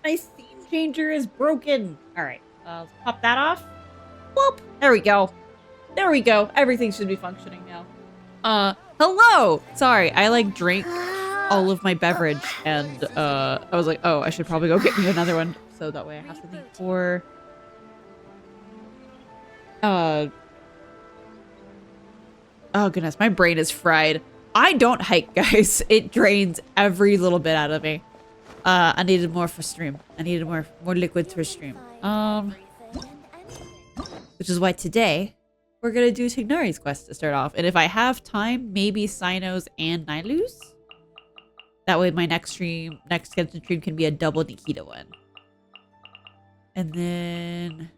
My scene changer is broken. All right, let's pop that off. Whoop! There we go. There we go. Everything should be functioning now. Hello! Sorry, I like drank all of my beverage and I was like, oh, I should probably go get me another one so that way I have something for oh goodness, my brain is fried. I don't hike, guys. It drains every little bit out of me. I needed more for stream. I needed more liquids for stream. Which is why today we're gonna do Tignari's quest to start off. And if I have time, maybe Cynos and Nilus. That way my next Genshin stream can be a double Nikita one. And then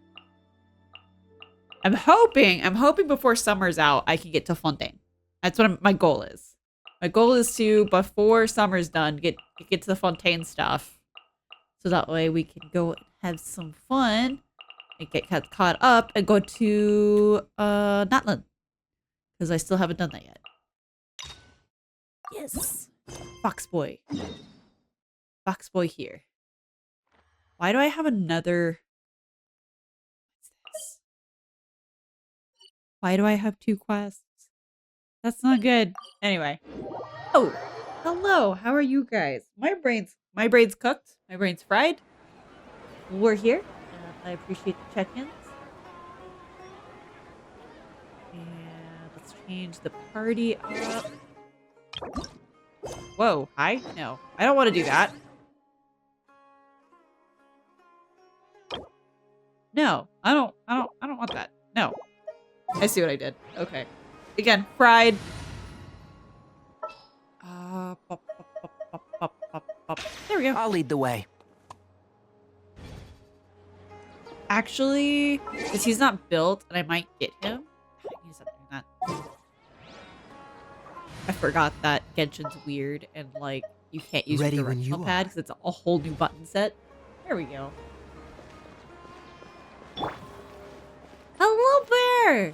I'm hoping before summer's out, I can get to Fontaine. That's what my goal is. My goal is to, before summer's done, get to the Fontaine stuff. So that way we can go and have some fun and get caught up and go to Natlan. Because I still haven't done that yet. Yes. Fox boy. Fox boy here. Why do I have another... What's this? Why do I have 2 quests? That's not good. Anyway. Oh, hello. How are you guys? My brain's cooked. My brain's fried. We're here. I appreciate the check-ins. And let's change the party up. Whoa, hi? No, I don't want to do that. No, I don't want that. No. I see what I did. Okay. Again, fried. There we go. I'll lead the way. Actually, because he's not built, and I might get him. I need to stop doing that. I forgot that Genshin's weird, and like you can't use the directional pad because it's a whole new button set. There we go. Hello, Bear.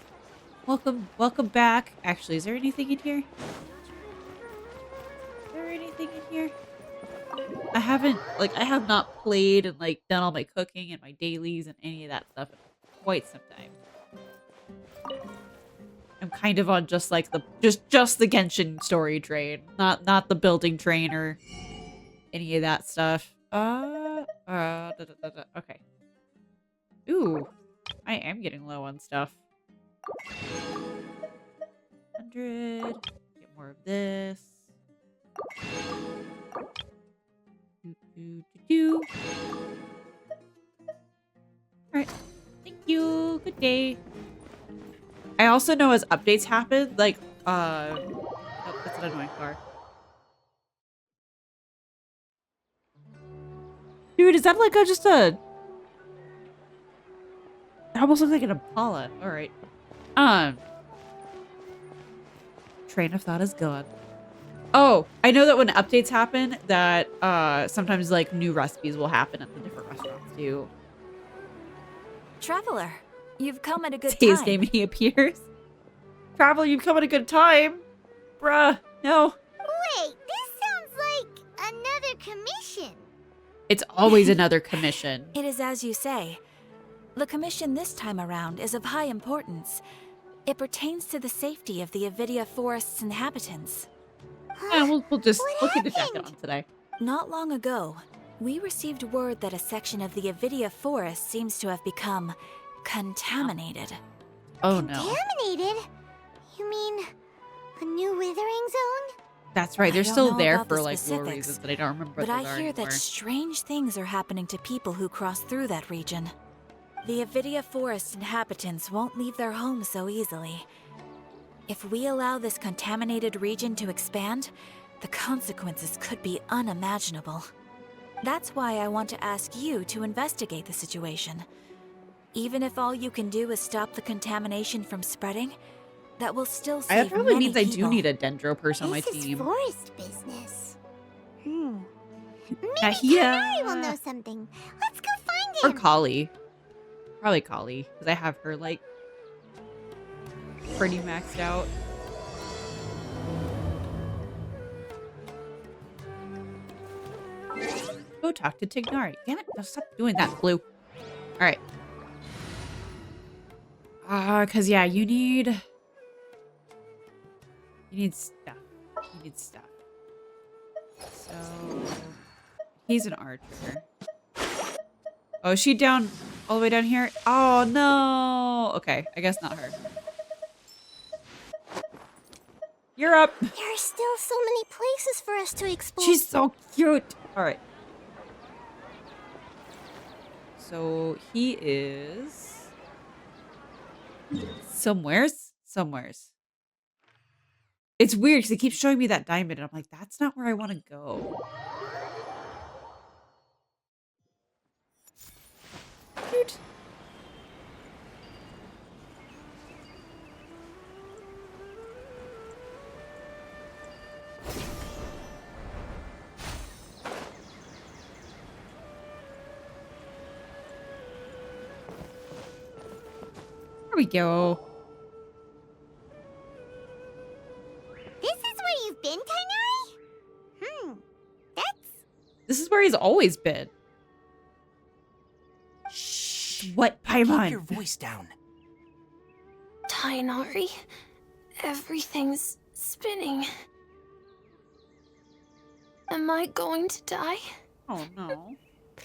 Welcome back. Actually, is there anything in here? Is there anything in here? I have not played and like done all my cooking and my dailies and any of that stuff in quite some time. I'm kind of on just like the just the Genshin story train, not the building train or any of that stuff. Okay. Ooh, I am getting low on stuff. 100. Get more of this. Alright. Thank you. Good day. I also know as updates happen, like, oh, that's an annoying car. Dude, is that like just a... It almost looks like an Impala. Alright. Train of thought is gone. Oh, I know that when updates happen, that sometimes like new recipes will happen at the different restaurants too. Traveler, you've come at a good Say his time. name and he appears. Traveler, you've come at a good time. Bruh, no. Wait, this sounds like another commission. It's always another commission. It is as you say. The commission this time around is of high importance. It pertains to the safety of the Avidia Forest's inhabitants. Yeah, we'll keep the jacket on today. Not long ago, we received word that a section of the Avidia Forest seems to have become contaminated. Oh no. Contaminated? You mean a new withering zone? That's right, they're I don't still know there about for the like lore specifics, reasons that I don't remember what But those I are hear anymore. that strange things are happening to people who cross through that region. The Avidia Forest inhabitants won't leave their homes so easily. If we allow this contaminated region to expand, the consequences could be unimaginable. That's why I want to ask you to investigate the situation. Even if all you can do is stop the contamination from spreading, that will still save That probably many means I do people. need a dendro person on my This is team. forest business. Maybe Yeah. Tignari will know something. Let's go find Or him. Kali. Probably Kali, because I have her like pretty maxed out. Go talk to Tignari. Damn it. No, stop doing that, Blue. Alright. Cause yeah, you need stuff. You need stuff. So he's an archer. Oh, is she down all the way down here? Oh no. Okay, I guess not her. You're up. There are still so many places for us to explore. She's so cute. All right. So he is somewheres. It's weird because it keeps showing me that diamond, and I'm like, that's not where I want to go. Cute. There we go. This is where you've been, Kainari? This is where he's always been. Shh. What, Paimon? Keep your voice down. Tainari, everything's spinning. Am I going to die? Oh no.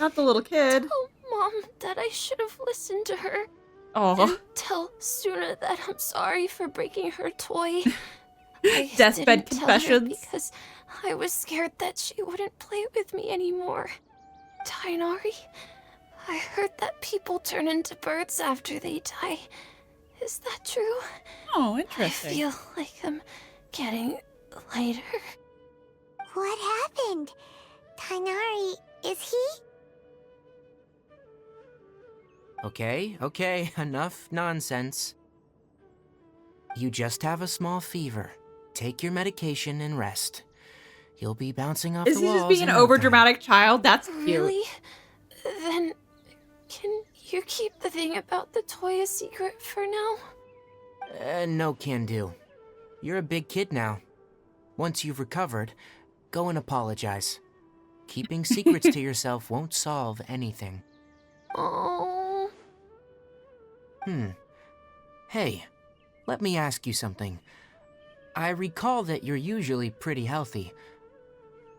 Not the little kid. Tell Mom that I should have listened to her. Oh. And tell Suna that I'm sorry for breaking her toy. I Deathbed didn't tell her confessions. because I was scared that she wouldn't play with me anymore. Tainari, I heard that people turn into birds after they die. Is that true? Oh, I interesting. feel like I'm getting lighter. What happened? Kainari, is he? Okay, enough nonsense. You just have a small fever. Take your medication and rest. You'll be bouncing off Is the he walls just being an in no time. overdramatic child? That's cute. Really? Then can you keep the thing about the toy a secret for now? No can do. You're a big kid now. Once you've recovered, go and apologize. Keeping secrets to yourself won't solve anything. Oh. Hey, let me ask you something. I recall that you're usually pretty healthy.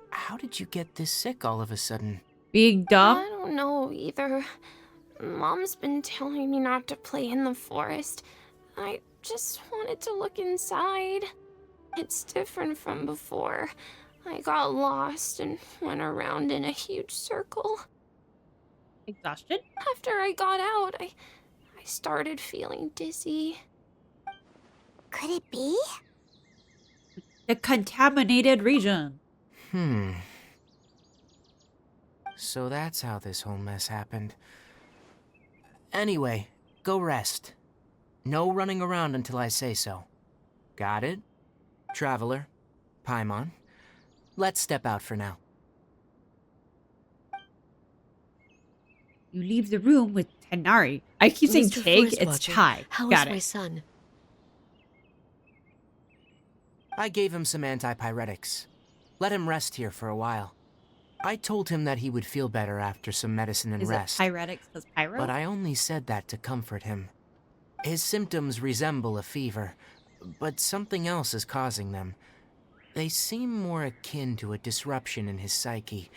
How did you get this sick all of a sudden? Being dumb? I don't know either. Mom's been telling me not to play in the forest. I just wanted to look inside. It's different from before. I got lost and went around in a huge circle. Exhaustion? After I got out, I started feeling dizzy. Could it be? The contaminated region. So that's how this whole mess happened. Anyway, go rest. No running around until I say so. Got it? Traveler, Paimon, let's step out for now. You leave the room with Tainari. I keep saying Mr. Tig, Forest it's Watcher, Tai. How Got is my it. son? I gave him some antipyretics. Let him rest here for a while. I told him that he would feel better after some medicine and Is rest. it pyretics because pyro? But I only said that to comfort him. His symptoms resemble a fever, but something else is causing them. They seem more akin to a disruption in his psyche.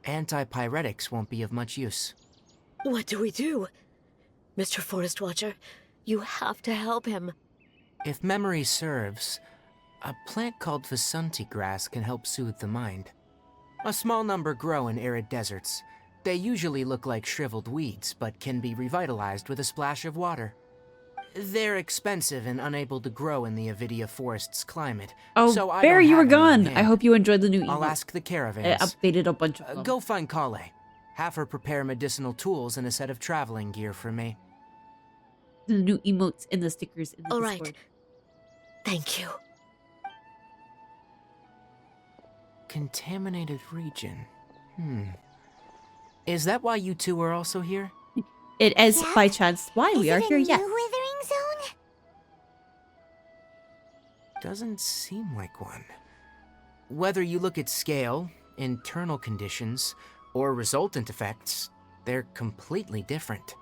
Antipyretics won't be of much use. What do we do? Mr. Forest Watcher, you have to help him. If memory serves, a plant called Vasanti grass can help soothe the mind. A small number grow in arid deserts. They usually look like shriveled weeds, but can be revitalized with a splash of water. They're expensive and unable to grow in the Avidia Forest's climate. Oh, so I Bear, don't you were have any on gone. I hand. hope you enjoyed the new I'll emote. ask the It caravans. updated a bunch of them. Go find Kale. Have her prepare medicinal tools and a set of traveling gear for me. The new emotes and the stickers in the All Discord. right. Thank you. Contaminated region. Is that why you two are also here? It is Yeah? by chance why we Is are it a here, new yes. withering zone? Doesn't seem like one. Whether you look at scale, internal conditions, or resultant effects, they're completely different.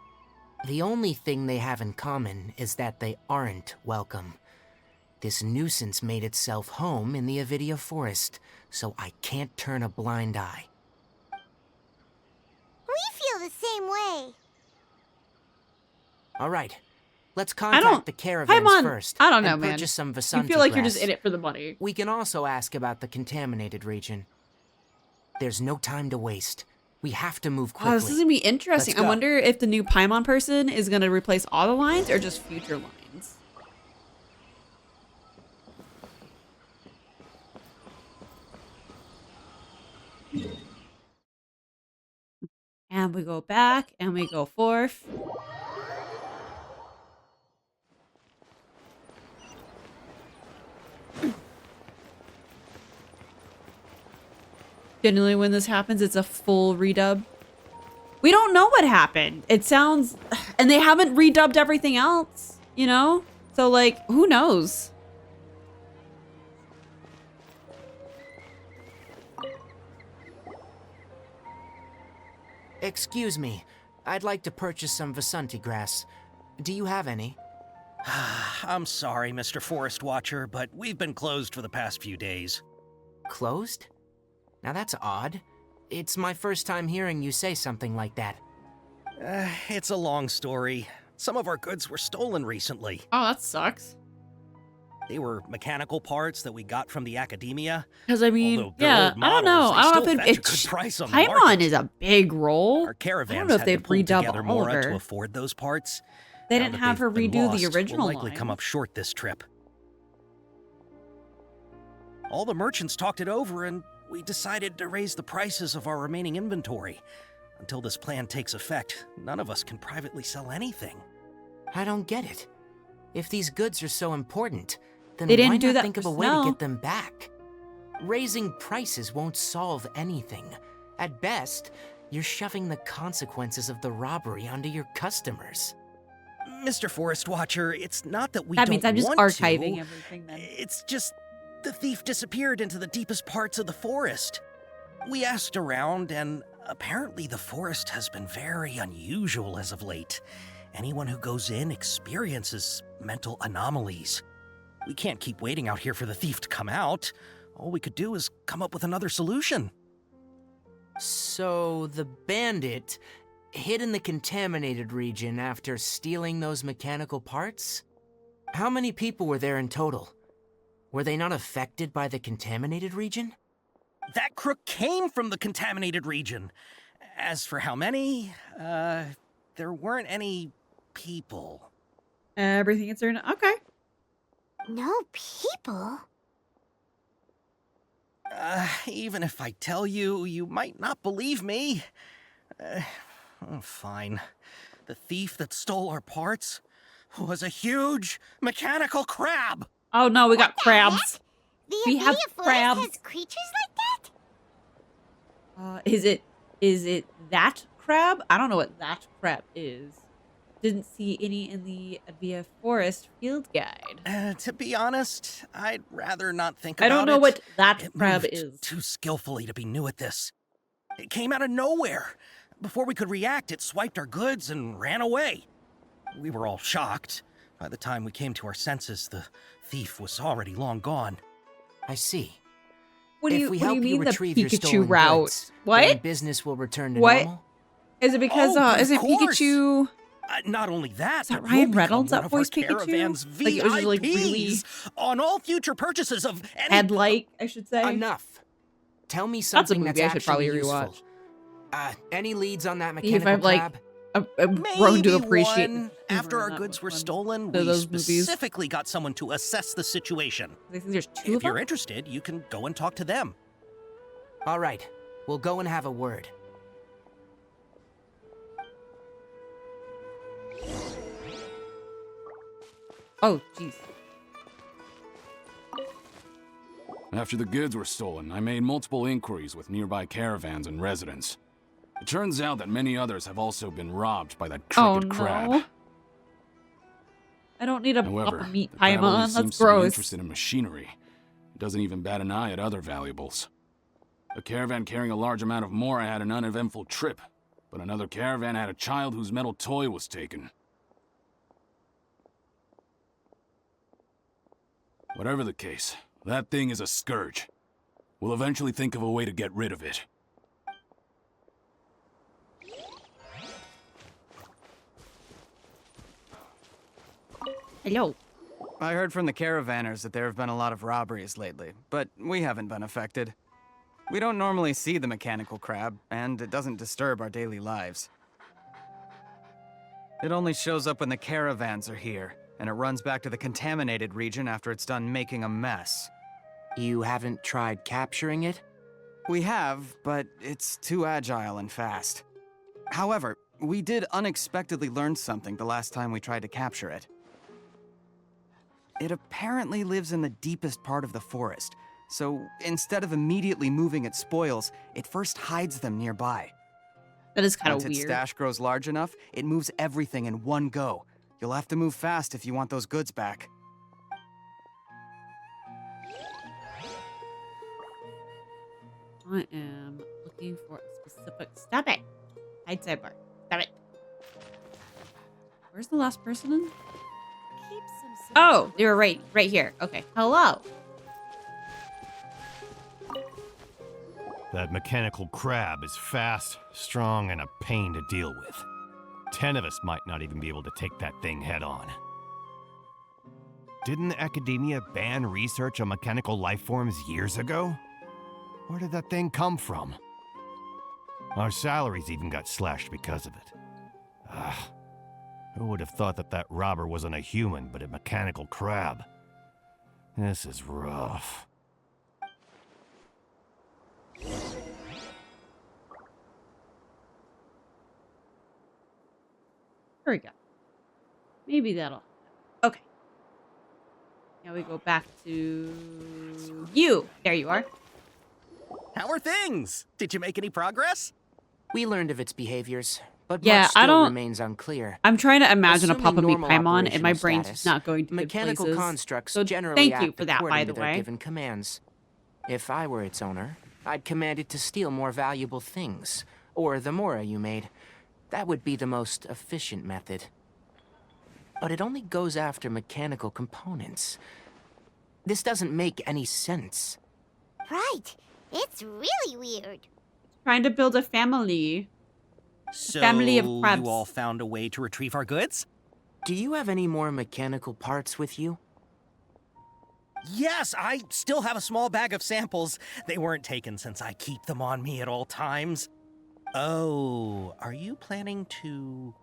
The only thing they have in common is that they aren't welcome. This nuisance made itself home in the Avidia Forest, so I can't turn a blind eye. We feel the same way. All right, let's contact the caravans first. I don't know, and man. Purchase some You Vasanti feel like you're grass. just in it for the money. We can also ask about the contaminated region. There's no time to waste. We have to move quickly. Oh, this is gonna be interesting. Let's I go. wonder if the new Paimon person is gonna replace all the lines or just future lines. And we go back and we go forth. Generally, when this happens, it's a full redub. We don't know what happened. It sounds... And they haven't redubbed everything else, you know? So, like, who knows? Excuse me. I'd like to purchase some Vasanti grass. Do you have any? I'm sorry, Mr. Forest Watcher, but we've been closed for the past few days. Closed? Now that's odd. It's my first time hearing you say something like that. It's a long story. Some of our goods were stolen recently. Oh, that sucks. They were mechanical parts that we got from the academia. Because, I mean, Although they're yeah, old I don't know. models, I don't know they if still it... fetch a good price on the Paimon market. is a big role. Our caravans I don't know if had they've to pull redubbed together more to Oliver. afford those parts. They Now didn't that have her they've been redo the lost, original we'll likely line. come up short this trip. All the merchants talked it over, and we decided to raise the prices of our remaining inventory. Until this plan takes effect, none of us can privately sell anything. I don't get it. If these goods are so important, then They didn't why do not that think of for a way to Snow. get them back? Raising prices won't solve anything. At best, you're shoving the consequences of the robbery onto your customers. Mr. Forest Watcher, it's not that we That don't means I'm just want archiving to. everything then. It's just the thief disappeared into the deepest parts of the forest. We asked around, and apparently the forest has been very unusual as of late. Anyone who goes in experiences mental anomalies. We can't keep waiting out here for the thief to come out. All we could do is come up with another solution. So the bandit hid in the contaminated region after stealing those mechanical parts? How many people were there in total? Were they not affected by the contaminated region? That crook came from the contaminated region. As for how many, there weren't any people. Everything is turned... Okay. No people? Even if I tell you, you might not believe me. Fine. The thief that stole our parts was a huge mechanical crab. Oh, no, we got What the crabs. The We have Avidia Forest crabs. has creatures like that? Is it that crab? I don't know what that crab is. Didn't see any in the Avia Forest field guide. To be honest, I'd rather not think about I don't know it. what that It crab moved is. too skillfully to be new at this. It came out of nowhere. Before we could react, it swiped our goods and ran away. We were all shocked. By the time we came to our senses, the thief was already long gone. I see. What do If you, we what do help you mean the retrieve your Pikachu stolen route? goods, then What? business will return to What? normal? Is it because Oh, of isn't course. Pikachu? Not only that, Is that but Ryan you'll become Reynolds that one of our voiced Pikachu? caravan's Like, it was just, like, VIPs really on all future purchases of any... Head-like, I should say. Enough. Tell me That's a something movie that's I should probably actually rewatch. useful. Any leads on that See if mechanical I've, like, crab? I've grown to Maybe appreciate one. the After humor our in that goods were one. stolen, So we those movies. specifically got someone to assess the situation. I think there's two If of them. you're interested, you can go and talk to them. All right. We'll go and have a word. Oh, jeez. After the goods were stolen, I made multiple inquiries with nearby caravans and residents. It turns out that many others have also been robbed by that Oh crooked crab. no. I don't need a However, lump of meat the crab only Paimon. seems That's to be gross. interested in machinery. It doesn't even bat an eye at other valuables. A caravan carrying a large amount of mora had an uneventful trip, but another caravan had a child whose metal toy was taken. Whatever the case, that thing is a scourge. We'll eventually think of a way to get rid of it. Hello. I heard from the caravanners that there have been a lot of robberies lately, but we haven't been affected. We don't normally see the mechanical crab, and it doesn't disturb our daily lives. It only shows up when the caravans are here, and it runs back to the contaminated region after it's done making a mess. You haven't tried capturing it? We have, but it's too agile and fast. However, we did unexpectedly learn something the last time we tried to capture it. It apparently lives in the deepest part of the forest, so instead of immediately moving its spoils, it first hides them nearby. That is kind of Once its weird. stash grows large enough, it moves everything in one go. You'll have to move fast if you want those goods back. I am looking for a specific... Stop it! Hide sidebar. Stop it. Where's the last person in? Oh, they were right here. Okay. Hello. That mechanical crab is fast, strong, and a pain to deal with. 10 of us might not even be able to take that thing head on. Didn't academia ban research on mechanical life forms years ago? Where did that thing come from? Our salaries even got slashed because of it. Ugh. Who would have thought that that robber wasn't a human, but a mechanical crab? This is rough. There we go. Maybe that'll... Okay. Now we go back to... you. There you are. How are things? Did you make any progress? We learned of its behaviors, but Yeah, much I still don't- remains unclear. I'm trying to imagine a Assuming Papa Me normal Paimon, and my operational brain's status, just not going to good mechanical places. constructs So generally thank you act for that, by according the to their way. given commands. If I were its owner, I'd command it to steal more valuable things, or the mora you made. That would be the most efficient method. But it only goes after mechanical components. This doesn't make any sense. Right. It's really weird. Trying to build a family. So Family of crabs. you all found a way to retrieve our goods? Do you have any more mechanical parts with you? Yes, I still have a small bag of samples. They weren't taken since I keep them on me at all times. Oh, are you planning to...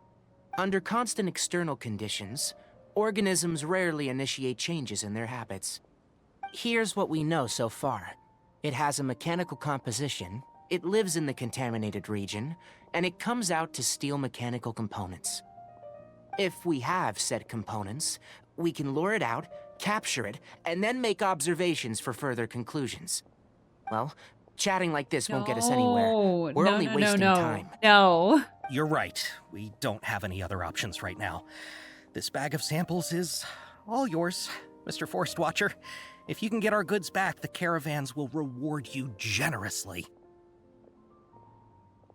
Under constant external conditions, organisms rarely initiate changes in their habits. Here's what we know so far. It has a mechanical composition, it lives in the contaminated region, and it comes out to steal mechanical components. If we have said components, we can lure it out, capture it, and then make observations for further conclusions. Well, chatting like this won't get us anywhere. We're only wasting time. No. You're right. We don't have any other options right now. This bag of samples is all yours, Mr. Forest Watcher. If you can get our goods back, the caravans will reward you generously.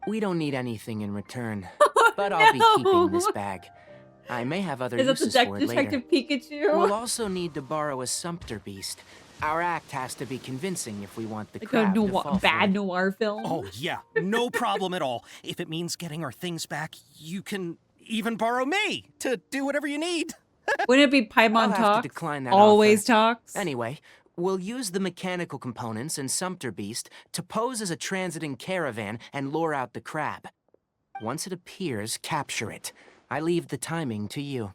We don't need anything in return, but I'll be keeping this bag. I may have other Is that the uses for it later. Detective Pikachu? We'll also need to borrow a sumpter beast. Our act has to be convincing if we want the Like a crab to fall bad for it. noir film? Oh, yeah. No problem at all. If it means getting our things back, you can even borrow me to do whatever you need. Wouldn't it be Paimon I'll have to talks? decline that Always offer. talks? Anyway, we'll use the mechanical components and sumpter beast to pose as a transiting caravan and lure out the crab. Once it appears, capture it. I leave the timing to you.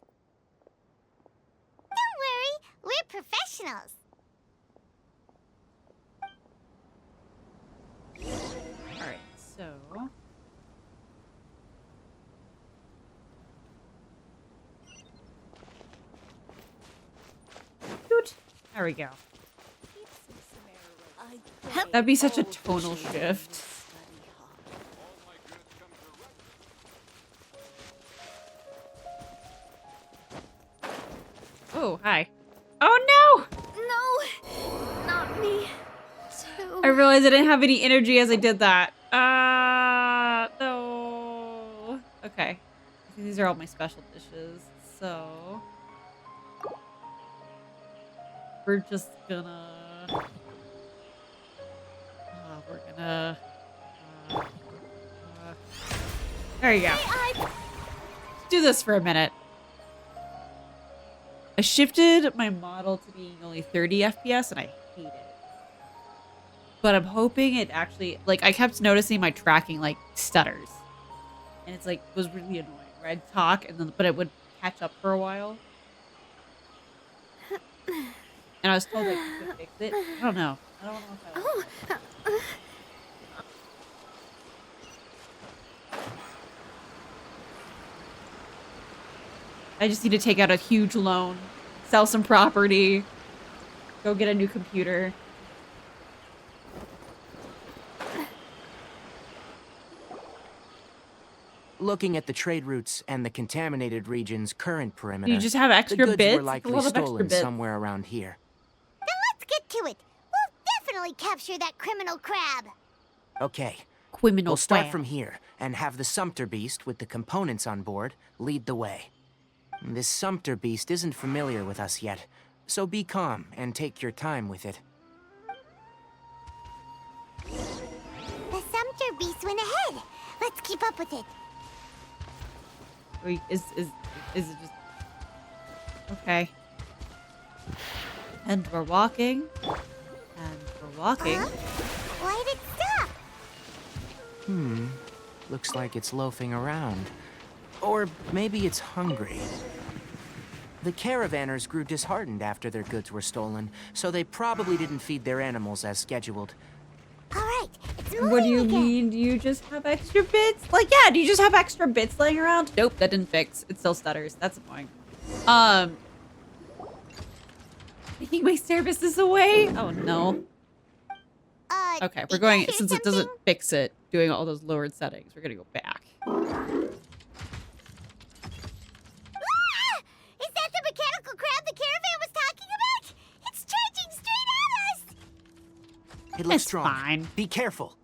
Don't worry. We're professionals. Alright, so... Doot. There we go. That'd be such a tonal shift. Oh, hi. Oh no! No, not me. Too. I realized realized I didn't have any energy as I did that. No. Okay. I think these are all my special dishes. So we're just gonna. We're gonna. There you go. Let's do this for a minute. I shifted my model to being only 30 FPS and I hate it. But I'm hoping it actually, like, I kept noticing my tracking, like, stutters. And it's, like, was really annoying. Where I'd talk, and then, but it would catch up for a while. And I was told I could fix it. I don't know. I don't know if I like it. I just need to take out a huge loan, sell some property, go get a new computer. Looking at the trade routes and the contaminated region's current perimeter, You just have extra the goods bits? were likely A lot of extra stolen bits. somewhere around here. Then let's get to it. We'll definitely capture that criminal crab. Okay, Criminal we'll start crab. from here and have the Sumpter Beast with the components on board lead the way. This Sumpter Beast isn't familiar with us yet, so be calm and take your time with it. The Sumpter Beast went ahead. Let's keep up with it. Wait, is it just okay? And we're walking, and we're walking. Why did it stop? Looks like it's loafing around. Or maybe it's hungry. The caravanners grew disheartened after their goods were stolen, so they probably didn't feed their animals as scheduled. All right, it's moving What do you again. mean? Do you just have extra bits? Like, yeah, do you just have extra bits laying around? Nope, that didn't fix. It still stutters. That's annoying. I think my service is away. Oh no. Okay, we're did going, you hear since it doesn't something? fix it, doing all those lowered settings, we're gonna go back. Ah! Is that the mechanical crab the caravan was talking about? It's charging straight at us! It looks It's strong. fine. Be careful.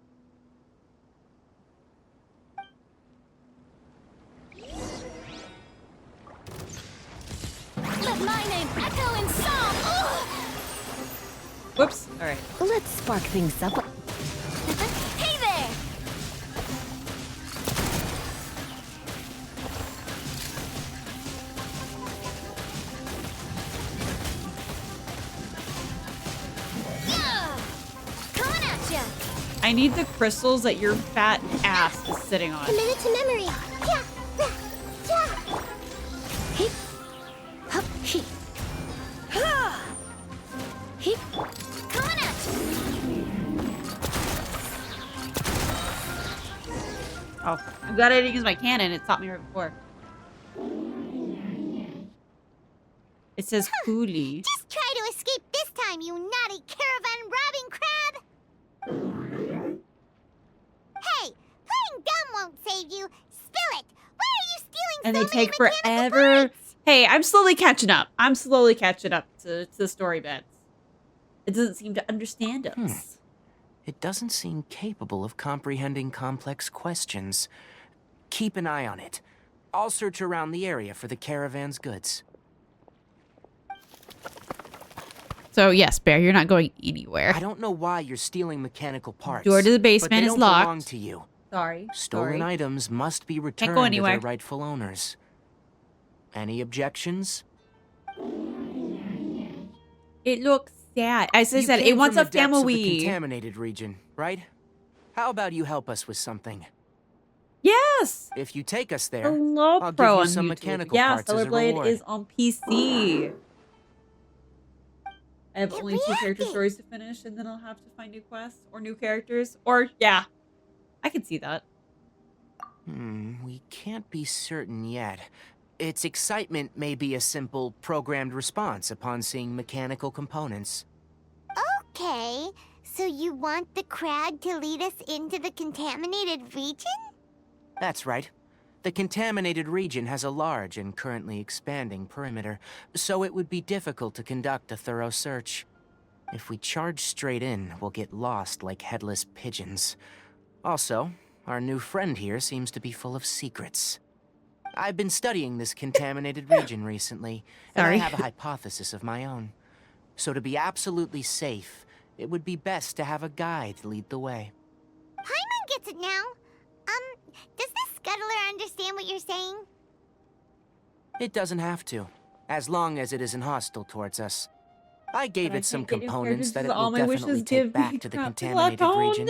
Let my name echo in song! Whoops. All right. Let's spark things up. Hey there! Yeah! Coming at ya! I need the crystals that your fat ass is sitting on. Commit it to memory. Yeah! Yeah! Hip, hop, heep. Ha! Hip. Coming at you! Oh, I'm glad I didn't use my cannon. It stopped me right before. It says coolie. Just try to escape this time, you naughty caravan robbing crab! Hey, playing dumb won't save you. Spill it. Why are you stealing And so they take many mechanical forever. parts? Hey, I'm slowly catching up. I'm slowly catching up to the story bits. It doesn't seem to understand us. It doesn't seem capable of comprehending complex questions. Keep an eye on it. I'll search around the area for the caravan's goods. So yes, Bear, you're not going anywhere. I don't know why you're stealing mechanical parts. Door to the but they basement is don't belong locked. to you. Sorry. Stolen Sorry. items must be go returned to anywhere. their rightful owners. Any objections? It looks sad. As I You said, came it wants from a the depths of the family. contaminated region, right? How about you help us with something? Yes. If you take us there, Hello, I'll give Pro you on some YouTube. mechanical Yeah, parts as a Cellarblade reward. is on PC. I have It only 2 character reacted. stories to finish, and then I'll have to find new quests or new characters. Or yeah, I can see that. We can't be certain yet. Its excitement may be a simple programmed response upon seeing mechanical components. Okay, so you want the crab to lead us into the contaminated region? That's right. The contaminated region has a large and currently expanding perimeter, so it would be difficult to conduct a thorough search. If we charge straight in, we'll get lost like headless pigeons. Also, our new friend here seems to be full of secrets. I've been studying this contaminated region recently, and I have a hypothesis of my own. So to be absolutely safe, it would be best to have a guide lead the way. Paimon gets it now. Does the scuttler understand what you're saying? It doesn't have to, as long as it isn't hostile towards us. I gave it some components that it will definitely take back to the contaminated region.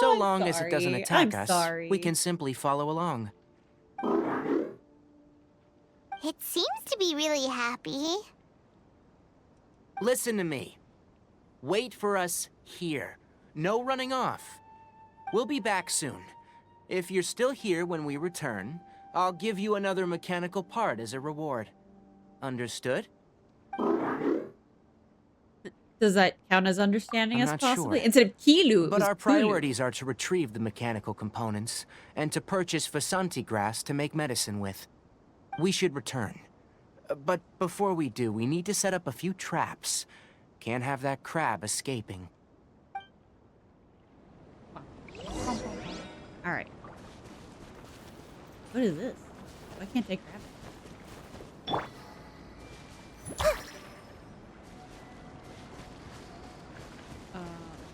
So long as it doesn't attack us, we can simply follow along. It seems to be really happy. Listen to me. Wait for us here. No running off. We'll be back soon. If you're still here when we return, I'll give you another mechanical part as a reward. Understood? Does that count as understanding I'm us not possibly? sure. Instead of Kilu, it But was our Kulu. priorities are to retrieve the mechanical components and to purchase Vasanti grass to make medicine with. We should return. But before we do, we need to set up a few traps. Can't have that crab escaping. Alright. What is this? Why can't I grab it?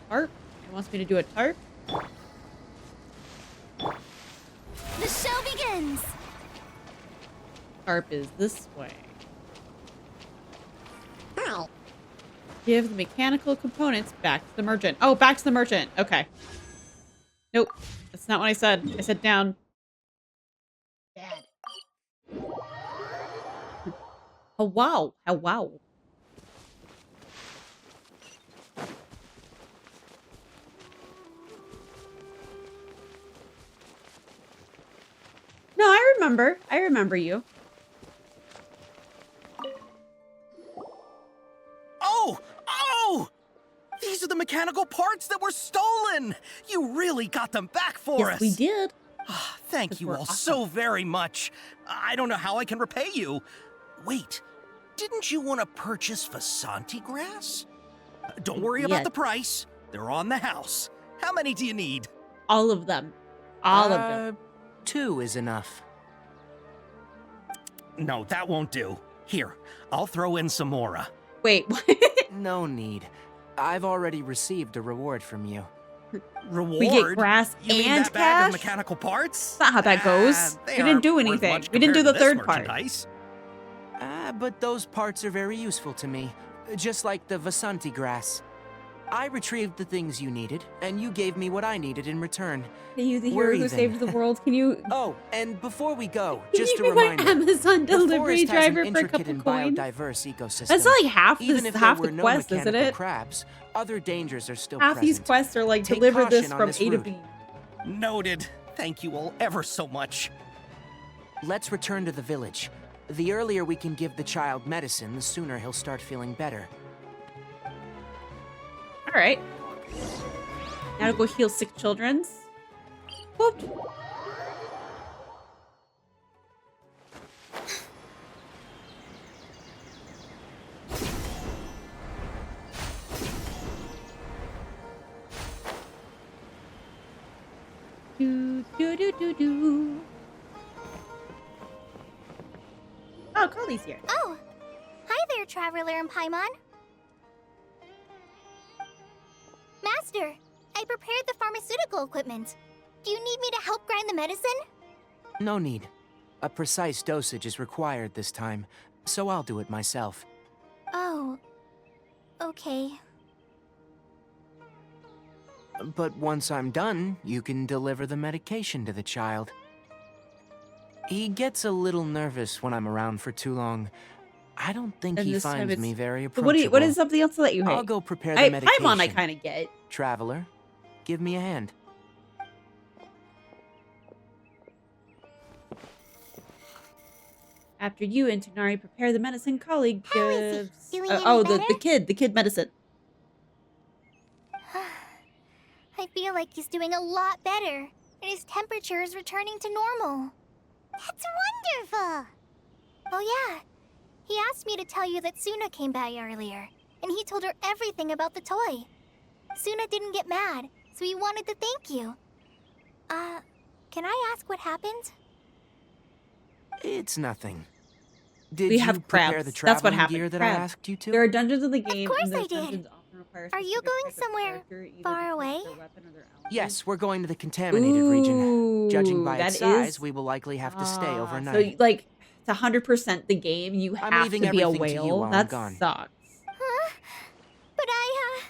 Tarp? It wants me to do a tarp? The show begins! Tarp is this way. Give the mechanical components back to the merchant. Oh, back to the merchant. Okay. Nope. That's not what I said. I said down. Bad. Oh, wow. Oh, wow. No, I remember. I remember you. Oh! Oh! These are the mechanical parts that were stolen! You really got them back for us! Yes, we did. Thank you all so very much. I don't know how I can repay you. Wait, didn't you want to purchase Vasanti grass? Don't worry about the price. They're on the house. How many do you need? All of them. All of them. 2 is enough. No, that won't do. Here, I'll throw in some more. Wait, what? No need. I've already received a reward from you. Reward? We get grass you mean and that bag cash? of mechanical parts? That's not how that goes. We didn't do anything. We didn't do the third part. But those parts are very useful to me. Just like the Vasanti grass. I retrieved the things you needed, and you gave me what I needed in return. Are you the We're hero who even. saved the world? Can you... Oh, and before we go, Can just you a be my reminder. Amazon the delivery forest has an driver for a intricate couple and coins? biodiverse ecosystem. That's not like half Even this, if half there the were no quest, isn't mechanical it? crabs, other dangers are still Half present. these quests are like, Take deliver this caution on from this A to route. B. Noted. Thank you all ever so much. Let's return to the village. The earlier we can give the child medicine, the sooner he'll start feeling better. Alright. Now to go heal sick children's. Whoop. Do, do, do, do, do. Oh, Cody's here. Oh! Hi there, Traveler and Paimon. Master, I prepared the pharmaceutical equipment. Do you need me to help grind the medicine? No need. A precise dosage is required this time, so I'll do it myself. Oh. Okay. But once I'm done, you can deliver the medication to the child. He gets a little nervous when I'm around for too long. I don't think And he this time finds it's- me very But approachable. what is something else that you hate? I'll go prepare the medication. Paimon I kind of get. Traveler, give me a hand. After you and Tighnari prepare the medicine, colleague How is gives... he? Doing any oh, better? the kid medicine. I feel like he's doing a lot better, and his temperature is returning to normal. That's wonderful! Oh yeah, he asked me to tell you that Suna came by earlier. and he told her everything about the toy. Suna didn't get mad, so he wanted to thank you. Can I ask what happened? It's nothing. Did We you have prepare crabs. the That's what traveling happened. gear that Crabs. I asked you to? There are dungeons in the game. course and those I did. dungeons often require Are you specific going type of somewhere character, either far because of away? their weapon or their element. Yes, we're going to the contaminated region. Judging by that its size, is- we will likely have to stay So, overnight. like, it's 100% the game. You I'm have leaving to be a everything to you whale. while I'm That gone. sucks. Huh? But I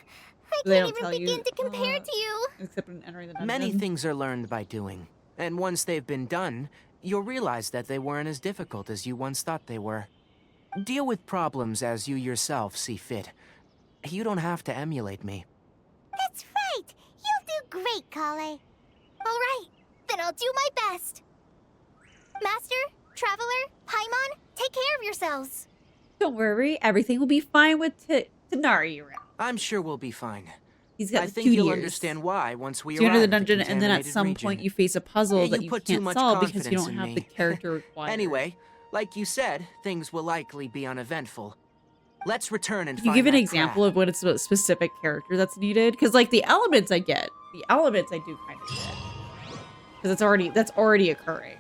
They can't don't even tell you, begin to compare to you. Except when entering the dungeon. Many things are learned by doing, and once they've been done, you'll realize that they weren't as difficult as you once thought they were. Deal with problems as you yourself see fit. You don't have to emulate me. That's right. You'll do great, Kale. All right, then I'll do my best. Master, Traveler, Paimon, take care of yourselves. Don't worry. Everything will be fine with Tighnari around. I'm sure we'll be fine. He's got I think cute you'll ears. understand why once we So you arrive enter the at dungeon, and then at contaminated some region. point you face a puzzle that You you put too can't much solve because you confidence don't in have the me. character required. Anyway, like you said, things will likely be uneventful. Let's return and Can you find give an that example crab. of what it's a specific character that's needed? Because like the elements I get, the elements I do kind of get, because that's already occurring.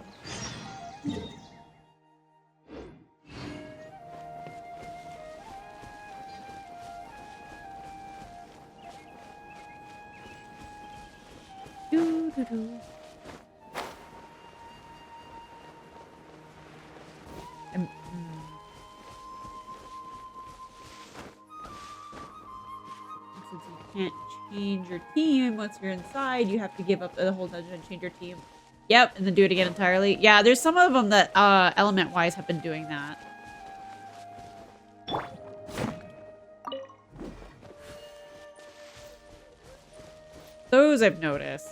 Doo-doo-doo. Since you can't change your team once you're inside, you have to give up the whole dungeon and change your team. Yep, and then do it again entirely. Yeah, there's some of them that element-wise have been doing that. Those I've noticed.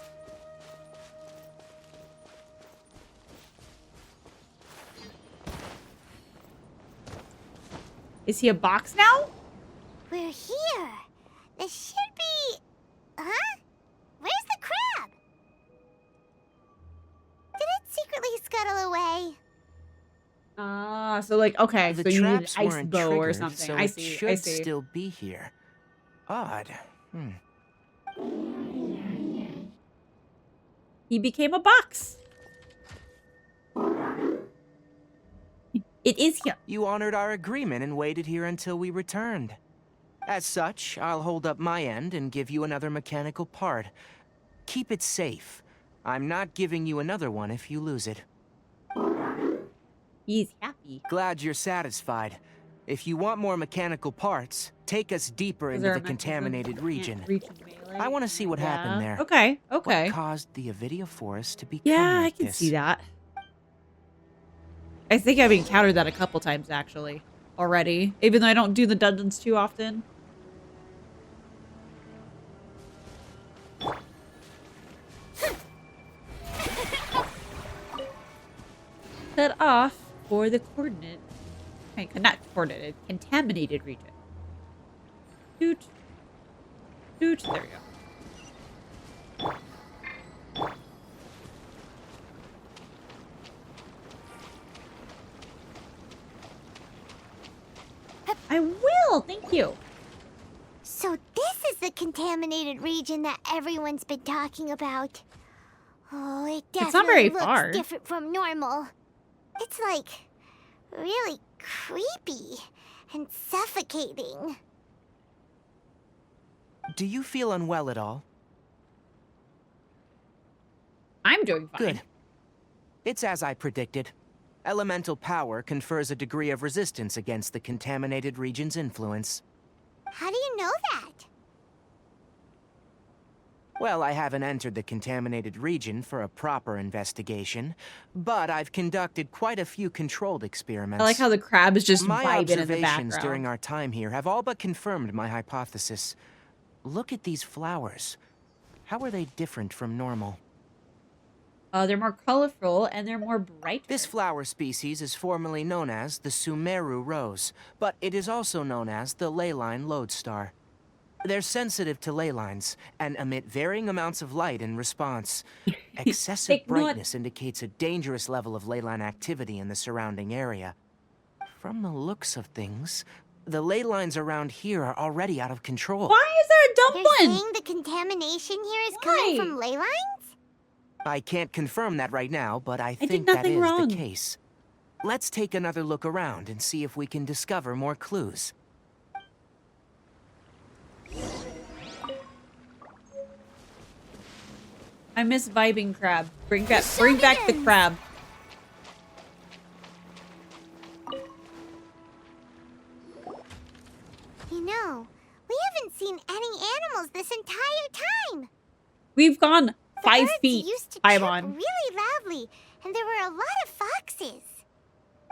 Is he a box now? We're here. This should be... Huh? Where's the crab? Did it secretly scuttle away? Ah, so like, okay, The so you need an traps ice weren't bow or triggered, something. so I it see, should I see. still be here. Odd. He became a box. It is here. You honored our agreement and waited here until we returned. As such, I'll hold up my end and give you another mechanical part. Keep it safe. I'm not giving you another one if you lose it. He's happy. Glad you're satisfied. If you want more mechanical parts, take us deeper Is into there the a mechanism contaminated that region. can't reach melee? I want to see what happened there. Okay, okay. What caused the Avidia forest to become Yeah, like I can this? see that. I think I've encountered that a couple times actually already, even though I don't do the dungeons too often. Set off for the coordinate. Okay, not coordinated, contaminated region. Doot. Doot. There we go. I will, thank you. So this is the contaminated region that everyone's been talking about. Oh, it It's not very definitely looks far. different from normal. It's like really creepy and suffocating. Do you feel unwell at all? I'm doing fine. Good. It's as I predicted. Elemental power confers a degree of resistance against the contaminated region's influence. How do you know that? Well, I haven't entered the contaminated region for a proper investigation, but I've conducted quite a few controlled experiments. I like how the crab is just My vibing in the observations background. during our time here have all but confirmed my hypothesis. Look at these flowers. How are they different from normal? They're more colorful and they're more bright. This flower species is formerly known as the Sumeru rose, but it is also known as the leyline lodestar. They're sensitive to ley lines and emit varying amounts of light in response. Excessive brightness indicates a dangerous level of ley line activity in the surrounding area. From the looks of things, The ley lines around here are already out of control. Why is there a dumb You're one? saying the contamination here is Why? coming from ley lines? I can't confirm that right now, but I did think that nothing is wrong. the case. Let's take another look around and see if we can discover more clues. I miss vibing crab. Bring back the crab. You know, we haven't seen any animals this entire time. We've gone The 5 birds feet. used to I'm chirp on. really loudly, and there were a lot of foxes.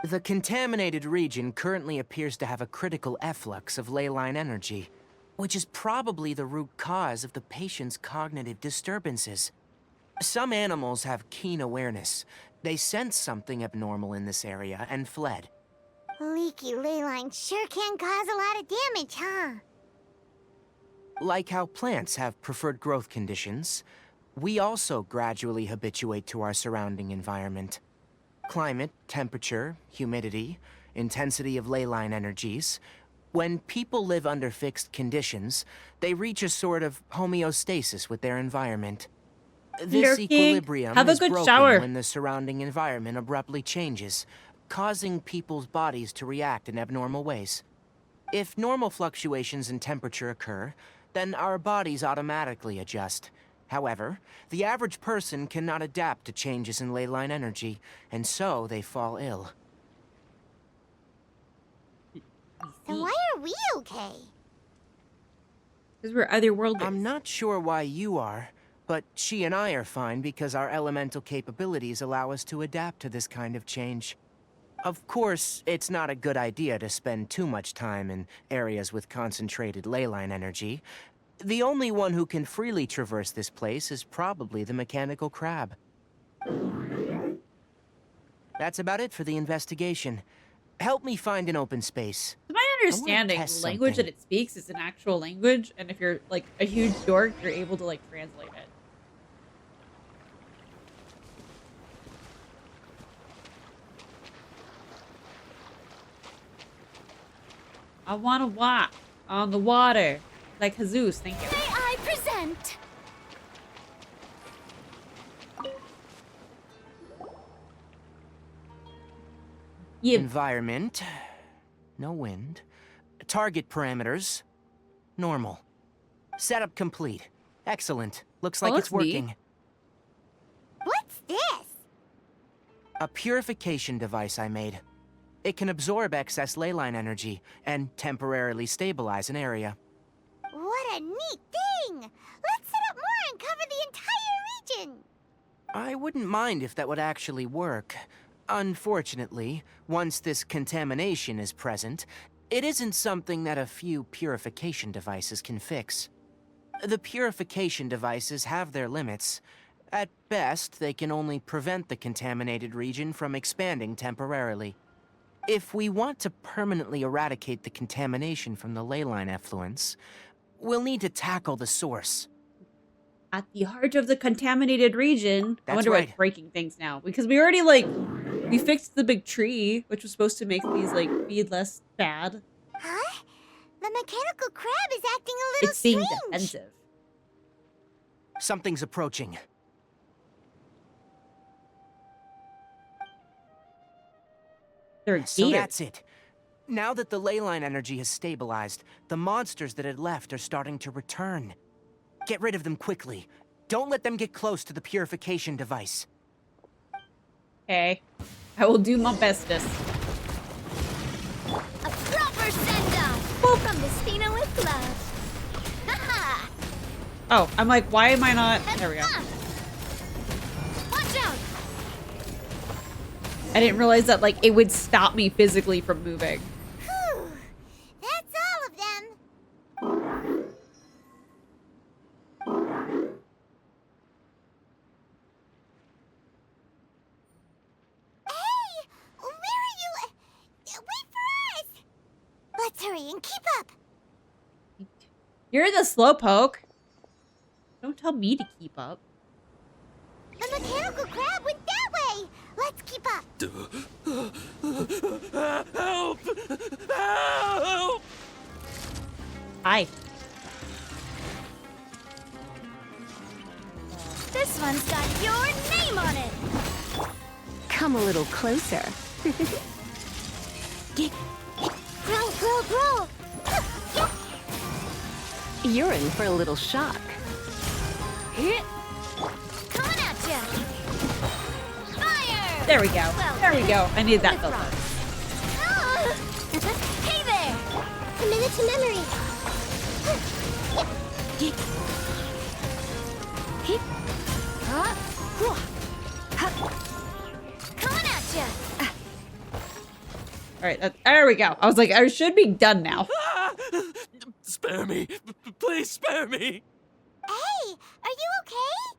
The contaminated region currently appears to have a critical efflux of ley line energy, which is probably the root cause of the patient's cognitive disturbances. Some animals have keen awareness. They sensed something abnormal in this area and fled. Leaky ley lines sure can cause a lot of damage, huh? Like how plants have preferred growth conditions, we also gradually habituate to our surrounding environment. Climate, temperature, humidity, intensity of ley line energies. When people live under fixed conditions, they reach a sort of homeostasis with their environment. This Lurking. equilibrium Have a is good broken shower. when the surrounding environment abruptly changes, causing people's bodies to react in abnormal ways. If normal fluctuations in temperature occur, then our bodies automatically adjust. However, the average person cannot adapt to changes in ley line energy, and so they fall ill. Then why are we okay? Because we're otherworldly. I'm not sure why you are, but she and I are fine because our elemental capabilities allow us to adapt to this kind of change. Of course, it's not a good idea to spend too much time in areas with concentrated ley line energy. The only one who can freely traverse this place is probably the mechanical crab. That's about it for the investigation. Help me find an open space. To my understanding, the test language that something. it speaks is an actual language, and if you're like a huge dork, you're able to like translate it. I want to walk on the water like Jesus. Thank you. May I present? Yeah. Environment. No wind. Target parameters. Normal. Setup complete. Excellent. Looks like it's looks neat. working. What's this? A purification device I made. It can absorb excess ley line energy and temporarily stabilize an area. What a neat thing! Let's set up more and cover the entire region! I wouldn't mind if that would actually work. Unfortunately, once this contamination is present, it isn't something that a few purification devices can fix. The purification devices have their limits. At best, they can only prevent the contaminated region from expanding temporarily. If we want to permanently eradicate the contamination from the ley line effluents, we'll need to tackle the source. At the heart of the contaminated region. I That's wonder right. what's breaking things now. Because we already, like, we fixed the big tree, which was supposed to make these, like, be less bad. Huh? The mechanical crab is acting a little It's being strange. defensive. Something's approaching. They're So gators. that's it. Now that the ley line energy has stabilized, the monsters that had left are starting to return. Get rid of them quickly. Don't let them get close to the purification device. Okay. I will do my bestest. A proper send-off from Destino with love. Haha! Oh, I'm like, why am I not? There we go. Watch out! I didn't realize that, like, it would stop me physically from moving. Whew. That's all of them. Hey! Where are you? Wait for us! Let's hurry and keep up. You're the slowpoke. Don't tell me to keep up. The mechanical crab went that way. Let's keep up. Help! Help! Come a little closer. Grow! You're in for a little shock. Coming at ya! Fire! There we go. There we go. I need that filter. Hey there! A minute to memory. Coming at ya! All right, there we go. I was like, I should be done now. Spare me. Please spare me. Hey, are you okay?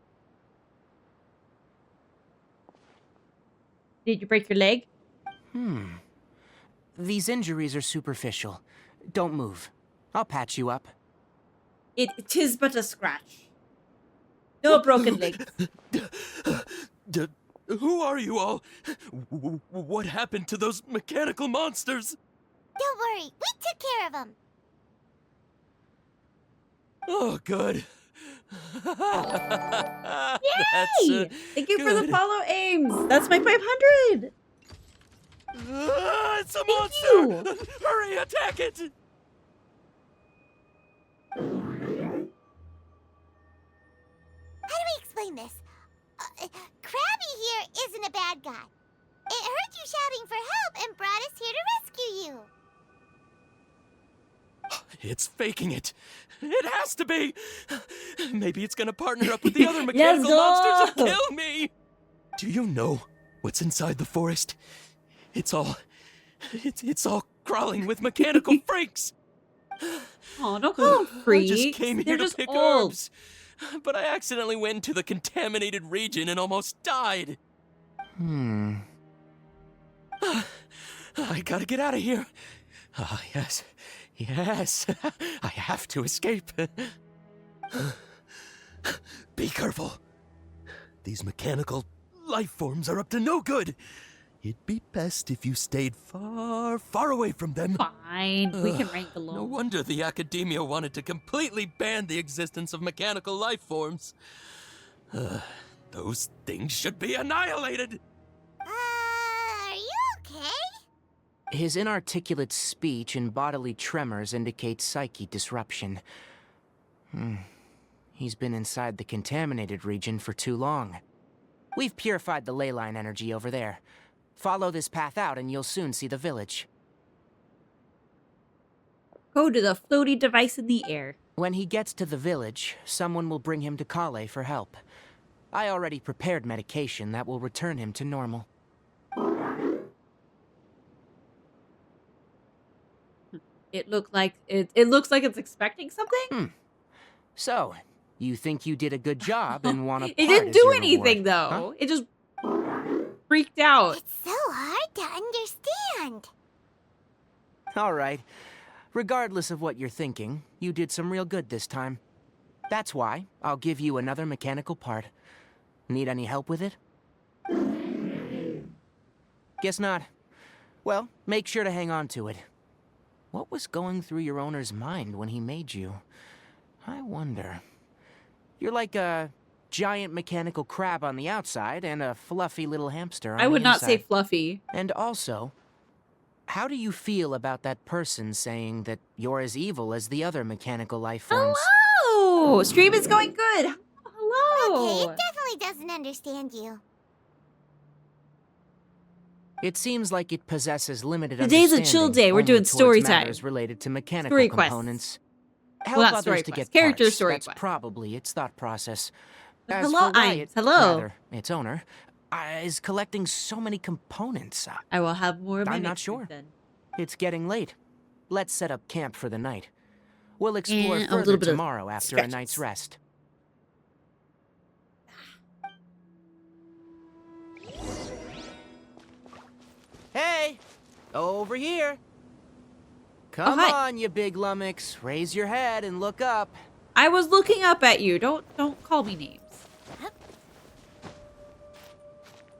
Did you break your leg? These injuries are superficial. Don't move. I'll patch you up. Tis but a scratch. No broken legs. Who are you all? What happened to those mechanical monsters? Don't worry, we took care of them. Oh, good. Yay! Thank you for the follow aims. That's my 500. It's a monster! Hurry, attack it! How do we explain this? Krabby here isn't a bad guy. It heard you shouting for help and brought us here to rescue you. It's faking it. It has to be. Maybe it's gonna partner up with the other mechanical monsters and kill me. Do you know what's inside the forest? It's all crawling with mechanical freaks. Oh, don't call them freaks. I just came here They're to pick old. herbs, but I accidentally went into the contaminated region and almost died. I gotta get out of here. Ah, yes. Yes. I have to escape. Be careful. These mechanical life forms are up to no good. It'd be best if you stayed far, far away from them. Fine. We can rank alone. No wonder the academia wanted to completely ban the existence of mechanical life forms. Those things should be annihilated. Are you okay? His inarticulate speech and bodily tremors indicate psyche disruption. He's been inside the contaminated region for too long. We've purified the ley line energy over there. Follow this path out and you'll soon see the village. Go to the floaty device in the air. When he gets to the village, someone will bring him to Kale for help. I already prepared medication that will return him to normal. It looks like it's expecting something. So, you think you did a good job and want to? It didn't do anything though. Huh? It just freaked out. It's so hard to understand. All right. Regardless of what you're thinking, you did some real good this time. That's why I'll give you another mechanical part. Need any help with it? Guess not. Well, make sure to hang on to it. What was going through your owner's mind when he made you? I wonder. You're like a giant mechanical crab on the outside and a fluffy little hamster on the inside. I would not say fluffy. And also, how do you feel about that person saying that you're as evil as the other mechanical life forms? Hello! Stream is going good. Hello! Okay, it definitely doesn't understand you. It seems like it possesses limited Today's a understanding chill day. We're only doing towards story time. matters related to mechanical Story quests. components. Well, Help not others story to quests. get Character parts. story That's quests. probably its thought process. Hello, As for why Eins. Hello. rather, its owner, is collecting so many components. I will have more of my I'm not next sure. week then. It's getting late. Let's set up camp for the night. We'll explore And a further little bit of tomorrow after a sketches. night's rest. Hey! Over here! Come hi. on, you big lummox. Raise your head and look up. I was looking up at you. Don't call me names.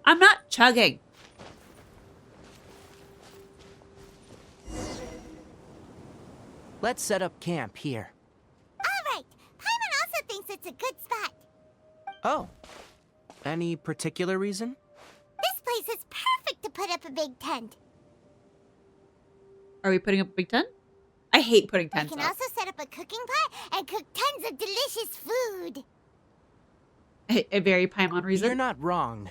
I'm not chugging. Let's set up camp here. All right, Paimon also thinks it's a good spot. Oh. Any particular reason? This place is perfect to put up a big tent. Are we putting up a big tent? I hate putting tents You up. can also set up a cooking pot and cook tons of delicious food. A very Paimon reason. You're not wrong.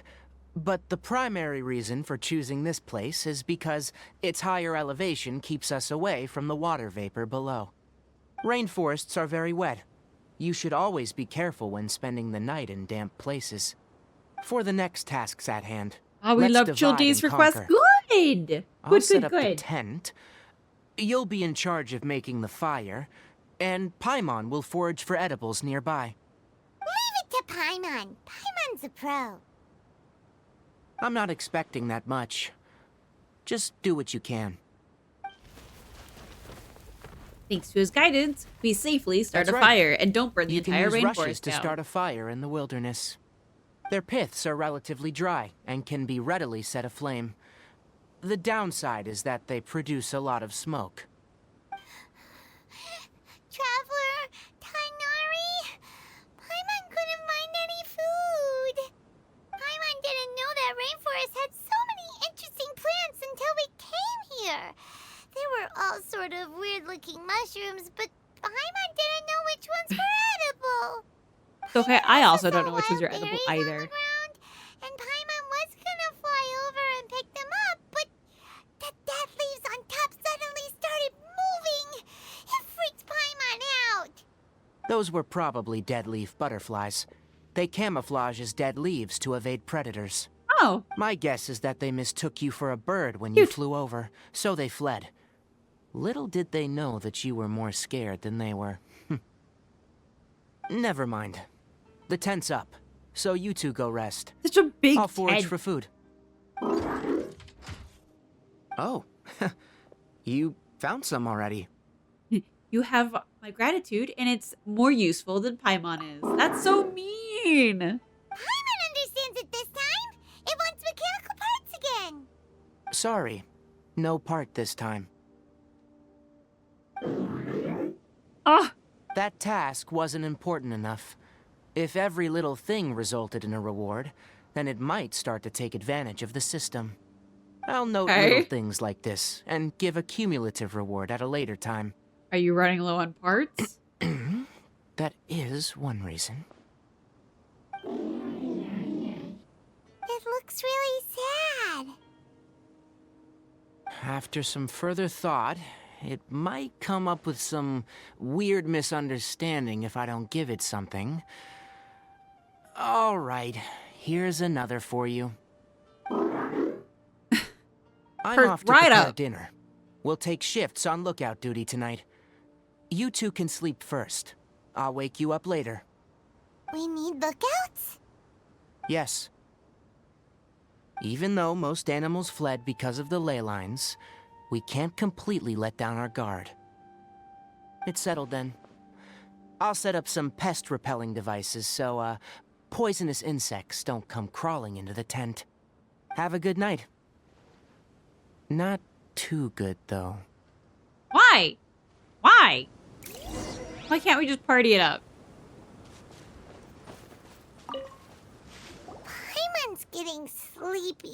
But the primary reason for choosing this place is because its higher elevation keeps us away from the water vapor below. Rainforests are very wet. You should always be careful when spending the night in damp places. For the next tasks at hand, Oh, we let's love divide Childee's and request. conquer. Good! I'll set up the Good. tent. You'll be in charge of making the fire, and Paimon will forage for edibles nearby. Leave it to Paimon. Paimon's a pro. I'm not expecting that much. Just do what you can. Thanks to his guidance, we safely start That's a right. fire and don't burn the You can entire use rushes rainforest to down. start a fire in the wilderness. Their piths are relatively dry and can be readily set aflame. The downside is that they produce a lot of smoke. Traveler, Tainari, Paimon couldn't find any food. Paimon didn't know that rainforest had so many interesting plants until we came here. They were all sort of weird-looking mushrooms, but Paimon didn't know which ones were edible. It's okay, I also don't saw know which ones are wild edible berries on either. the ground, and Paimon was gonna fly over and pick them up, but the dead leaves on top suddenly started moving. It freaked Paimon out. Those were probably dead leaf butterflies. They camouflage as dead leaves to evade predators. Oh. My guess is that they mistook you for a bird when you Cute. flew over, so they fled. Little did they know that you were more scared than they were. Never mind. The tent's up, so you two go rest. Such a big I'll forage tent. for food. Oh, you found some already. You have my gratitude, and it's more useful than Paimon is. That's so mean. Paimon understands it this time. It wants mechanical parts again. Sorry, no part this time. Ah, That task wasn't important enough. If every little thing resulted in a reward, then it might start to take advantage of the system. I'll note little things like this and give a cumulative reward at a later time. are you running low on parts? That is one reason. It looks really sad. After some further thought, it might come up with some weird misunderstanding if I don't give it something. All right, here's another for you. I'm off to right prepare up. dinner. We'll take shifts on lookout duty tonight. You two can sleep first. I'll wake you up later. We need lookouts? Yes. Even though most animals fled because of the ley lines, we can't completely let down our guard. It's settled then. I'll set up some pest-repelling devices so, poisonous insects don't come crawling into the tent. Have a good night. Not too good, though. Why? Why? Why can't we just party it up? Paimon's getting sleepy.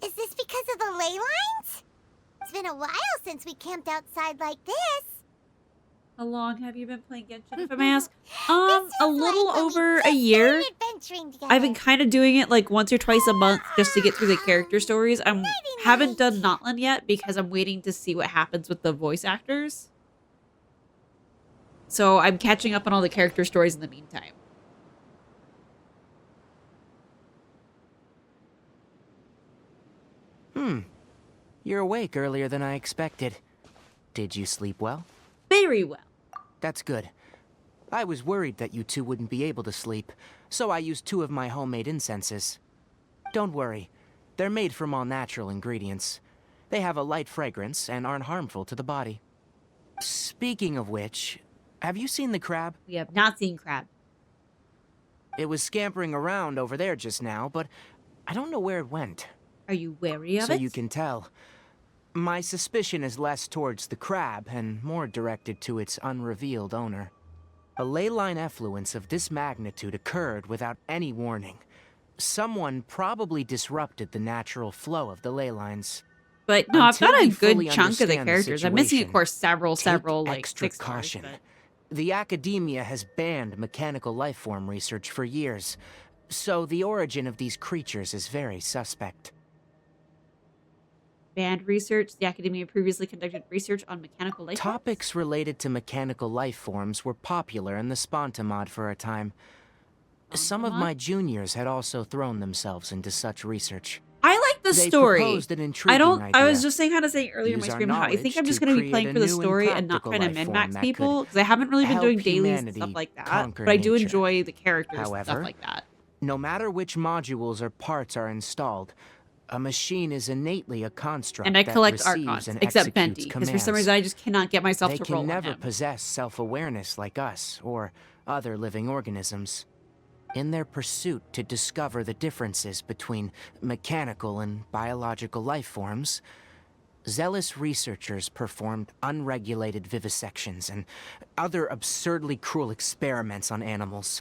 Is this because of the ley lines? It's been a while since we camped outside like this. How long have you been playing Genshin, if I may ask? This A is little like when we over a just year. started adventuring together. I've been kind of doing it like once or twice a month just to get through the character stories. I haven't done Notland yet because I'm waiting to see what happens with the voice actors. So I'm catching up on all the character stories in the meantime. You're awake earlier than I expected. Did you sleep well? Very well. That's good. I was worried that you two wouldn't be able to sleep, so I used 2 of my homemade incenses. Don't worry, they're made from all natural ingredients. They have a light fragrance and aren't harmful to the body. Speaking of which, have you seen the crab? We have not seen crab. It was scampering around over there just now, but I don't know where it went. Are you wary of So it? you can tell. My suspicion is less towards the crab and more directed to its unrevealed owner. A ley line effluence of this magnitude occurred without any warning. Someone probably disrupted the natural flow of the ley lines. But no, I've got Until a we good fully chunk of the understand characters. I'm missing, of situation, course, several take like extra 6 stars, caution. but- The academia has banned mechanical lifeform research for years, so the origin of these creatures is very suspect. Banned research. The academia previously conducted research on mechanical life forms? Topics related to mechanical lifeforms were popular in the Sponta mod for a time. Some of my juniors had also thrown themselves into such research. I like the They story. proposed an intriguing I don't. I was idea. just saying earlier in my Use our stream how I think knowledge I'm just to going to be playing create for a the new and story and not practical trying to life min form max that people could because I haven't really been help doing dailies and humanity stuff like that. conquer But I do nature. enjoy the characters and However, stuff like that. No matter which modules or parts are installed, a machine is innately a construct And I that collect receives Archons, and except executes Venti, because for some commands. reason I just cannot get myself They to can roll on never him. possess self-awareness like us or other living organisms. In their pursuit to discover the differences between mechanical and biological life forms, zealous researchers performed unregulated vivisections and other absurdly cruel experiments on animals.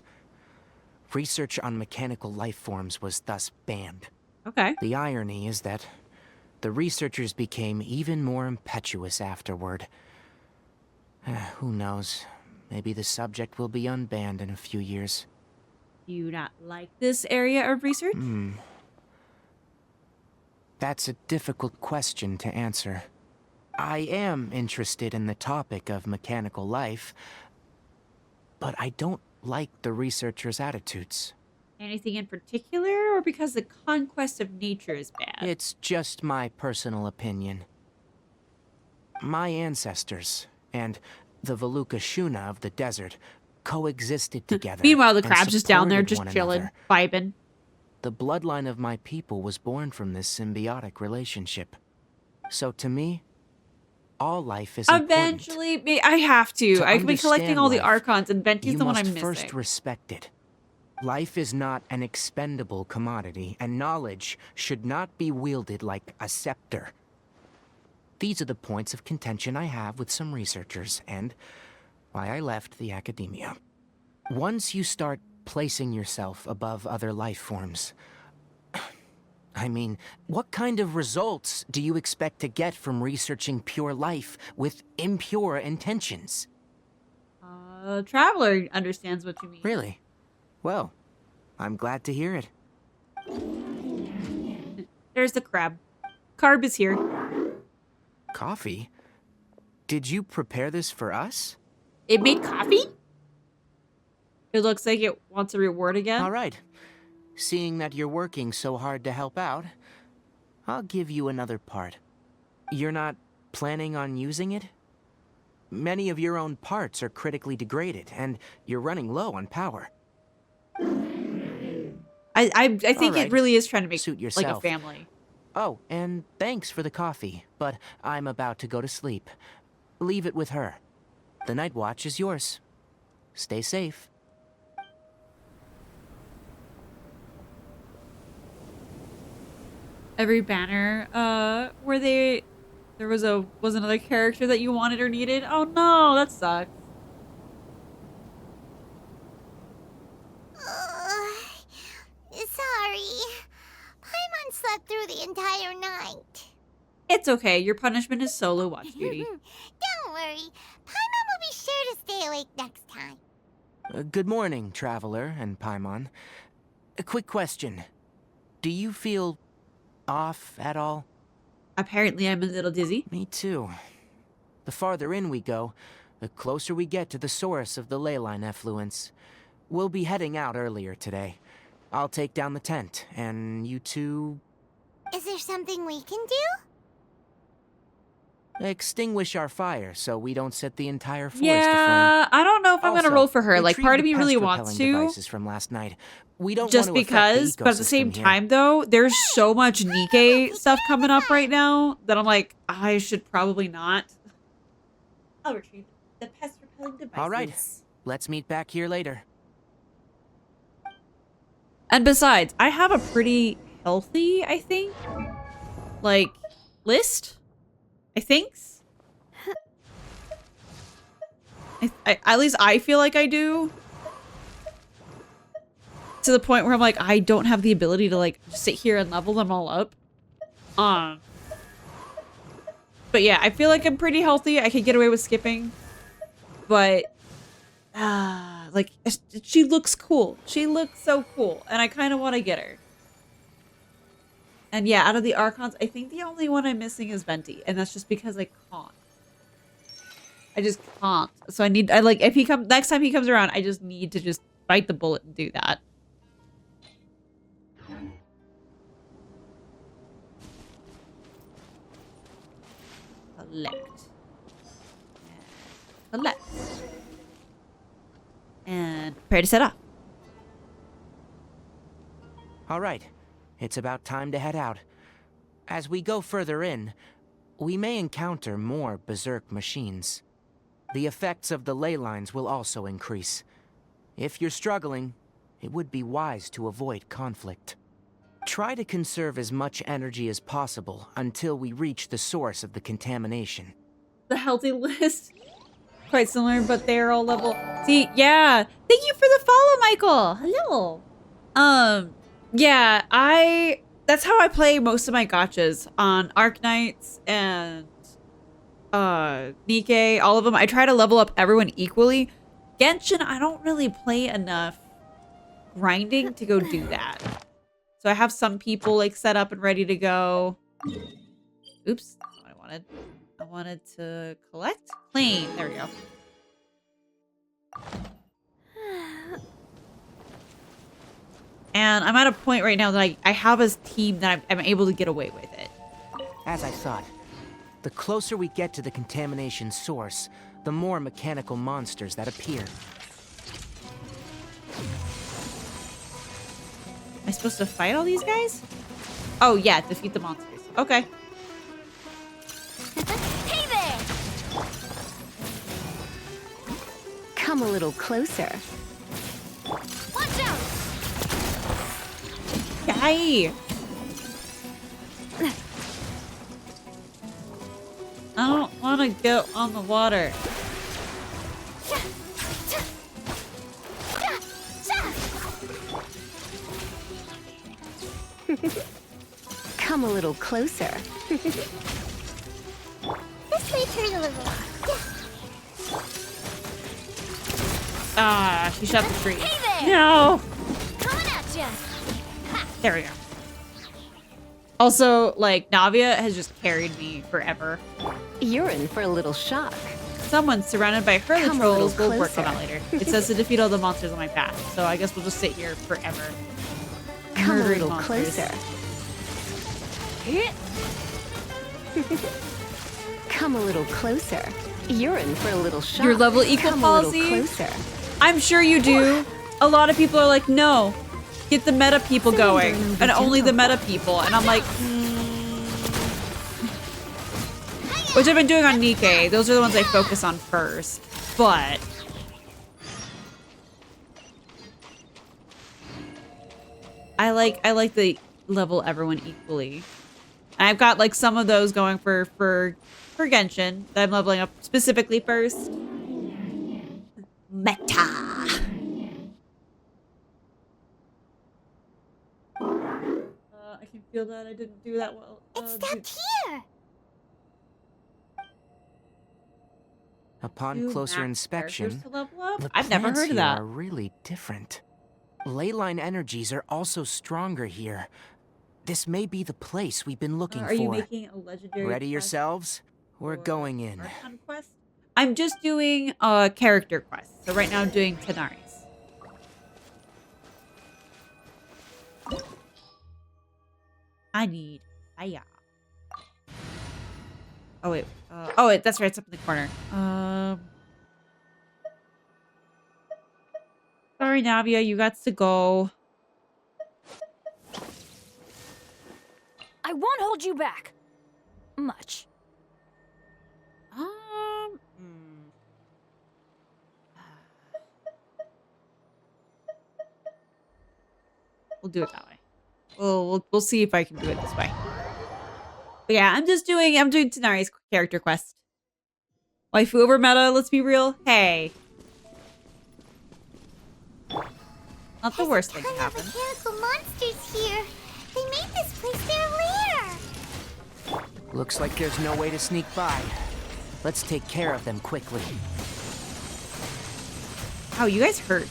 Research on mechanical life forms was thus banned. Okay. The irony is that the researchers became even more impetuous afterward. Who knows? Maybe the subject will be unbanned in a few years. Do you not like this area of research? That's a difficult question to answer. I am interested in the topic of mechanical life, but I don't like the researchers' attitudes. Anything in particular, or because the conquest of nature is bad? It's just my personal opinion. My ancestors and the Veluca Shuna of the desert coexisted together. Meanwhile, the and crab's just down there, supported just one chilling, another. vibing. The bloodline of my people was born from this symbiotic relationship. So to me, all life is important. Eventually, I have to. I've been collecting understand all the life, Archons, and Venti's you the one must I'm missing. first respect it. Life is not an expendable commodity, and knowledge should not be wielded like a scepter. These are the points of contention I have with some researchers, and why I left the academia. Once you start placing yourself above other life forms, I mean, what kind of results do you expect to get from researching pure life with impure intentions? Traveler understands what you mean. Really? Well, I'm glad to hear it. There's the crab. Carb is here. Coffee? Did you prepare this for us? It made coffee? It looks like it wants a reward again. All right. Seeing that you're working so hard to help out, I'll give you another part. You're not planning on using it? Many of your own parts are critically degraded, and you're running low on power. I think All right. it really is trying to make Suit like a yourself. family. Oh, and thanks for the coffee, but I'm about to go to sleep. Leave it with her. The night watch is yours. Stay safe. Every banner, where there was another character that you wanted or needed. Oh no, that sucks. Sorry. Paimon slept through the entire night. It's okay. Your punishment is solo watch duty. Don't worry. Paimon will be sure to stay awake next time. Good morning, Traveler and Paimon. A quick question. Do you feel off at all? Apparently, I'm a little dizzy. Me too. The farther in we go, the closer we get to the source of the leyline effluence. We'll be heading out earlier today. I'll take down the tent, and you two... Is there something we can do? extinguish our fire so we don't set the entire forest Yeah, I don't know if I'm gonna Also, roll for her. Like, retrieve part the of me really pest wants repelling to. devices from last night. We don't Just want to affect the because, but at the same ecosystem here. time, though, there's so much Nikke stuff coming up right now that I'm like, I should probably not. I'll retrieve the pest repelling devices. All right, let's meet back here later. And besides, I have a pretty healthy, I think, like, list. I think. At least I feel like I do. to the point where I'm like, I don't have the ability to like sit here and level them all up. But yeah, I feel like I'm pretty healthy. I can get away with skipping, but like she looks cool. She looks so cool, and I kind of want to get her. And yeah, out of the Archons, I think the only one I'm missing is Venti, and that's just because I can't. I just can't. So I like if he comes next time he comes around, I just need to just bite the bullet and do that. Collect. Collect. And prepare to set off. All right, it's about time to head out. As we go further in, we may encounter more berserk machines. The effects of the ley lines will also increase. If you're struggling, it would be wise to avoid conflict. Try to conserve as much energy as possible until we reach the source of the contamination. The healthy list. Quite similar, but they're all level. See, yeah. Thank you for the follow, Michael. Hello. Yeah, that's how I play most of my gachas on Arknights and Nikke, all of them. I try to level up everyone equally. Genshin, I don't really play enough grinding to go do that. So I have some people like set up and ready to go. Oops, that's not what I wanted. I wanted to collect, claim. There we go. And I'm at a point right now that I have a team that I'm able to get away with it. As I thought, the closer we get to the contamination source, the more mechanical monsters that appear. Am I supposed to fight all these guys? Oh yeah, defeat the monsters. Okay. Hey there! Come a little closer. Watch out! Yay! I don't want to go on the water. Come a little closer. This way turns a little. Ah, she shot the tree. Hey there! No! Coming at ya! There we go. Also, like, Navia has just carried me forever. You're in for a little shock. Someone surrounded by hurler Come a trolls little will work on that closer. later. It says to defeat all the monsters on my path, so I guess we'll just sit here forever. Come a Murdering little monsters. closer. Come a little closer. You're in for a little shock. Your level equal Come policy? a little closer. I'm sure you do. A lot of people are like, no, get the meta people going, and only the meta people. And I'm like, which I've been doing on Nikke. Those are the ones I focus on first. But I like the level everyone equally. And I've got like some of those going for Genshin that I'm leveling up specifically first. Meta. I can feel that I didn't do that well. It's stopped here! Upon Do closer max inspection, characters to level up? the I've never plants heard of here that. are really different. Ley line energies are also stronger here. This may be the place we've been looking Are for. you making a legendary Ready quest yourselves? We're or going in. Archon quest? I'm just doing a character quest. So right now I'm doing Tanari's. I need fire. Oh wait. Oh wait, that's right, it's up in the corner. Sorry, Navia, you got to go. I won't hold you back. Much. We'll do it that way. We'll see if I can do it this way. But yeah, I'm doing Tanari's character quest. Waifu over meta, let's be real. Hey. Not the worst thing to There's a ton happen. of mechanical monsters here. They made this place their lair. Looks like there's no way to sneak by. Let's take care of them quickly. Wow, you guys hurt.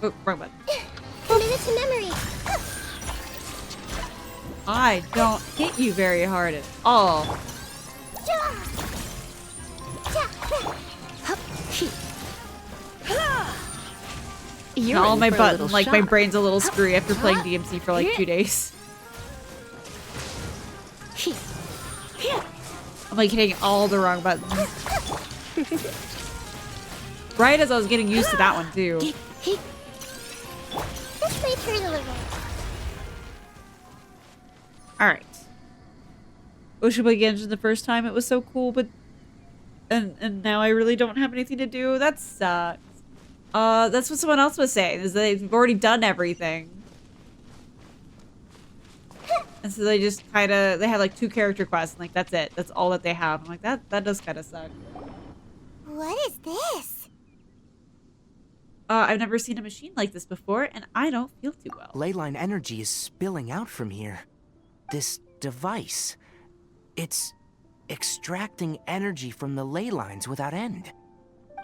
Oh, wrong button. Commit it to memory. I don't hit you very hard at all. You're All in my for a button, little like my shock. brain's a little screwy after playing DMC for like 2 days. I'm like hitting all the wrong buttons. Right as I was getting used to that one too. This may turn a little. Alright. Wish I played Genshin the first time, it was so cool, but and now I really don't have anything to do. That sucks. That's what someone else was saying, is they've already done everything. And so they just kinda, they have like 2 character quests, and like that's it. That's all that they have. I'm like, that does kinda suck. What is this? I've never seen a machine like this before, and I don't feel too well. Leyline energy is spilling out from here. This device, it's extracting energy from the ley lines without end.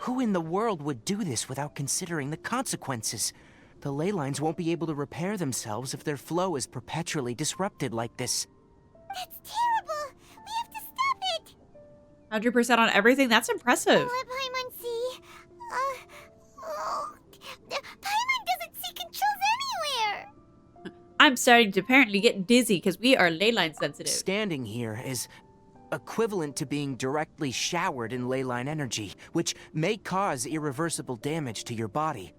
Who in the world would do this without considering the consequences? The ley lines won't be able to repair themselves if their flow is perpetually disrupted like this. That's terrible. We have to stop it. 100% on everything? That's impressive. Let Paimon see. Paimon doesn't see controls anywhere. I'm starting to apparently get dizzy because we are leyline sensitive. Standing here is equivalent to being directly showered in leyline energy, which may cause irreversible damage to your body.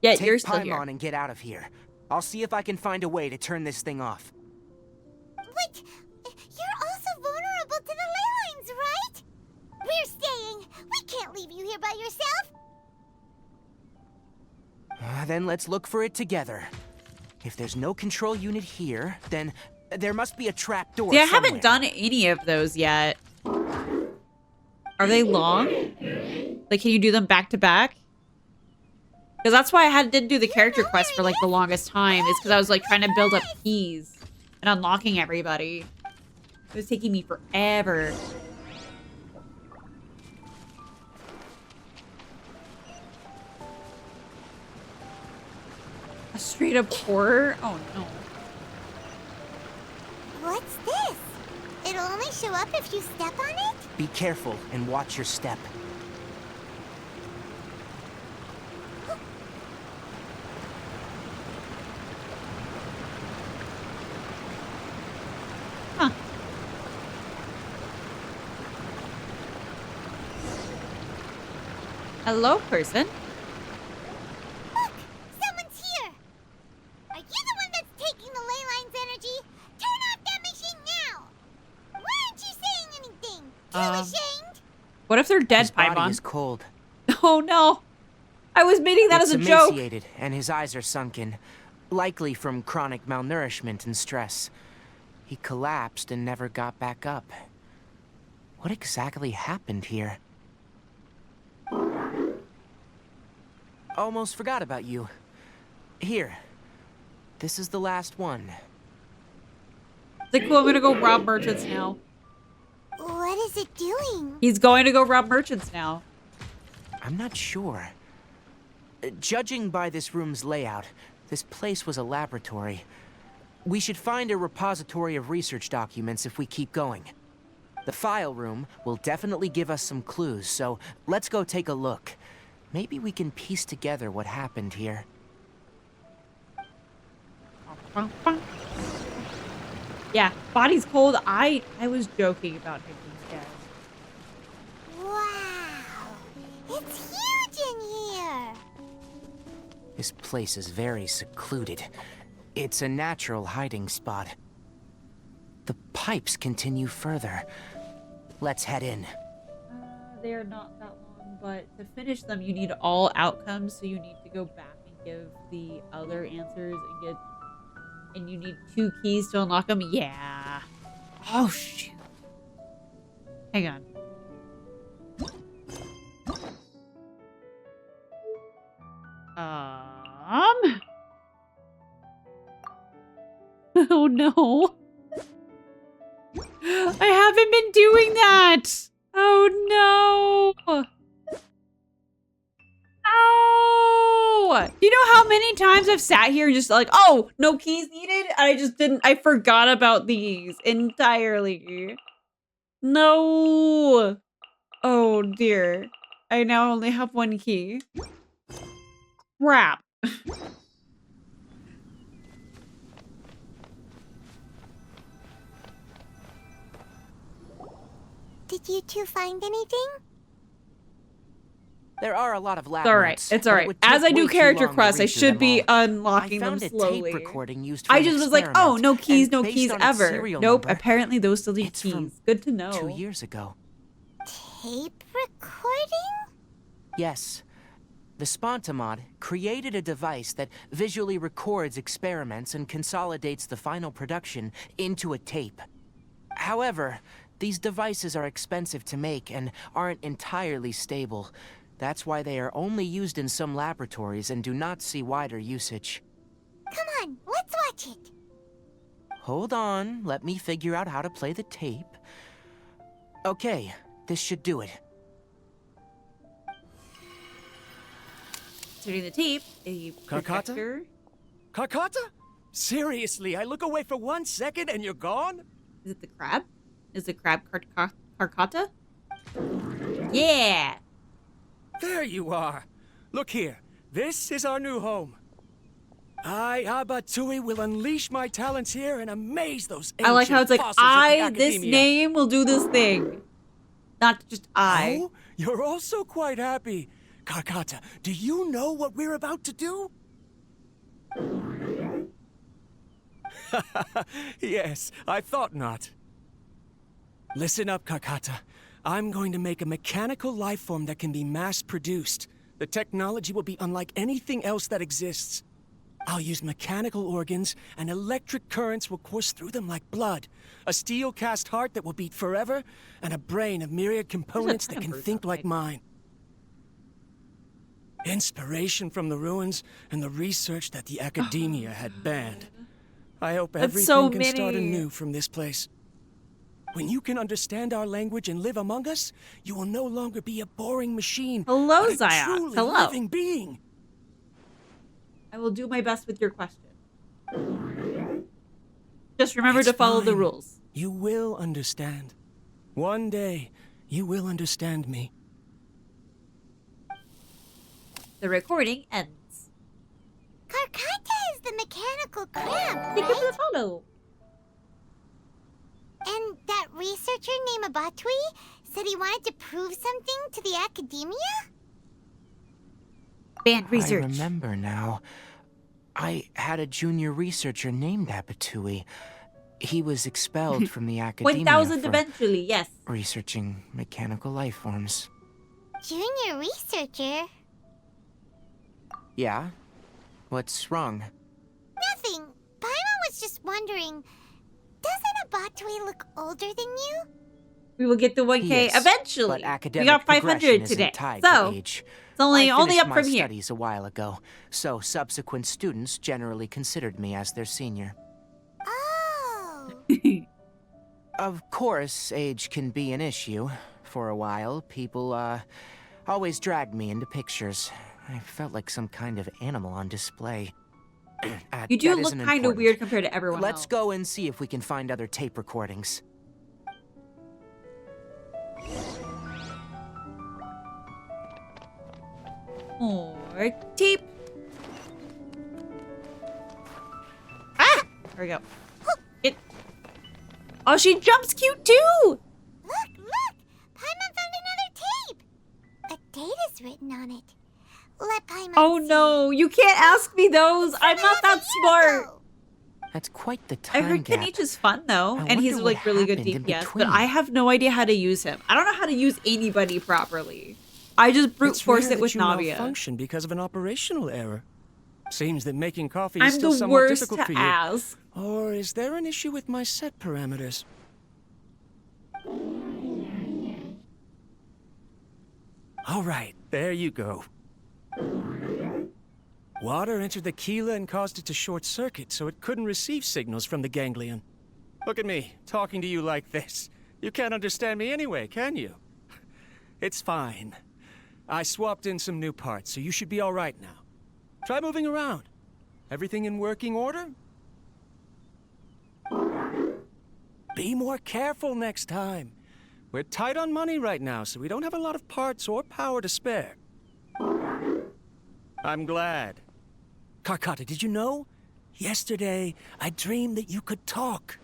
Yeah, Take you're still Paimon here. and get out of here. I'll see if I can find a way to turn this thing off. But you're also vulnerable to the ley lines, right? We're staying. We can't leave you here by yourself. Then let's look for it together. If there's no control unit here, then there must be a trap door See, I somewhere. haven't done any of those yet. Are they long? Like, can you do them back to back? Because that's why I didn't do the character quest for like the longest time. Is because I was like trying to build up keys and unlocking everybody. It was taking me forever. A straight up horror? Oh no. What's this? It'll only show up if you step on it? Be careful and watch your step. Huh. Hello, person. Look! Someone's here! Are you the one that's taking the ley line's energy? Turn off that machine now! Why aren't you saying anything? Too ashamed? What if they're dead, His body Paimon? is cold. Oh no. I was meaning that as a joke. Emaciated, and his eyes are sunken, likely from chronic malnourishment and stress. He collapsed and never got back up. What exactly happened here? Almost forgot about you. Here. This is the last one. It's like, cool, I'm gonna go rob merchants now. What is it doing? He's going to go rob merchants now. I'm not sure. Judging by this room's layout, this place was a laboratory. We should find a repository of research documents if we keep going. The file room will definitely give us some clues, so let's go take a look. Maybe we can piece together what happened here. Yeah, body's cold. I was joking about him being dead. Wow! It's huge in here! This place is very secluded. It's a natural hiding spot. The pipes continue further. Let's head in. They are not that long, but to finish them, you need all outcomes, so you need to go back and give the other answers and you need 2 keys to unlock them. Yeah. Oh, shoot. Hang on. Oh no. I haven't been doing that. Oh no. Oh! You know how many times I've sat here and just like, oh, no keys needed? I forgot about these entirely. No. Oh dear. I now only have one key. Crap. Did you two find anything? There are a lot of lab It's alright. notes, It's but it alright. would As take I do way too character long to quests, I read through should them be all. unlocking them I found a slowly. tape recording used for I an just was like, oh, experiment, no keys, and no based keys on its ever. serial Nope, number, apparently those still need it's from keys. Good to know. 2 years ago. Tape recording? Yes. The Spontamod created a device that visually records experiments and consolidates the final production into a tape. However, these devices are expensive to make and aren't entirely stable. That's why they are only used in some laboratories and do not see wider usage. Come on, let's watch it. Hold on, let me figure out how to play the tape. Okay, this should do it. Inserting the tape, a projector. Carcata? Seriously, I look away for 1 second and you're gone? Is it the crab? Is the crab Carcata? Yeah! There you are. Look here. This is our new home. I, Abatui, will unleash my talents here and amaze those ancient I like how it's like, fossils of the this academia. name will do this thing. Not just I. Oh, you're also quite happy. Carcata, do you know what we're about to do? Yes, I thought not. Listen up, Carcata. I'm going to make a mechanical life form that can be mass-produced. The technology will be unlike anything else that exists. I'll use mechanical organs, and electric currents will course through them like blood. A steel-cast heart that will beat forever, and a brain of myriad components that can think like mine. Inspiration from the ruins and the research that the academia had banned. I hope everything can start anew from this place. When you can understand our language and live among us, you will no longer be a boring machine. Hello, but a Zion. truly Hello. living being. I will do my best with your question. Just remember to follow the rules. You will understand. One day, you will understand me. The recording ends. Carcata is the mechanical crab, Thank you for right? the follow. And that researcher named Abatui said he wanted to prove something to the academia? Banned research. I remember now. I had a junior researcher named Abatui. He was expelled from the academia 1,000 for eventually, yes. researching mechanical life forms. Junior researcher? Yeah? What's wrong? Nothing. Paimon was just wondering, doesn't Abatui look older than you? We will get to 1K Yes, eventually. but academic We got progression 500 isn't today. tied So, to age. it's only I up finished from my here. studies a while ago, so subsequent students generally considered me as their senior. Oh. Of course, age can be an issue. For a while, people, always dragged me into pictures. I felt like some kind of animal on display. You do That look isn't kind of important. weird compared to everyone Let's else. go and see if we can find other tape recordings. More tape. Ah! There we go. It. Oh, she jumps cute too! Look! Paimon found another tape! A date is written on it. Let Paimon Oh see. no, you can't ask me those! I'm not that smart! That's quite the I time heard gap. Kenichi is fun though, I and he's wonder what like really good happened in DPS, but between. I have no idea how to use him. I don't know how to use anybody properly. I just brute It's force rare it with that you Navia. malfunctioned because of an operational error. Seems that making coffee I'm is still the somewhat worst difficult to for you. ask. Or is there an issue with my set parameters? All right, there you go. Water entered the chela and caused it to short circuit, so it couldn't receive signals from the ganglion. Look at me, talking to you like this. You can't understand me anyway, can you? It's fine. I swapped in some new parts, so you should be all right now. Try moving around. Everything in working order? Be more careful next time. We're tight on money right now, so we don't have a lot of parts or power to spare. I'm glad. Karkata, did you know? Yesterday, I dreamed that you could talk.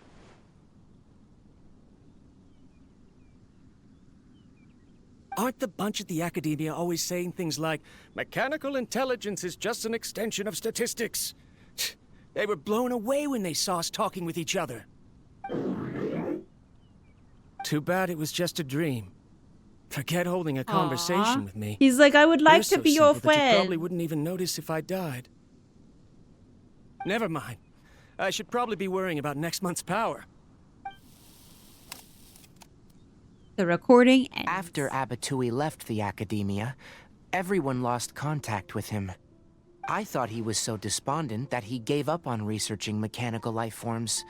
Aren't the bunch at the academia always saying things like, mechanical intelligence is just an extension of statistics? They were blown away when they saw us talking with each other. Too bad it was just a dream. Forget holding a conversation with me. He's like, I would like You're to be your simple that you probably friend. wouldn't even notice if I died. Never mind. I should probably be worrying about next month's power. The recording ends. After Abatui left the academia, everyone lost contact with him. I thought he was so despondent that he gave up on researching mechanical life forms.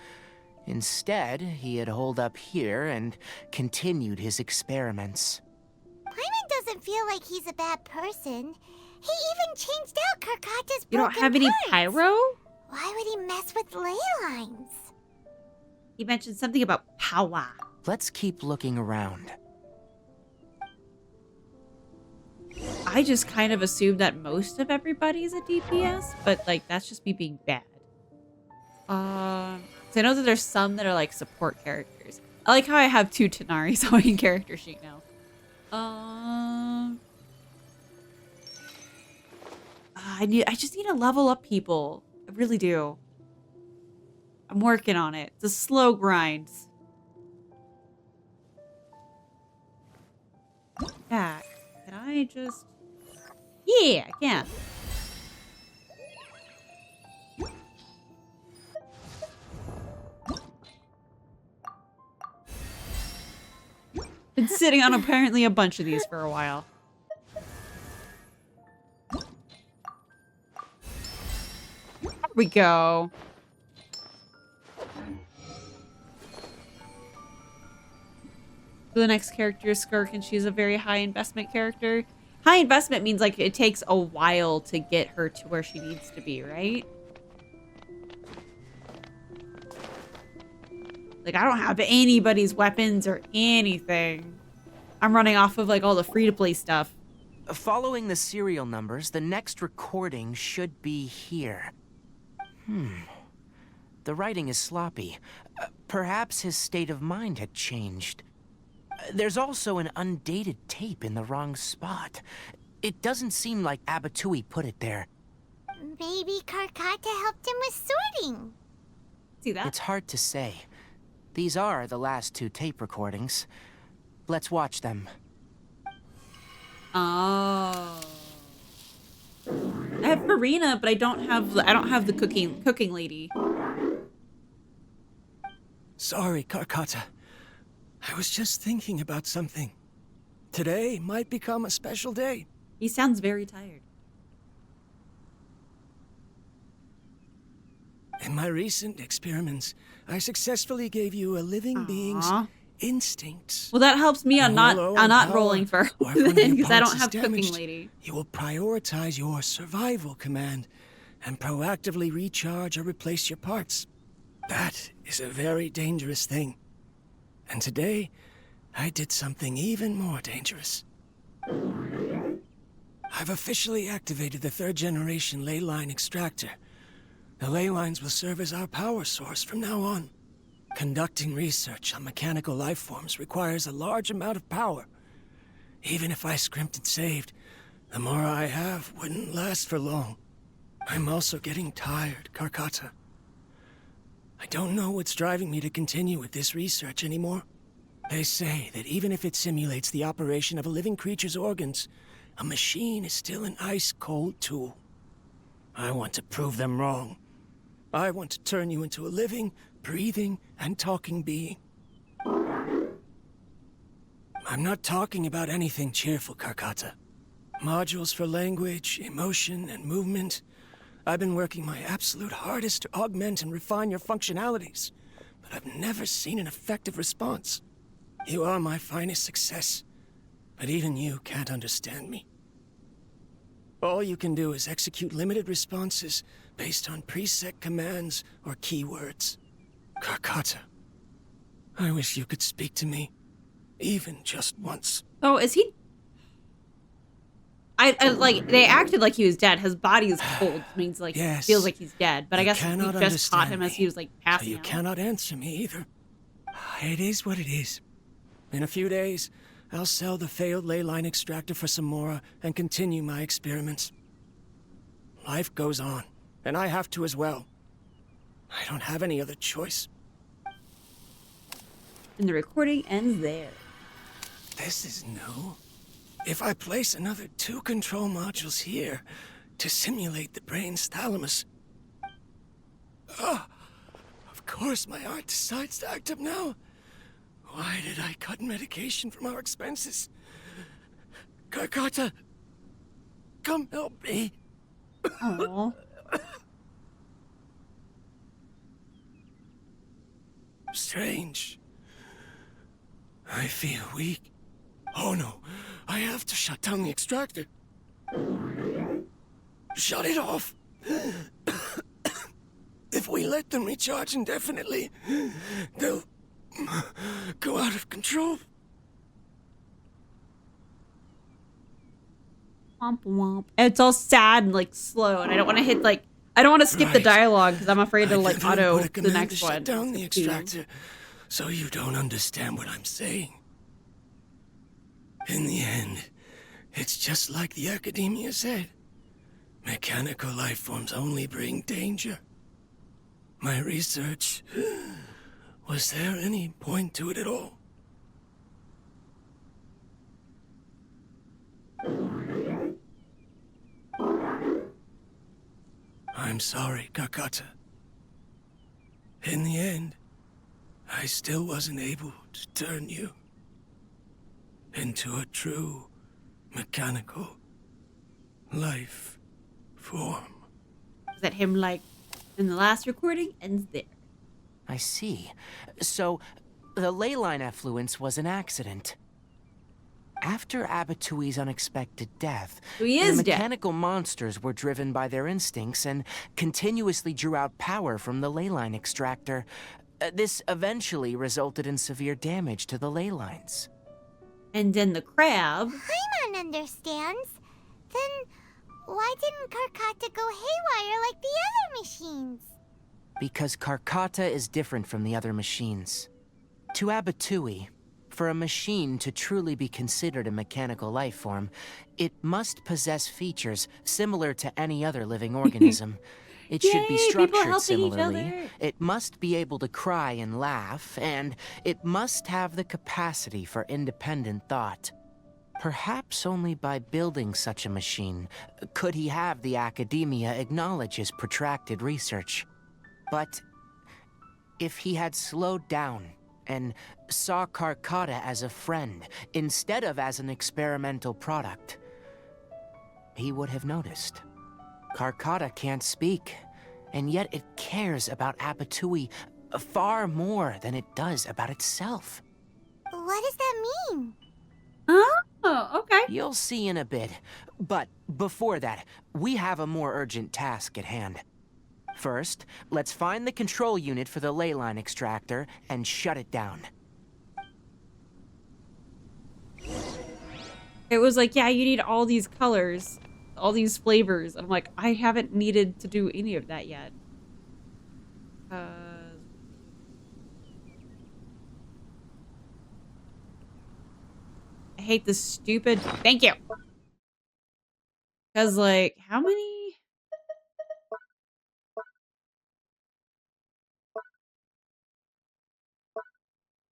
Instead, he had holed up here and continued his experiments. Paimon doesn't feel like he's a bad person. He even changed out Karkata's You don't broken have any parts. pyro? Why would he mess with ley lines? He mentioned something about power. Let's keep looking around. I just kind of assumed that most of everybody's a DPS, but like that's just me being bad. So I know that there's some that are like support characters. I like how I have 2 Tanaris on my character sheet now. I just need to level up people. I really do. I'm working on it. It's a slow grind. Back. Can I just... Yeah, I can. Been sitting on apparently a bunch of these for a while. There we go. The next character is Skirk, and she's a very high investment character. High investment means like it takes a while to get her to where she needs to be, right? Like I don't have anybody's weapons or anything. I'm running off of like all the free-to-play stuff. Following the serial numbers, the next recording should be here. The writing is sloppy. Perhaps his state of mind had changed. There's also an undated tape in the wrong spot. It doesn't seem like Abatui put it there. Maybe Karkata helped him with sorting. See that? It's hard to say. These are the last 2 tape recordings. Let's watch them. Oh. I have Farina, but I don't have the cooking lady. Sorry, Karkata. I was just thinking about something. Today might become a special day. He sounds very tired. In my recent experiments, I successfully gave you a living being's instincts. Well, that helps me on not rolling for because I don't have cooking damaged, lady. You will prioritize your survival command and proactively recharge or replace your parts. That is a very dangerous thing. And today, I did something even more dangerous. I've officially activated the 3rd generation ley line extractor. The ley lines will serve as our power source from now on. Conducting research on mechanical life forms requires a large amount of power. Even if I scrimped and saved, the more I have wouldn't last for long. I'm also getting tired, Karkata. I don't know what's driving me to continue with this research anymore. They say that even if it simulates the operation of a living creature's organs, a machine is still an ice-cold tool. I want to prove them wrong. I want to turn you into a living, breathing, and talking being. I'm not talking about anything cheerful, Karkata. Modules for language, emotion, and movement I've been working my absolute hardest to augment and refine your functionalities, but I've never seen an effective response. You are my finest success, but even you can't understand me. All you can do is execute limited responses based on preset commands or keywords. Karkata, I wish you could speak to me, even just once. Oh, is he? I like, they acted like he was dead. His body is cold, which means like Yes. feels like he's dead. But I You guess we cannot just caught him understand as he was like So passing you out. cannot answer me either. It is what it is. In a few days, I'll sell the failed ley line extractor for some more and continue my experiments. Life goes on, and I have to as well. I don't have any other choice. And the recording ends there. This is new. If I place another 2 control modules here to simulate the brain's thalamus... of course my heart decides to act up now. Why did I cut medication from our expenses? Karkata, come help me. Aww. Strange. I feel weak. Oh no, I have to shut down the extractor. Shut it off. If we let them recharge indefinitely, they'll go out of control. Womp womp. It's all sad and like slow, and I don't want to hit like, I don't want to skip the Right. dialogue because I'm afraid to I like can then auto put a the command next to one. shut down the Skip to. extractor, so you don't understand what I'm saying. In the end, it's just like the academia said. Mechanical life forms only bring danger. My research... Was there any point to it at all? I'm sorry, Karkata. In the end, I still wasn't able to turn you into a true mechanical life form. Is that him like in the last recording ends there? I see. So, the ley line effluence was an accident. After Abatui's unexpected death, So he the is dead. mechanical monsters were driven by their instincts and continuously drew out power from the ley line extractor. This eventually resulted in severe damage to the ley lines. And then the crab. Paimon understands. Then why didn't Karkata go haywire like the other machines? Because Karkata is different from the other machines. To Abatui, for a machine to truly be considered a mechanical life form, it must possess features similar to any other living organism. It should be Yay, people structured helping each similarly. other. It must be able to cry and laugh, and it must have the capacity for independent thought. Perhaps only by building such a machine could he have the academia acknowledge his protracted research. But if he had slowed down and saw Karkata as a friend instead of as an experimental product, he would have noticed. Karkata can't speak, and yet it cares about Abatui far more than it does about itself. What does that mean? Oh, okay. You'll see in a bit, but before that, we have a more urgent task at hand. First, let's find the control unit for the ley line extractor and shut it down. It was like, yeah, you need all these colors, all these flavors. I'm like, I haven't needed to do any of that yet. I hate this stupid... Thank you! Because, like, how many...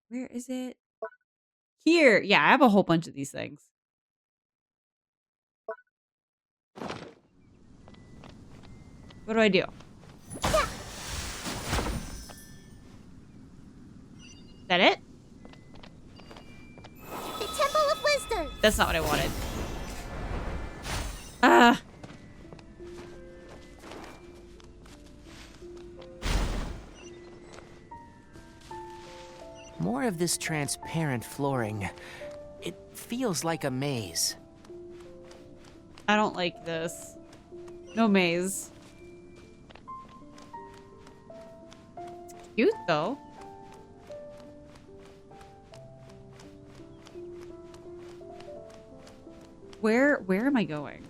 Where is it? Here! Yeah, I have a whole bunch of these things. What do I do? Is that it? The Temple of Wisdom. That's not what I wanted. More of this transparent flooring. It feels like a maze. I don't like this. No maze. It's cute though. Where am I going?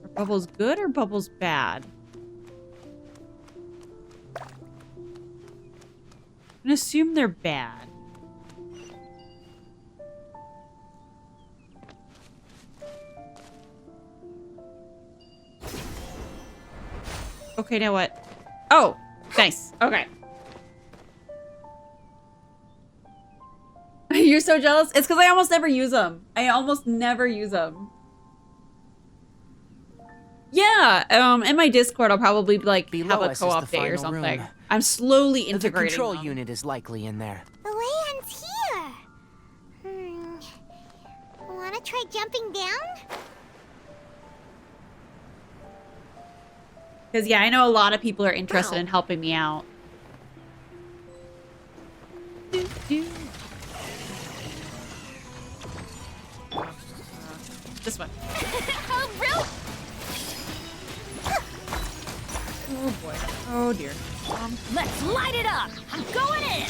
Are bubbles good or bubbles bad? I'm gonna assume they're bad. Okay, now what? Oh, nice. Okay. You're so jealous? It's because I almost never use them. I almost never use them. Yeah, in my Discord, I'll probably like have a co-op day or something. Room. I'm slowly integrating The control them. unit is likely in there. The land's here. Wanna try jumping down? Because, yeah, I know a lot of people are interested in helping me out. This one. Oh, bro! Oh, boy. Oh, dear. Let's light it up! I'm going in!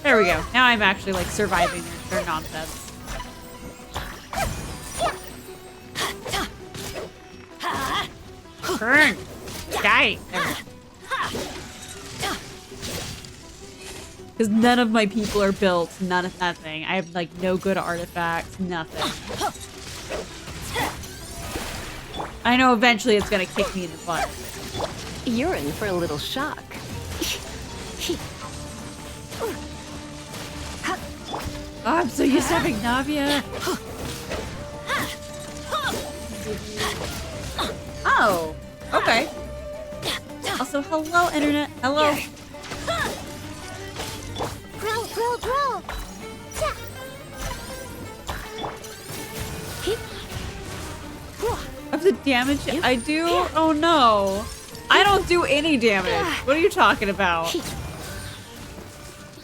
There we go. Now I'm actually, like, surviving their nonsense. Burn! Die! Because none of my people are built. Nothing. I have, like, no good artifacts. Nothing. I know eventually it's gonna kick me in the butt. You're in for a little shock. Oh, I'm so used to having Navia. Oh, okay. Also, hello, internet. Hello. Grow. Of the damage I do? Oh no. I don't do any damage. What are you talking about?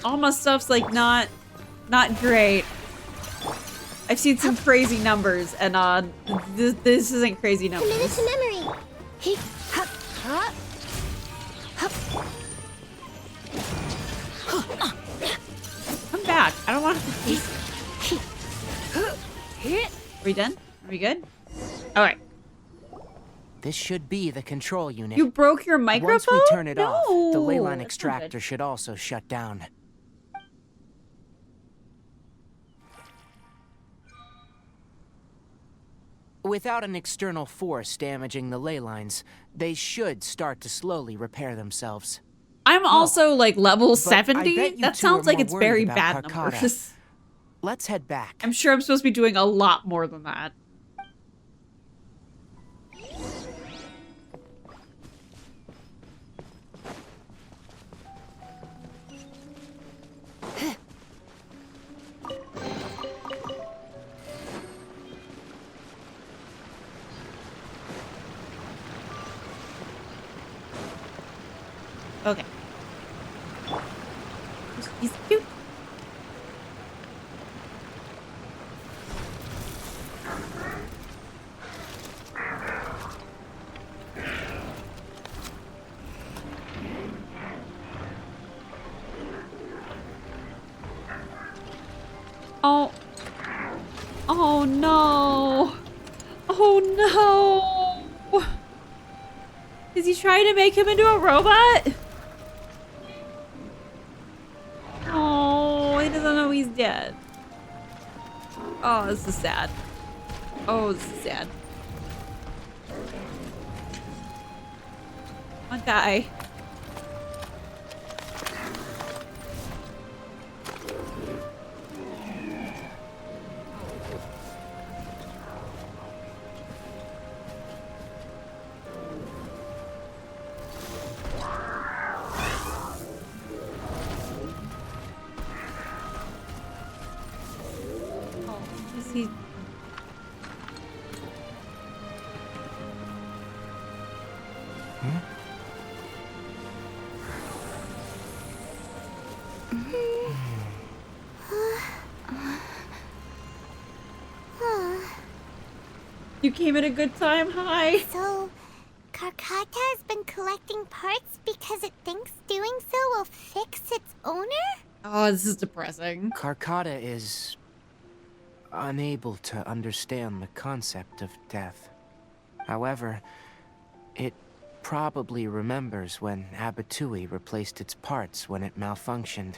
All my stuff's like not great. I've seen some crazy numbers, and this isn't crazy numbers. Commit it to memory. Come back. I don't want to. Are we done? Are we good? All right. This should be the control unit. You broke your microphone? Once we turn it off, the ley line that's not extractor good. should also shut down. Without an external force damaging the ley lines, they should start to slowly repair themselves. I'm also like level But I 70. bet you That two sounds are like more it's worried very about bad Kakata. numbers. Let's head back. I'm sure I'm supposed to be doing a lot more than that. Okay. He's cute. Oh. Oh no. Oh no. Is he trying to make him into a robot? Oh, he doesn't know he's dead. Oh, this is sad. Oh, this is sad. My guy. is he? You came at a good time. Hi. So, Karkata has been collecting parts because it thinks doing so will fix its owner? Oh, this is depressing. Karkata is unable to understand the concept of death. However, it probably remembers when Abatui replaced its parts when it malfunctioned,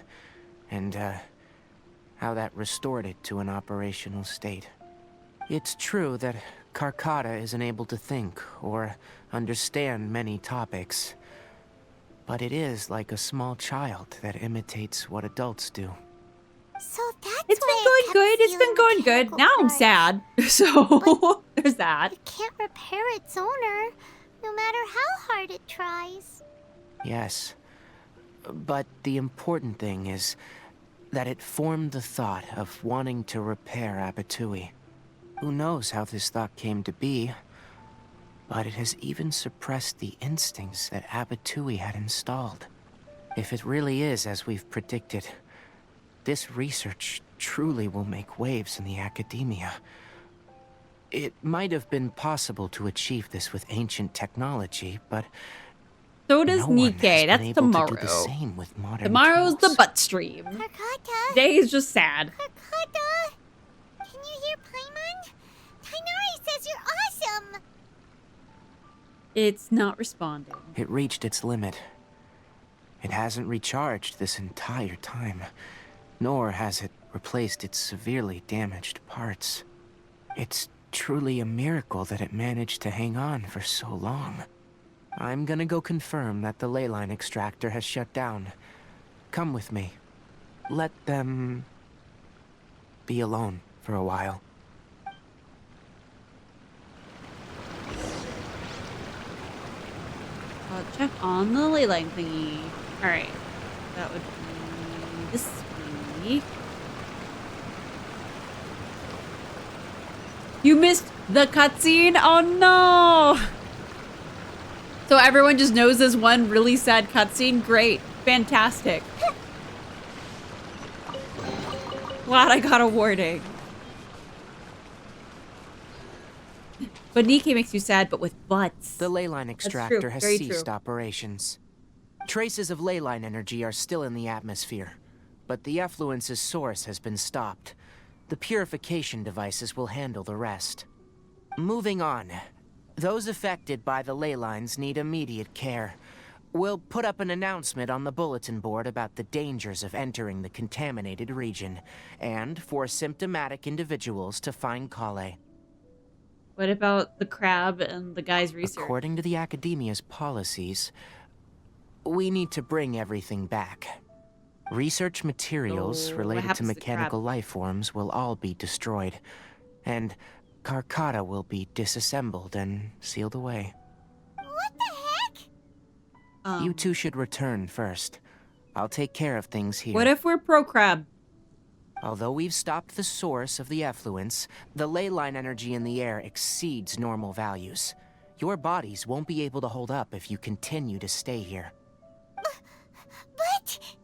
and how that restored it to an operational state. It's true that Karkata isn't able to think or understand many topics, but it is like a small child that imitates what adults do. So that's It's why been going good. It's been going good. Now I'm sad. So there's that. It can't repair its owner, no matter how hard it tries. Yes, but the important thing is that it formed the thought of wanting to repair Abatui. Who knows how this thought came to be, but it has even suppressed the instincts that Abatui had installed. If it really is as we've predicted, this research truly will make waves in the academia. It might have been possible to achieve this with ancient technology, but so does Nikkei. That's tomorrow. To do the same with modern Tomorrow's tools. the butt stream. Karkata? Today is just sad. Karkata? Can you hear Paimon? Tainari says you're awesome! It's not responding. It reached its limit. It hasn't recharged this entire time, nor has it replaced its severely damaged parts. It's truly a miracle that it managed to hang on for so long. I'm gonna go confirm that the ley line extractor has shut down. Come with me. Let them be alone for a while. I'll check on the ley line thingy. Alright. That would be this way. You missed the cutscene? Oh no! So everyone just knows this one really sad cutscene? Great. Fantastic. Glad I got a warning. But Nikkei makes you sad, but with butts. The ley line extractor has ceased operations. Traces of ley line energy are still in the atmosphere, but the effluence's source has been stopped. The purification devices will handle the rest. Moving on. Those affected by the ley lines need immediate care. We'll put up an announcement on the bulletin board about the dangers of entering the contaminated region, and for symptomatic individuals to find Kale. What about the crab and the guy's research? According to the Academia's policies, we need to bring everything back. Research materials related to mechanical life forms will all be destroyed, and Karkata will be disassembled and sealed away. What the heck? You two should return first. I'll take care of things here. What if we're pro-crab? Although we've stopped the source of the effluence, the ley line energy in the air exceeds normal values. Your bodies won't be able to hold up if you continue to stay here. But...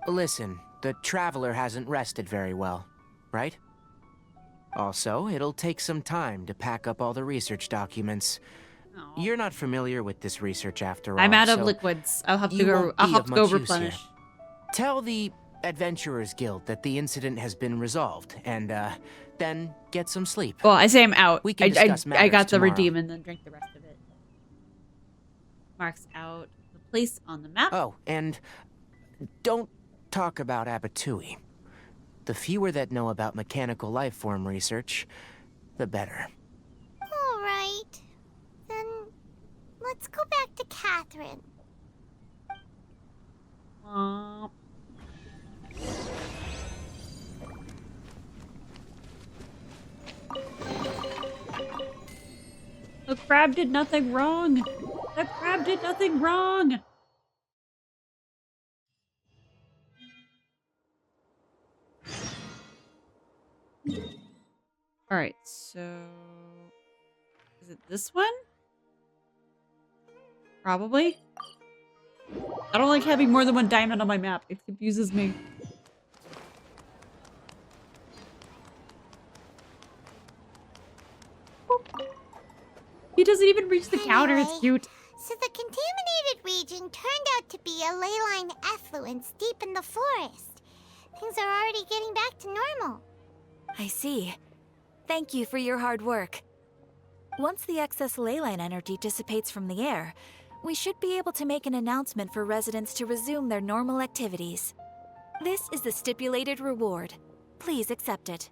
Listen, the Traveler hasn't rested very well, right? Also, it'll take some time to pack up all the research documents. You're not familiar with this research after all. I'm out of liquids. I'll have to go replenish. Tell the Adventurers Guild that the incident has been resolved, and then get some sleep. Well, I say I'm out. We can discuss I got the tomorrow. redeem and then drink the rest of it. Marks out the place on the map. Oh, and don't talk about Abatui. The fewer that know about mechanical life form research, the better. All right. Then let's go back to Catherine. The crab did nothing wrong. The crab did nothing wrong. All right, so is it this one? Probably. I don't like having more than one diamond on my map. It confuses me. He doesn't even reach the counter. It's cute. So the contaminated region turned out to be a ley line effluence deep in the forest. Things are already getting back to normal. I see. Thank you for your hard work. Once the excess ley line energy dissipates from the air, we should be able to make an announcement for residents to resume their normal activities. This is the stipulated reward. Please accept it.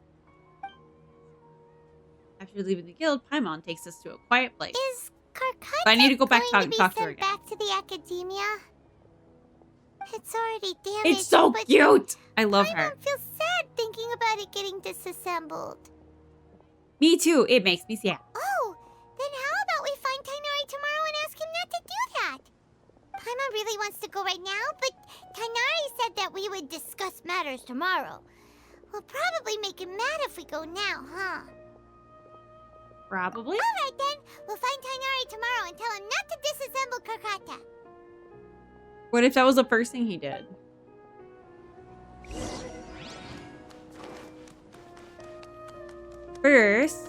After leaving the guild, Paimon takes us to a quiet place. Is Carcata But I need to go back going talk to her sent again. back to the academia? It's already damaged. It's so but cute! I love her. Paimon feels sad thinking about it getting disassembled. Me too. It makes me sad. Oh, then how about we find Tainari tomorrow and ask him not to do that? Paimon really wants to go right now, but Tainari said that we would discuss matters tomorrow. We'll probably make him mad if we go now, huh? Probably. Alright then, we'll find Tainari tomorrow and tell him not to disassemble Carcata. What if that was the first thing he did? First,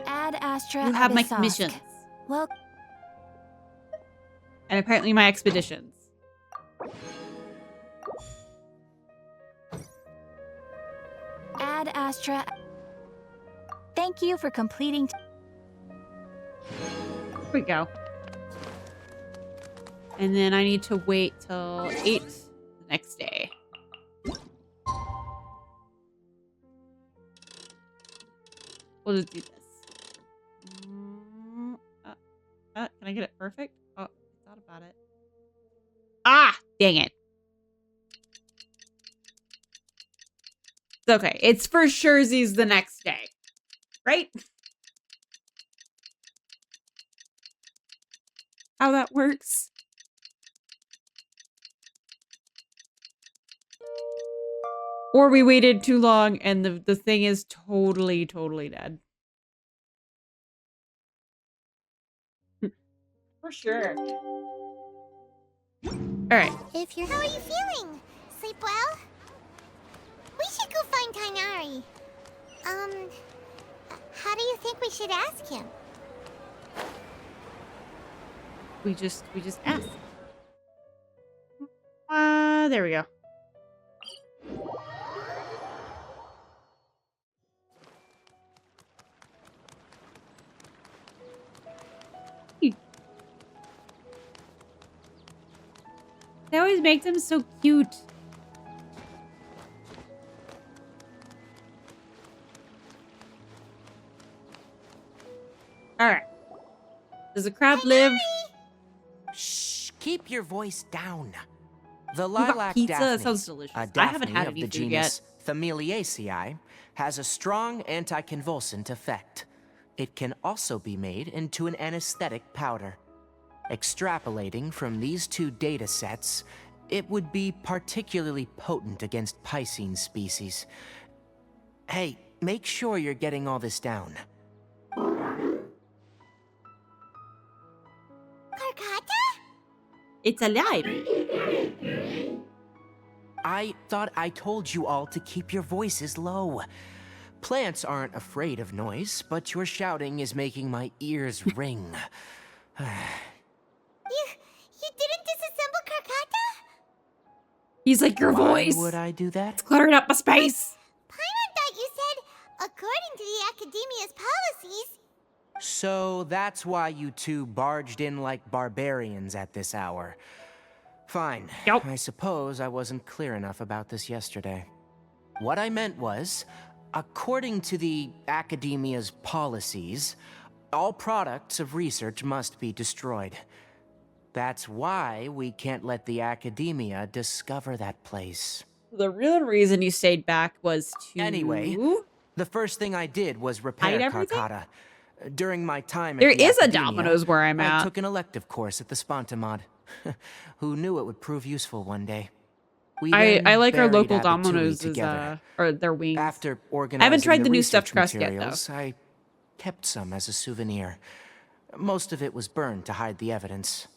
Ad Astra you have my Abyssosque. commissions. Well, And apparently my expeditions. Ad Astra. Thank you for completing. Here we go. And then I need to wait till 8 the next day. We'll just do this. Can I get it perfect? Oh, I thought about it. Ah, dang it. It's okay. It's for surezies the next day. Right? How that works. Or we waited too long and the thing is totally dead. For sure. Alright. If you're... How are you feeling? Sleep well? We should go find Tainari. How do you think we should ask him? We just asked. There we go. They always make them so cute. Alright. Does a crab live? Shh, keep your voice down. The You got lilac pizza? daphne, That sounds delicious. a I haven't daphne had of any the food genus yet. Familiaceae, has a strong anticonvulsant effect. It can also be made into an anesthetic powder. Extrapolating from these two data sets, it would be particularly potent against Piscine species. Hey, make sure you're getting all this down. Carcata? It's alive. I thought I told you all to keep your voices low. Plants aren't afraid of noise, but your shouting is making my ears ring. You didn't disassemble Carcata? He's like, your voice. Why would I do that? It's cluttering up my space. Paimon thought you said, according to the Academia's policies... So that's why you two barged in like barbarians at this hour. Fine. Yep. I suppose I wasn't clear enough about this yesterday. What I meant was, according to the Academia's policies, all products of research must be destroyed. That's why we can't let the Academia discover that place. The real reason you stayed back was to... Anyway, the first thing I did was repair hide everything? Carcata. During my time at There the is a Academia, Domino's where I'm I at. took an elective course at the Spontamod. Who knew it would prove useful one day? I like our buried local Abattoir Domino's together. or their wings. After I organizing haven't tried the new research stuffed crust yet, though. materials, I kept some as a souvenir. Most of it was burned to hide the evidence.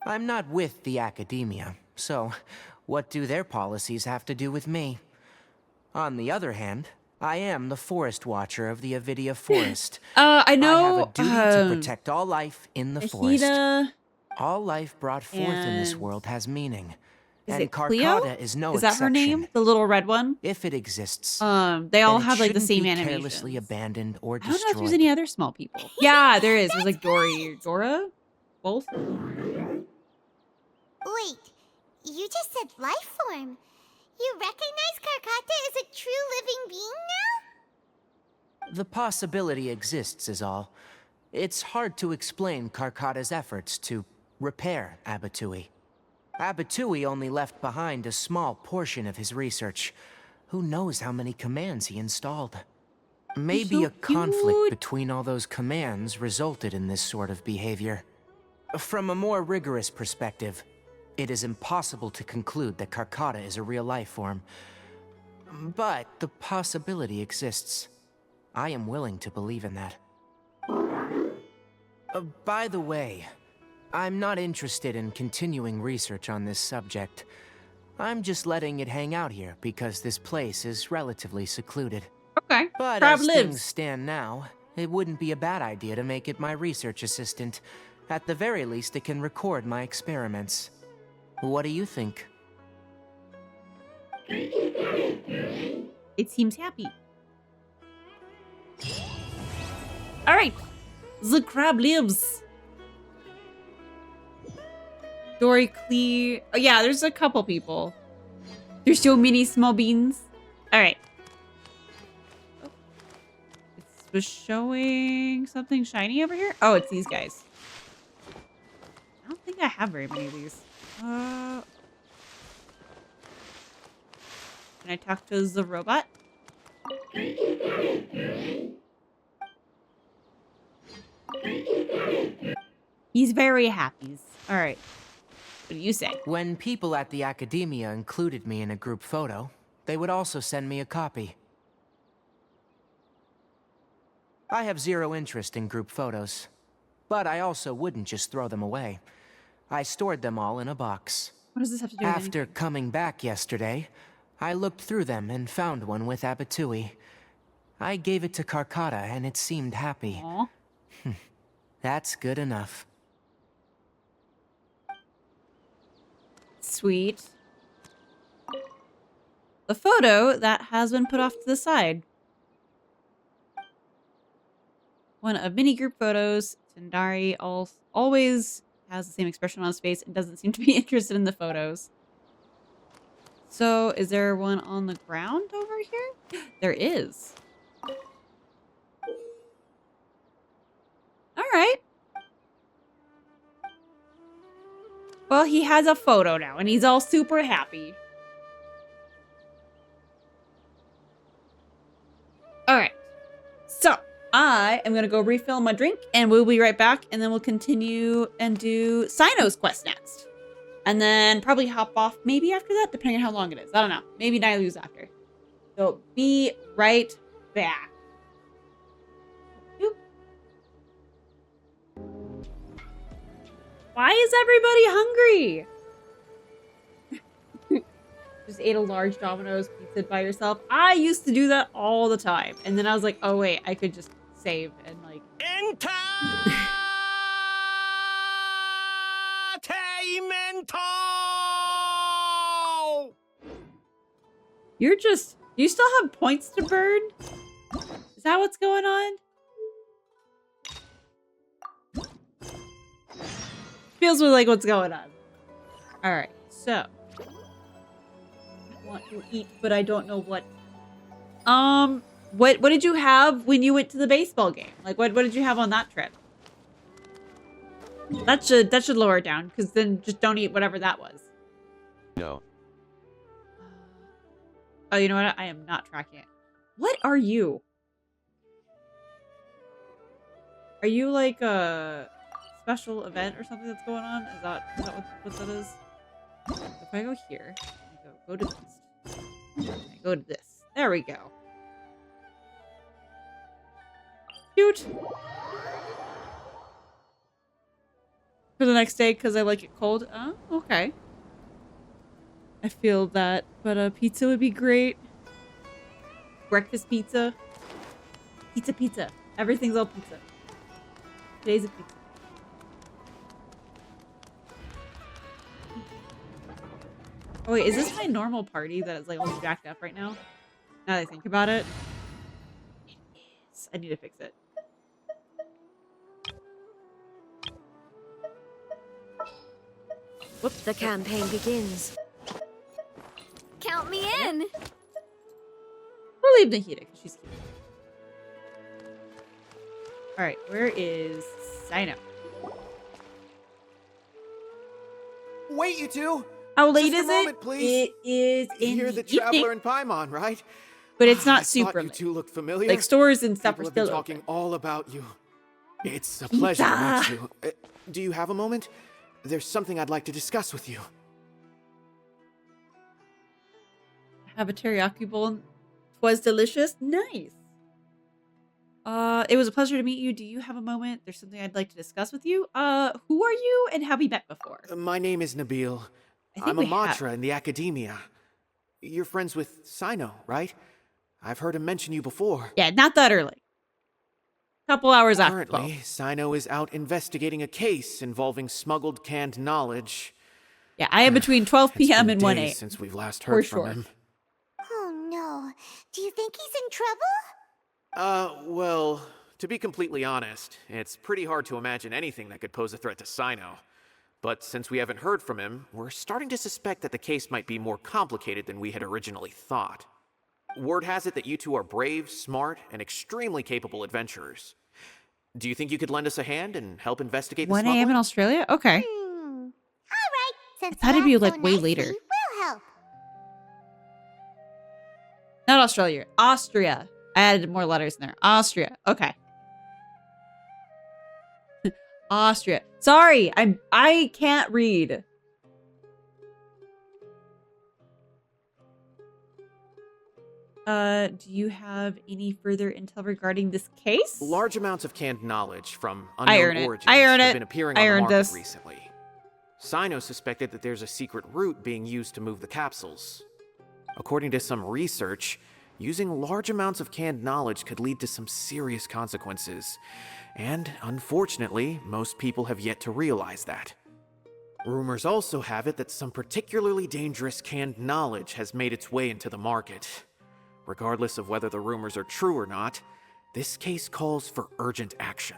I'm not with the academia, so what do their policies have to do with me? On the other hand, I am the forest watcher of the Avidia Forest. I know. I have a duty to protect all life in the forest. Ahida All life brought forth in this world has meaning. Is and it Cleo? Carcata is no Is that her exception. name? The little red one? If it exists, They all then it have like the shouldn't same be animation. carelessly abandoned or I don't know if destroyed. there's any other small people. Yeah, there is. There's like Dory, Dora, both. Wait, you just said life form. You recognize Carcata as a true living being now? The possibility exists is all. It's hard to explain Carcata's efforts to repair Abattoir. Abattoir only left behind a small portion of his research. Who knows how many commands he installed? Maybe so a conflict cute. between all those commands resulted in this sort of behavior. From a more rigorous perspective, it is impossible to conclude that Carcata is a real life form. But the possibility exists. I am willing to believe in that. By the way, I'm not interested in continuing research on this subject. I'm just letting it hang out here because this place is relatively secluded. Okay. But Crab as lives. things stand now, it wouldn't be a bad idea to make it my research assistant. At the very least, it can record my experiments. What do you think? It seems happy. All right. The crab lives. Dory Clee. Oh, yeah, there's a couple people. There's so many small beans. All right. Oh. It was showing something shiny over here. Oh, it's these guys. I don't think I have very many of these. Can I talk to the robot? He's very happy. All right. What do you say? When people at the academia included me in a group photo, they would also send me a copy. I have zero interest in group photos, but I also wouldn't just throw them away. I stored them all in a box. What does this have to do with After anything? coming back yesterday, I looked through them and found one with Abattoir. I gave it to Carcata and it seemed happy. Aw. That's good enough. Sweet. The photo that has been put off to the side. One of many group photos. Tendari always has the same expression on his face and doesn't seem to be interested in the photos. So, is there one on the ground over here? There is. All right. Well, he has a photo now, and he's all super happy. All right. So, I am going to go refill my drink, and we'll be right back, and then we'll continue and do Cyno's quest next. And then probably hop off maybe after that, depending on how long it is. I don't know. Maybe Nailu's after. So, be right back. Boop. Why is everybody hungry? Just ate a large Domino's pizza by yourself. I used to do that all the time. And then I was like, oh wait, I could just save and like... You still have points to burn? Is that what's going on? Feels like what's going on. Alright, so. I want to eat, but I don't know what. What did you have when you went to the baseball game? Like, what did you have on that trip? That should lower it down, because then just don't eat whatever that was. No. Oh, you know what? I am not tracking it. What are you? Are you like a special event or something that's going on? Is that what that is? If I go here, I go Go to this. Okay, go to this. There we go. Cute. For the next day, because I like it cold. Oh, okay. I feel that. But pizza would be great. Breakfast pizza. Pizza. Everything's all pizza. Today's a pizza. Oh wait, is this my normal party that is like all jacked up right now? Now that I think about it. It is. I need to fix it. Whoops. The campaign begins. Count me in! We'll leave Nahida because she's cute. Alright, where is Sino? Wait, you two! How late Just is a moment, it? please. It is in You're the the traveler evening, in Paimon, right? but it's not I super thought you late. two looked familiar. Like stores and stuff People are have been still talking open. all about you. It's a pleasure to meet you. Do you have a moment? There's something I'd like to discuss with you. Have a teriyaki bowl. 'Twas delicious. Nice. It was a pleasure to meet you. Do you have a moment? There's something I'd like to discuss with you. Who are you and have we met before? My name is Nabil. I think I'm a we have. mantra in the academia. You're friends with Sino, right? I've heard him mention you before. Yeah, not that early. Couple hours after 12. Currently, Sino is out investigating a case involving smuggled canned knowledge. Yeah, I am between 12 It's p.m. been and 1 days a.m. since we've last For heard sure. from him. Oh no. Do you think he's in trouble? Well, to be completely honest, it's pretty hard to imagine anything that could pose a threat to Sino. But since we haven't heard from him, we're starting to suspect that the case might be more complicated than we had originally thought. Word has it that you two are brave, smart, and extremely capable adventurers. Do you think you could lend us a hand and help investigate the 1 a.m. in smuggling? Australia? Okay. All right. Since I thought it'd be, you asked like, so way nicely, later. We'll help. Not Australia. Austria. I added more letters in there. Austria. Okay. Austria. Sorry, I can't read. Do you have any further intel regarding this case? Large amounts of canned knowledge from unknown I earn it. origins I earn have it. been appearing I on the earned market this. recently. Sino suspected that there's a secret route being used to move the capsules. According to some research, using large amounts of canned knowledge could lead to some serious consequences. And unfortunately, most people have yet to realize that. Rumors also have it that some particularly dangerous canned knowledge has made its way into the market. Regardless of whether the rumors are true or not, this case calls for urgent action.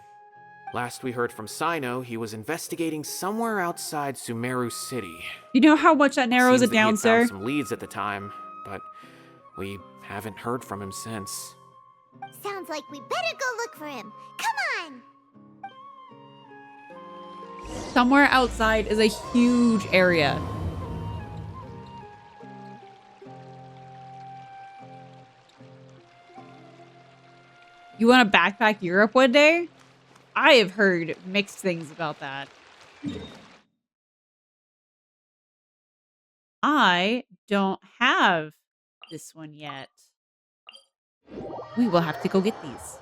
Last we heard from Sino, he was investigating somewhere outside Sumeru City. You know how much that narrows Seems it that he down, had found sir? some leads at the time, but we haven't heard from him since. Sounds like we better go look for him. Come on. Somewhere outside is a huge area. You want to backpack Europe one day? I have heard mixed things about that. I don't have this one yet. We will have to go get these.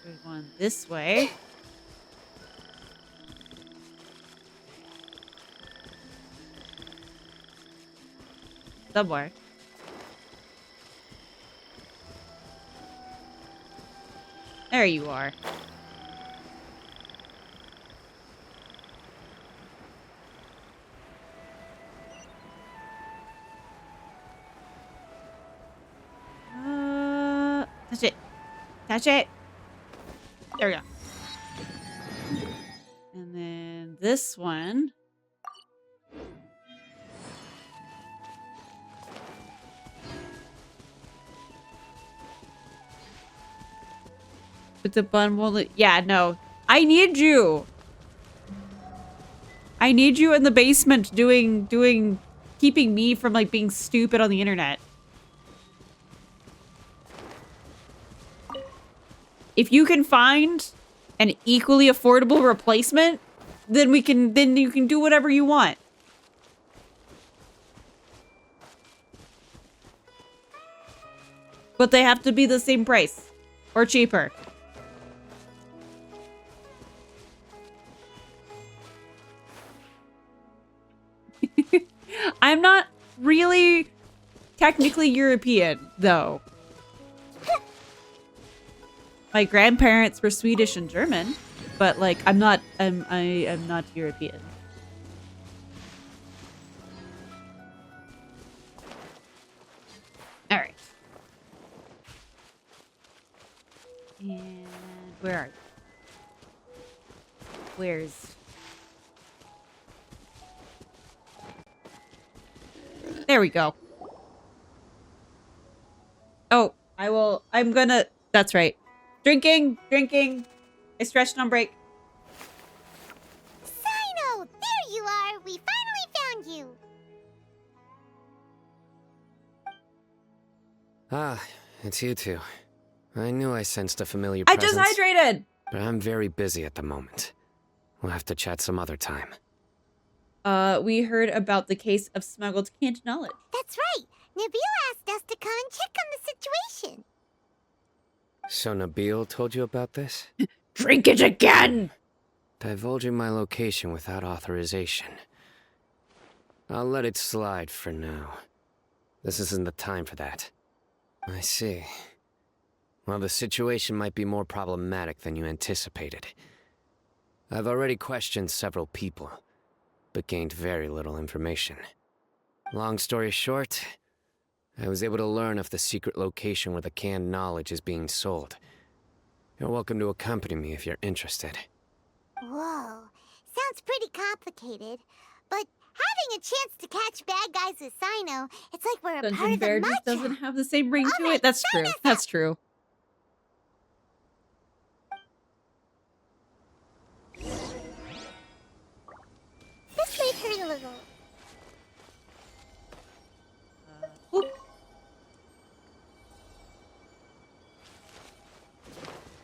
There's one this way. Somewhere. There you are. Touch it. Touch it. There we go. And then this one. With the bun will yeah, no. I need you. I need you in the basement keeping me from like being stupid on the internet. If you can find an equally affordable replacement, then you can do whatever you want. But they have to be the same price or cheaper. I'm not really technically European, though. My grandparents were Swedish and German, but like I am not European. All right. And where are you? Where's... There we go. Oh, I'm gonna... That's right. Drinking! I stretched on break. Sino! There you are! We finally found you! Ah, it's you two. I knew I sensed a familiar I presence. just hydrated! But I'm very busy at the moment. We'll have to chat some other time. We heard about the case of smuggled canned knowledge. That's right! Nabil asked us to come and check on the situation. So Nabil told you about this? Drink it again! Divulging my location without authorization. I'll let it slide for now. This isn't the time for that. I see. Well, the situation might be more problematic than you anticipated. I've already questioned several people, but gained very little information. Long story short, I was able to learn of the secret location where the canned knowledge is being sold. You're welcome to accompany me if you're interested. Whoa, sounds pretty complicated, but having a chance to catch bad guys with Sino, it's like we're a part Dungeon of the Bear just matcha. doesn't have the same ring to it. That's true. That's true. This might hurt a little.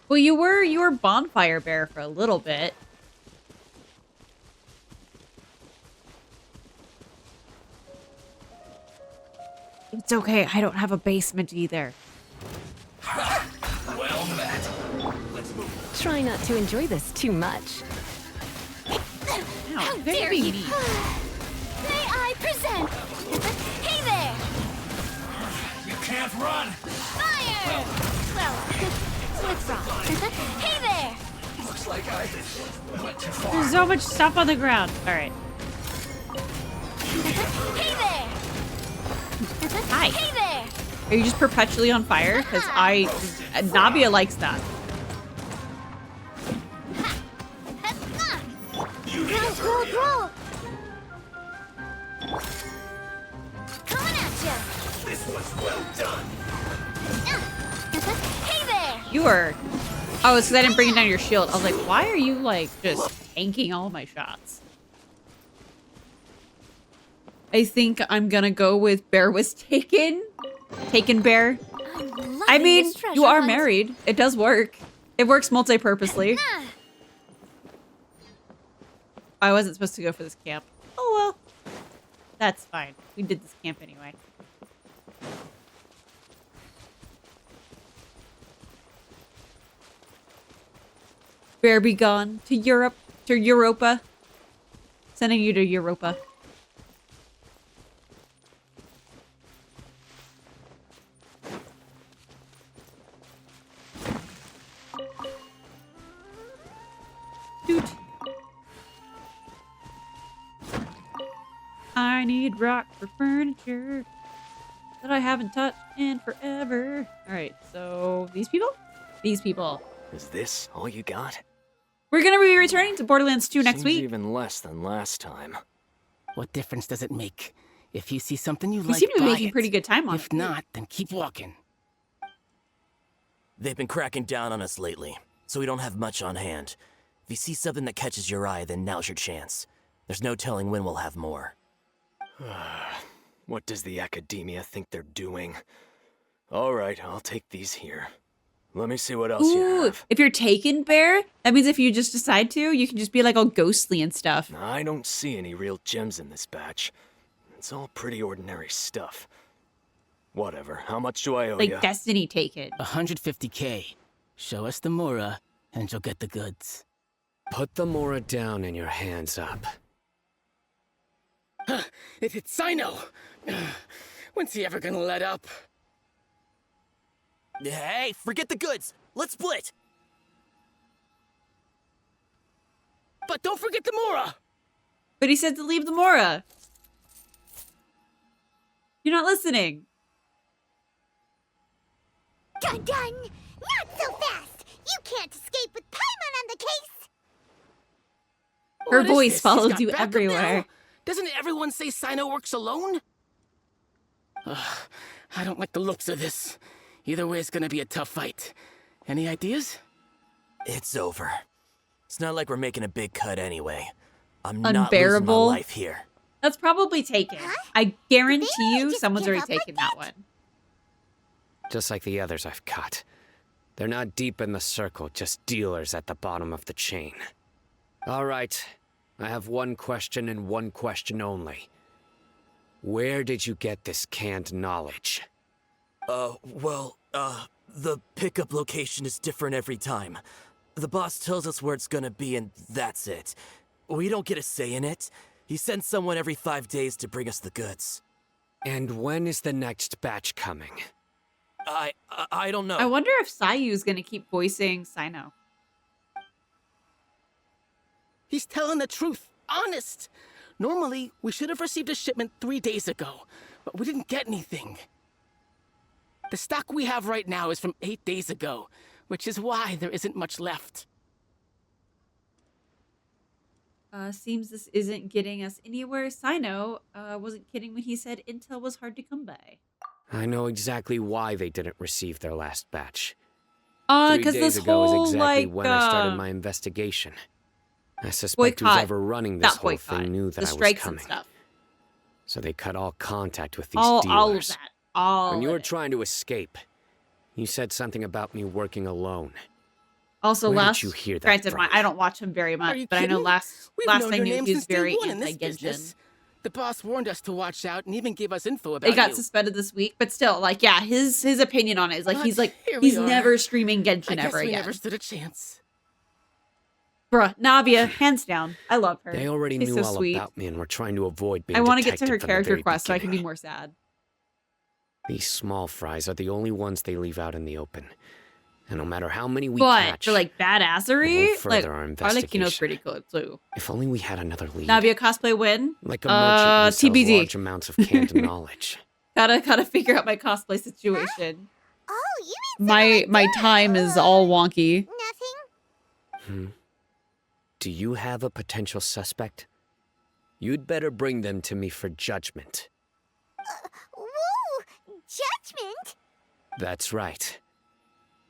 Well, you were bonfire bear for a little bit. It's okay. I don't have a basement either. Well met. Let's move. Try not to enjoy this too much. How dare you! May I present? Hey there! You can't run! Fire! Well, what's wrong? Hey there! Looks like I went too far. There's so much stuff on the ground. All right. Hey there! Hi. Hey there! Are you just perpetually on fire? Because Nabia likes that. Roll! Coming at ya! This was well done. Hey there! You are... Oh, it's because I didn't bring down your shield. I was like, why are you, like, just tanking all my shots? I think I'm gonna go with Bear was taken. Taken Bear. I mean, you are married. It does work. It works multi-purposely. I wasn't supposed to go for this camp. Oh well. That's fine. We did this camp anyway. Bear be gone to Europe, to Europa. Sending you to Europa. Doot. I need rock for furniture that I haven't touched in forever. Alright, so these people? These people. Is this all you got? We're gonna be returning to Borderlands 2 next Seems week. even less than last time. What difference does it make? If you see something you We like, seem to be buy making it. pretty good time on If it. not, then keep walking. They've been cracking down on us lately, so we don't have much on hand. If you see something that catches your eye, then now's your chance. There's no telling when we'll have more. What does the academia think they're doing? All right, I'll take these here. Let me see what else you Ooh, have. if you're taken, Bear, that means if you just decide to, you can just be like all ghostly and stuff. I don't see any real gems in this batch. It's all pretty ordinary stuff. Whatever. How much do I owe Like you? Destiny taken. 150K. Show us the Mora, and you'll get the goods. Put the Mora down and your hands up. It's Sino! When's he ever gonna let up? Hey, forget the goods! Let's split! But don't forget the Mora! But he said to leave the Mora. You're not listening. Dun dun! Not so fast! You can't escape with Paimon on the case! Her What is voice this? follows He's got you backup everywhere. now? Doesn't everyone say Sino works alone? I don't like the looks of this. Either way, it's gonna be a tough fight. Any ideas? It's over. It's not like we're making a big cut anyway. I'm not losing my Unbearable. life here. That's probably taken. I guarantee you someone's already taken that one. Just like the others I've caught. They're not deep in the circle, just dealers at the bottom of the chain. All right, I have one question and one question only. Where did you get this canned knowledge? The pickup location is different every time. The boss tells us where it's gonna be and that's it. We don't get a say in it. He sends someone every 5 days to bring us the goods. And when is the next batch coming? I don't know. I wonder if Sayu's gonna keep voicing Sino. He's telling the truth. Honest. Normally, we should have received a shipment 3 days ago, but we didn't get anything. The stock we have right now is from 8 days ago, which is why there isn't much left. Seems this isn't getting us anywhere. Sino wasn't kidding when he said intel was hard to come by. I know exactly why they didn't receive their last batch. 'Cause 3 days this ago is whole, exactly like, when I started my investigation. I suspect boycott. whoever running this Not whole boycott. thing knew that The I was strikes coming. and stuff. So they cut all contact with these All dealers. of that. All When you of were it. trying to escape, you said something about me working alone. Also, Where last did you hear that granted, from? I don't watch him very much, you but I know kidding? last We've last known I your knew name he was since day very one in this anti-Genshin. business. The boss warned us to watch out and even gave us info about It got you. suspended this week, but still, like, yeah, his opinion on it is like But he's here we he's are. never streaming I Genshin guess ever we again. never stood a chance. Bruh, Navia, hands down, I love her. They already She's knew so all sweet. about me and were trying to avoid being I want to get to detected her from the character very quest so I can be beginning. more sad. These small fries are the only ones they leave out in the open. And no matter how many we But catch, for like badassery, we'll further like our Arlecchino's pretty good too. if only we had another lead. Navia cosplay win? Like a merchant who sells TBD. large amounts of canned knowledge. Gotta figure out my cosplay situation. Oh, you mean My time is all wonky. Hmm. Do you have a potential suspect? You'd better bring them to me for judgment. Woo! Judgment? That's right.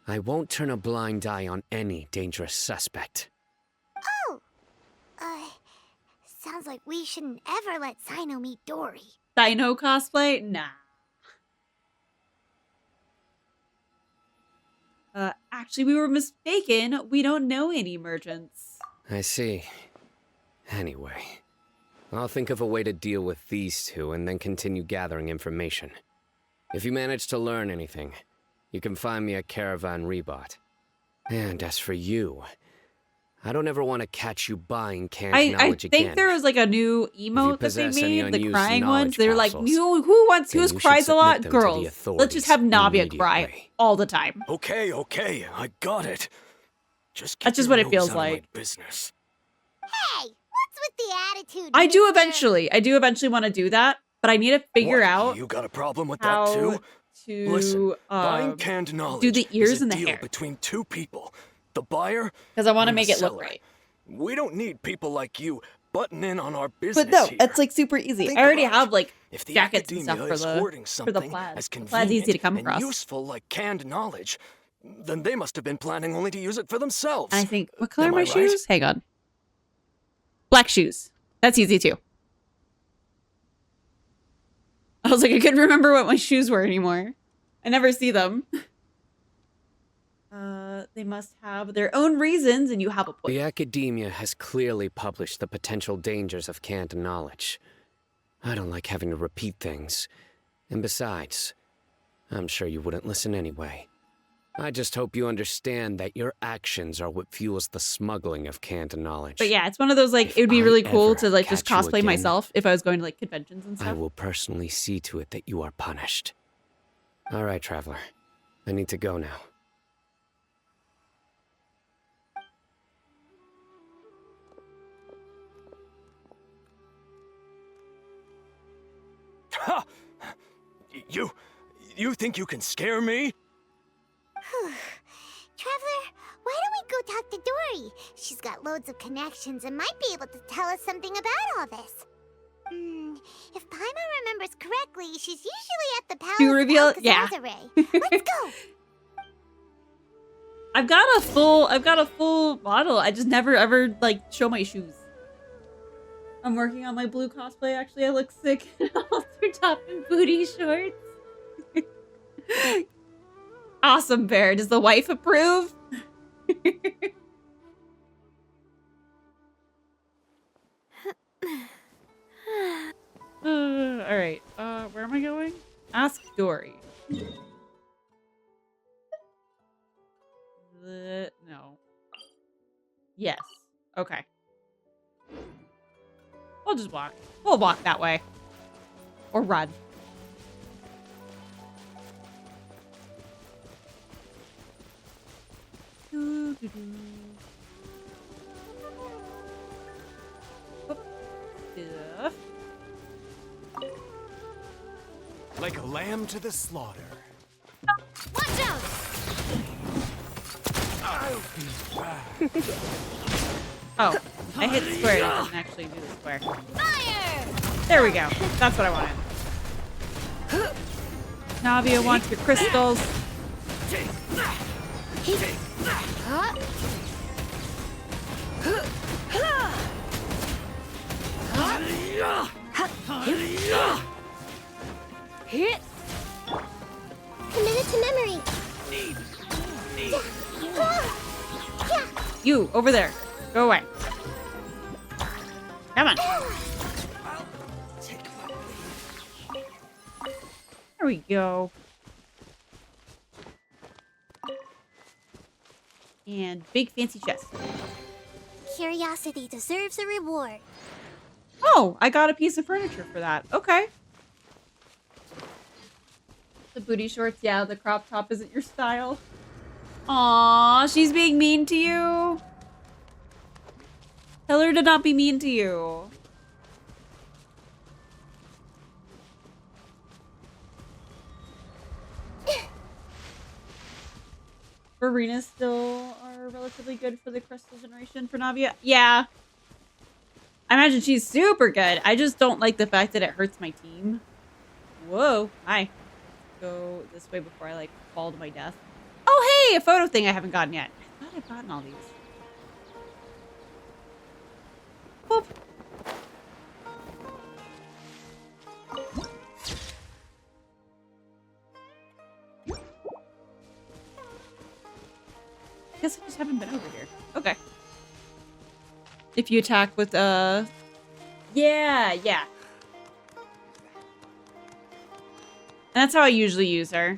I won't turn a blind eye on any dangerous suspect. Oh! Sounds like we shouldn't ever let Sino meet Dory. Dino cosplay? Nah. Actually, we were mistaken. We don't know any merchants. I see. Anyway, I'll think of a way to deal with these two and then continue gathering information. If you manage to learn anything, you can find me at Caravan Rebot. And as for you, I don't ever want to catch you buying canned I knowledge think again. there was like a new emote that they possess any made, the unused crying knowledge ones. They were like, capsules, who then you cries should a lot? submit them to the Girls. Let's just have authorities Navia cry all the time. Okay, I got it. Just That's just your what it nose feels out of my like. business. Hey, what's with the attitude? I do eventually want to do that, but I need to figure What, out You got a problem with how that too? to Listen, buying canned knowledge do the ears is a and the deal hair. between two people, the buyer Because I want to and the make it look seller. right. We don't need people like you butting in on our business But no, here. it's like super easy. Think I already about it. have like If the jackets and stuff academia for is hoarding the something plaid. as The plaid's easy to come convenient across. and useful like canned knowledge, then they must have been planning only to use it for themselves. And I think, what color are Am my I right? shoes? Hang on. Black shoes. That's easy too. I was like, I couldn't remember what my shoes were anymore. I never see them. They must have their own reasons, and you have a point. The academia has clearly published the potential dangers of canned knowledge. I don't like having to repeat things. And besides, I'm sure you wouldn't listen anyway. I just hope you understand that your actions are what fuels the smuggling of canned knowledge. But yeah, it's one of those, like, it would be really cool to, like, just cosplay myself if I was going to, like, conventions and stuff. I will personally see to it that you are punished. All right, Traveler. I need to go now. Ha! You think you can scare me? Traveler, why don't we go talk to Dory? She's got loads of connections and might be able to tell us something about all this. If Paimon remembers correctly, she's usually at the palace. To reveal, yeah. Let's go. I've got a full model. I just never ever like show my shoes. I'm working on my blue cosplay. Actually, I look sick in halter top and booty shorts. Awesome, Bear. Does the wife approve? All right. Where am I going? Ask Dory. No. Yes. Okay. We'll just walk. We'll walk that way. Or run. Stuff. Like a lamb to the slaughter. Watch out! I'll be back. Oh, I hit square. It doesn't actually do the square. Fire! There we go. That's what I wanted. Navia wants your crystals. Committed to memory. You, over there. Go away. Come on. There we go. And big fancy chest. Curiosity deserves a reward. Oh, I got a piece of furniture for that. Okay. The booty shorts, yeah, the crop top isn't your style. Aww, she's being mean to you. Tell her to not be mean to you. Arenas still are relatively good for the crystal generation for Navia. Yeah. I imagine she's super good. I just don't like the fact that it hurts my team. Whoa. Hi. Go this way before I, like, fall to my death. Oh, hey! A photo thing I haven't gotten yet. I thought I've gotten all these. Boop. I guess I just haven't been over here. Okay. If you attack with, yeah. And that's how I usually use her.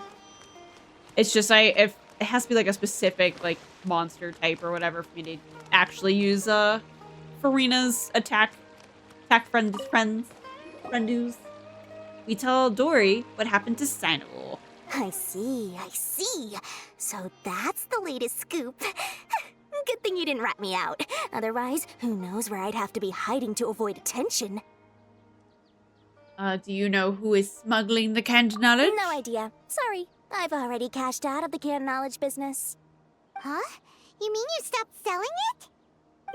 It's just, if it has to be, like, a specific, like, monster type or whatever for me to actually use, Farina's friendus. We tell Dory what happened to Sino. I see. So that's the latest scoop. Good thing you didn't rat me out. Otherwise, who knows where I'd have to be hiding to avoid attention. Do you know who is smuggling the canned knowledge? No idea. Sorry. I've already cashed out of the canned knowledge business. Huh? You mean you stopped selling it?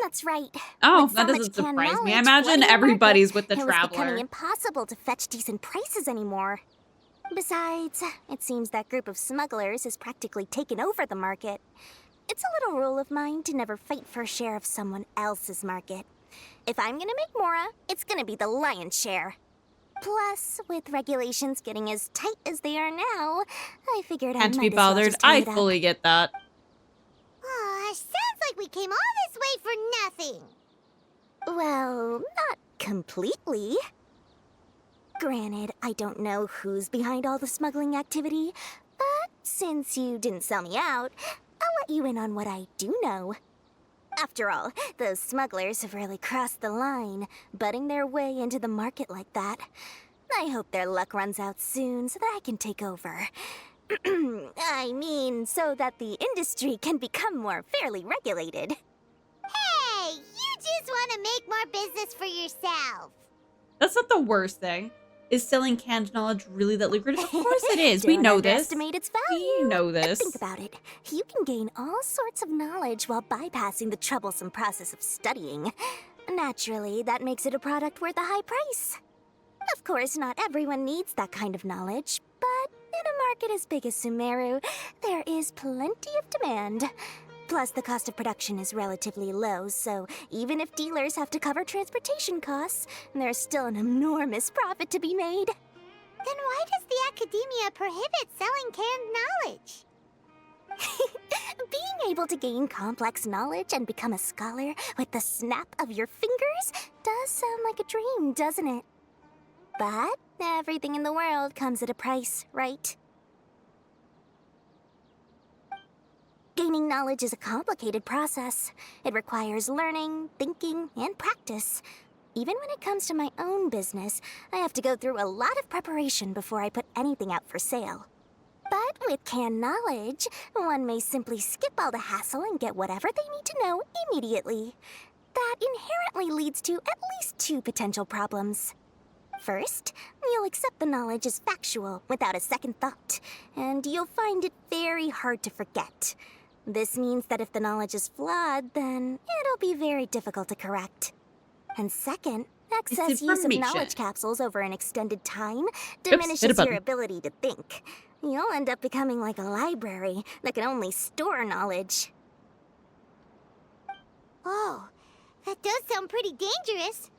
That's right. Oh, with that so doesn't much canned surprise me. I knowledge imagine flooding the everybody's with market, the it was becoming Traveler. impossible to fetch decent prices anymore. Besides, it seems that group of smugglers has practically taken over the market. It's a little rule of mine to never fight for a share of someone else's market. If I'm gonna make Mora, it's gonna be the lion's share. Plus, with regulations getting as tight as they are now, I figured Can't I be might as well bothered. just turn I it up. fully get that. like we came all this way for nothing. Well, not completely. Granted, I don't know who's behind all the smuggling activity, but since you didn't sell me out, I'll let you in on what I do know. After all, those smugglers have really crossed the line, butting their way into the market like that. I hope their luck runs out soon so that I can take over. I mean, so that the industry can become more fairly regulated. Hey, you just want to make more business for yourself. That's not the worst thing. Is selling canned knowledge really that lucrative? Of course it is. We know this. Don't underestimate its value. We know this. Think about it. You can gain all sorts of knowledge while bypassing the troublesome process of studying. Naturally, that makes it a product worth a high price. Of course, not everyone needs that kind of knowledge, but in a market as big as Sumeru, there is plenty of demand. Plus, the cost of production is relatively low, so even if dealers have to cover transportation costs, there's still an enormous profit to be made. Then why does the academia prohibit selling canned knowledge? Being able to gain complex knowledge and become a scholar with the snap of your fingers does sound like a dream, doesn't it? But everything in the world comes at a price, right? Gaining knowledge is a complicated process. It requires learning, thinking, and practice. Even when it comes to my own business, I have to go through a lot of preparation before I put anything out for sale. But with canned knowledge, one may simply skip all the hassle and get whatever they need to know immediately. That inherently leads to at least two potential problems. First, you'll accept the knowledge as factual without a second thought, and you'll find it very hard to forget. This means that if the knowledge is flawed, then it'll be very difficult to correct. And second, excess use of knowledge capsules over an extended time diminishes your ability to think. You'll end up becoming like a library that can only store knowledge. Oh, that does sound pretty dangerous.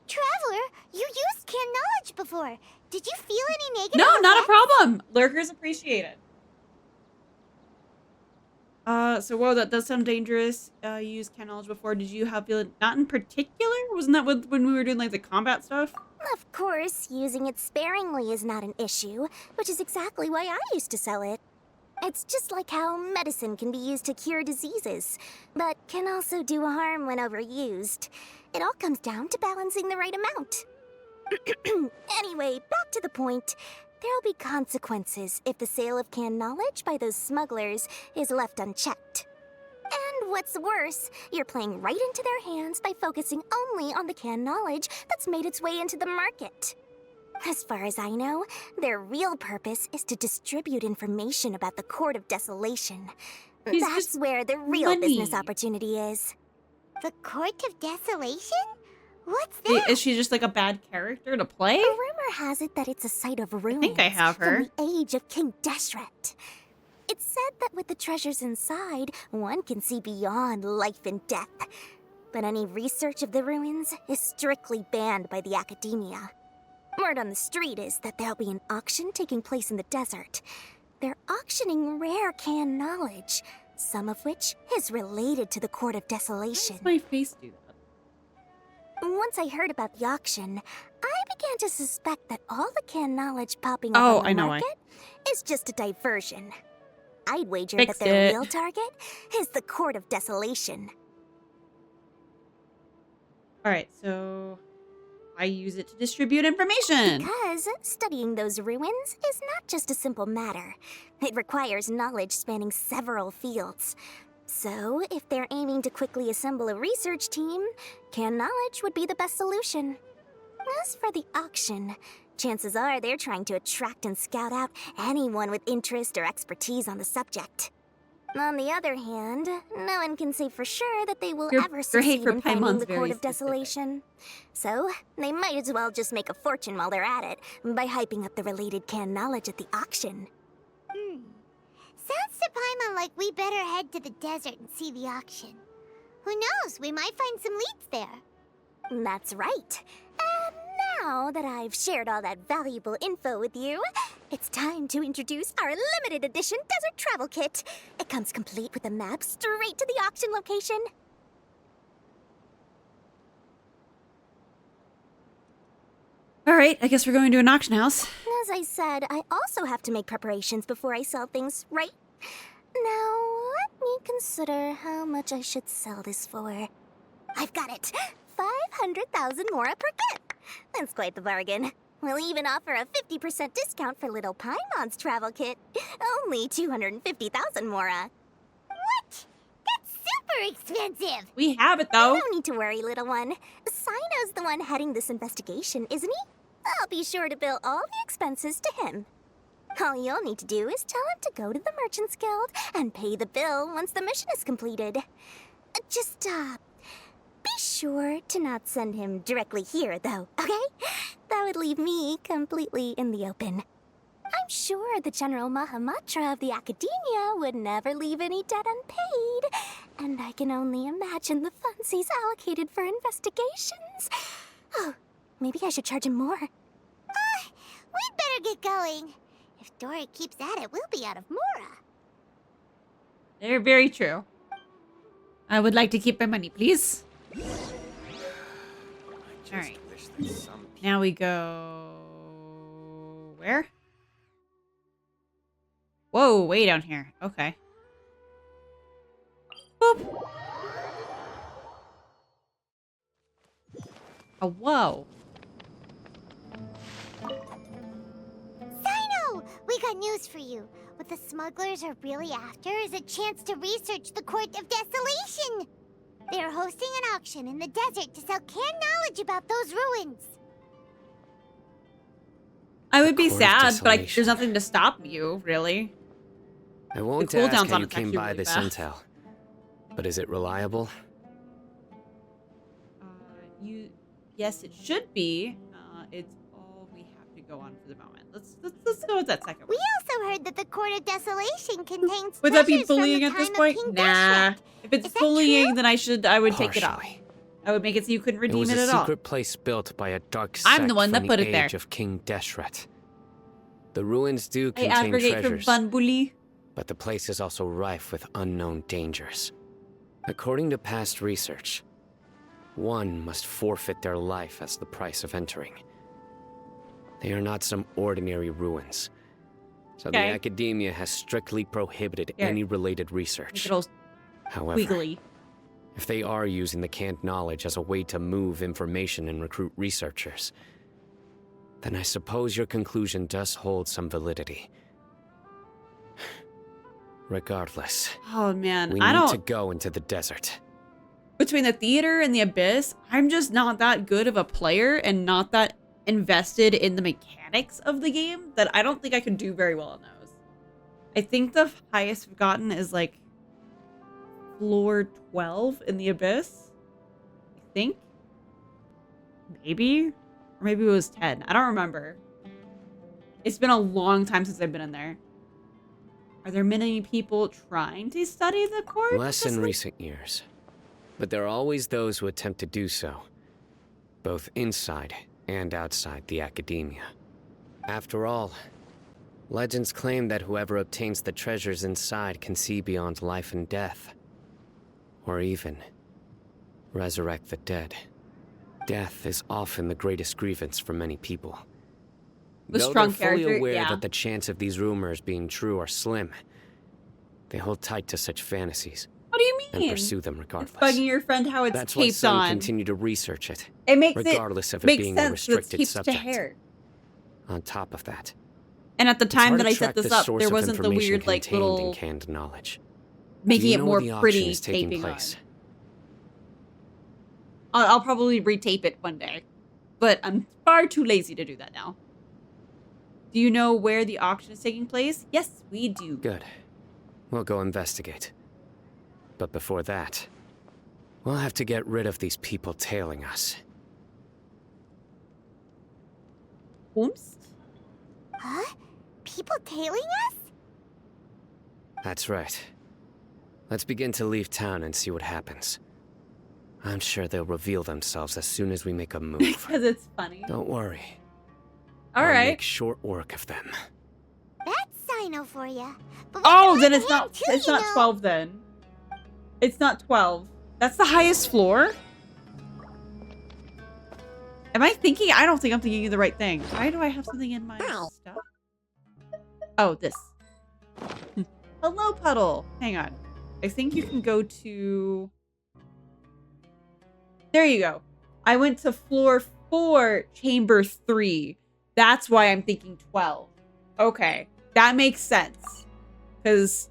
Traveler, you used canned knowledge before. Did you feel any negative No, not a effects? problem. Lurkers appreciated. So whoa, that does sound dangerous. You used canned knowledge before. Did you have feeling not in particular? Wasn't that when we were doing like the combat stuff? Of course, using it sparingly is not an issue, which is exactly why I used to sell it. It's just like how medicine can be used to cure diseases, but can also do harm when overused. It all comes down to balancing the right amount. Anyway, back to the point. There'll be consequences if the sale of canned knowledge by those smugglers is left unchecked. And what's worse, you're playing right into their hands by focusing only on the canned knowledge that's made its way into the market. As far as I know, their real purpose is to distribute information about the Court of Desolation. That's where the real business opportunity is. The Court of Desolation? What's that? Is she just like a bad character to play? A rumor has it that it's a site of ruins. I think I have her. From the age of King Deshret. It's said that with the treasures inside, one can see beyond life and death. But any research of the ruins is strictly banned by the academia. Word on the street is that there'll be an auction taking place in the desert. They're auctioning rare canned knowledge, some of which is related to the Court of Desolation. Why does my face do that? Once I heard about the auction, I began to suspect that all the canned knowledge popping up on the market is just a diversion. I'd wager that their real target is the Court of Desolation. Alright, so I use it to distribute information. Because studying those ruins is not just a simple matter. It requires knowledge spanning several fields. So, if they're aiming to quickly assemble a research team, canned knowledge would be the best solution. As for the auction, chances are they're trying to attract and scout out anyone with interest or expertise on the subject. On the other hand, no one can say for sure that they will ever succeed in finding the Court of Desolation. So, they might as well just make a fortune while they're at it by hyping up the related canned knowledge at the auction. Sounds to Paimon like we better head to the desert and see the auction. Who knows, we might find some leads there. That's right. And now that I've shared all that valuable info with you, It's time to introduce our limited edition desert travel kit. It comes complete with a map straight to the auction location. All right, I guess we're going to an auction house. As I said, I also have to make preparations before I sell things, right? Now, let me consider how much I should sell this for. I've got it! 500,000 mora per kit! That's quite the bargain. We'll even offer a 50% discount for little Paimon's travel kit. Only 250,000 mora. What? That's super expensive! We have it, though. No need to worry, little one. Sino's the one heading this investigation, isn't he? I'll be sure to bill all the expenses to him. All you'll need to do is tell him to go to the Merchants Guild and pay the bill once the mission is completed. Just, be sure to not send him directly here, though, okay? That would leave me completely in the open. I'm sure the General Mahamatra of the Academia would never leave any debt unpaid, and I can only imagine the funds he's allocated for investigations. Oh, maybe I should charge him more. We'd better get going. If Dora keeps at it, we'll be out of mora. They're very true. I would like to keep my money, please. All right. Now we go... Where? Whoa, way down here. Okay. Boop. Oh, whoa. Sino! We got news for you. What the smugglers are really after is a chance to research the Court of Desolation. They are hosting an auction in the desert to sell canned knowledge about those ruins. I would be sad, but there's nothing to stop you, really. I won't The ask cooldown's how on you it's came actually by really this fast. intel, but is it reliable? Yes, it should be. It's all we have to go on for the moment. Let's go with that second We one. also heard that the Court of Desolation contains Would that be treasures from bullying the at this time point? of King Nah. Deshret. If it's Is that bullying, then I would take it off. Partially. I would make it so you couldn't It redeem was it a at all. secret place built by a dark I'm sect the one that from put the it there. age of King Deshret. The ruins do I contain advocate for treasures, fun bully. but the place is also rife with unknown dangers. According to past research, one must forfeit their life as the price of entering. They are not some ordinary ruins, so the Okay. Academia has strictly prohibited Here. any related Make research. it all However, squiggly. if they are using the canned knowledge as a way to move information and recruit researchers, then I suppose your conclusion does hold some validity. Regardless, Oh man, we I need don't. to go into the desert. Between the theater and the abyss, I'm just not that good of a player and not that invested in the mechanics of the game that I don't think I could do very well on those. I think the highest we've gotten is like floor 12 in the abyss. I think. Maybe? Or maybe it was 10. I don't remember. It's been a long time since I've been in there. Are there many people trying to study the court? Less in recent years, but there are always those who attempt to do so, both inside and outside the Academia. After all, legends claim that whoever obtains the treasures inside can see beyond life and death, or even resurrect the dead. Death is often the greatest grievance for many people. The Though strong they're fully character, aware yeah. that the chance of these rumors being true are slim, they hold tight to such fantasies. What do you And mean? pursue them regardless. Bugging your friend how it's That's why taped some on. continue to research it, It makes regardless of it makes being a sense that it's restricted taped subject. to hair. On top of that, And at the it's time hard that to I set track this the up, source there of wasn't the information weird like contained in little canned knowledge. making Do you it know more the auction pretty is taking taping place? on. I'll probably retape it one day, but I'm far too lazy to do that now. Do you know where the auction is taking place? Yes, we do. Good. We'll go investigate. But before that, we'll have to get rid of these people tailing us. Oops. Huh? People tailing us? That's right. Let's begin to leave town and see what happens. I'm sure they'll reveal themselves as soon as we make a move. Because it's funny. Don't worry. All I'll right. make short work of them. Sino for you. Oh, then it's not. It's not 12 then. It's not 12. That's the highest floor? Am I thinking? I don't think I'm thinking of the right thing. Why do I have something in my stuff? Oh, this. Hello, Puddle. Hang on. I think you can go to... There you go. I went to floor 4, chamber 3. That's why I'm thinking 12. Okay. That makes sense. Because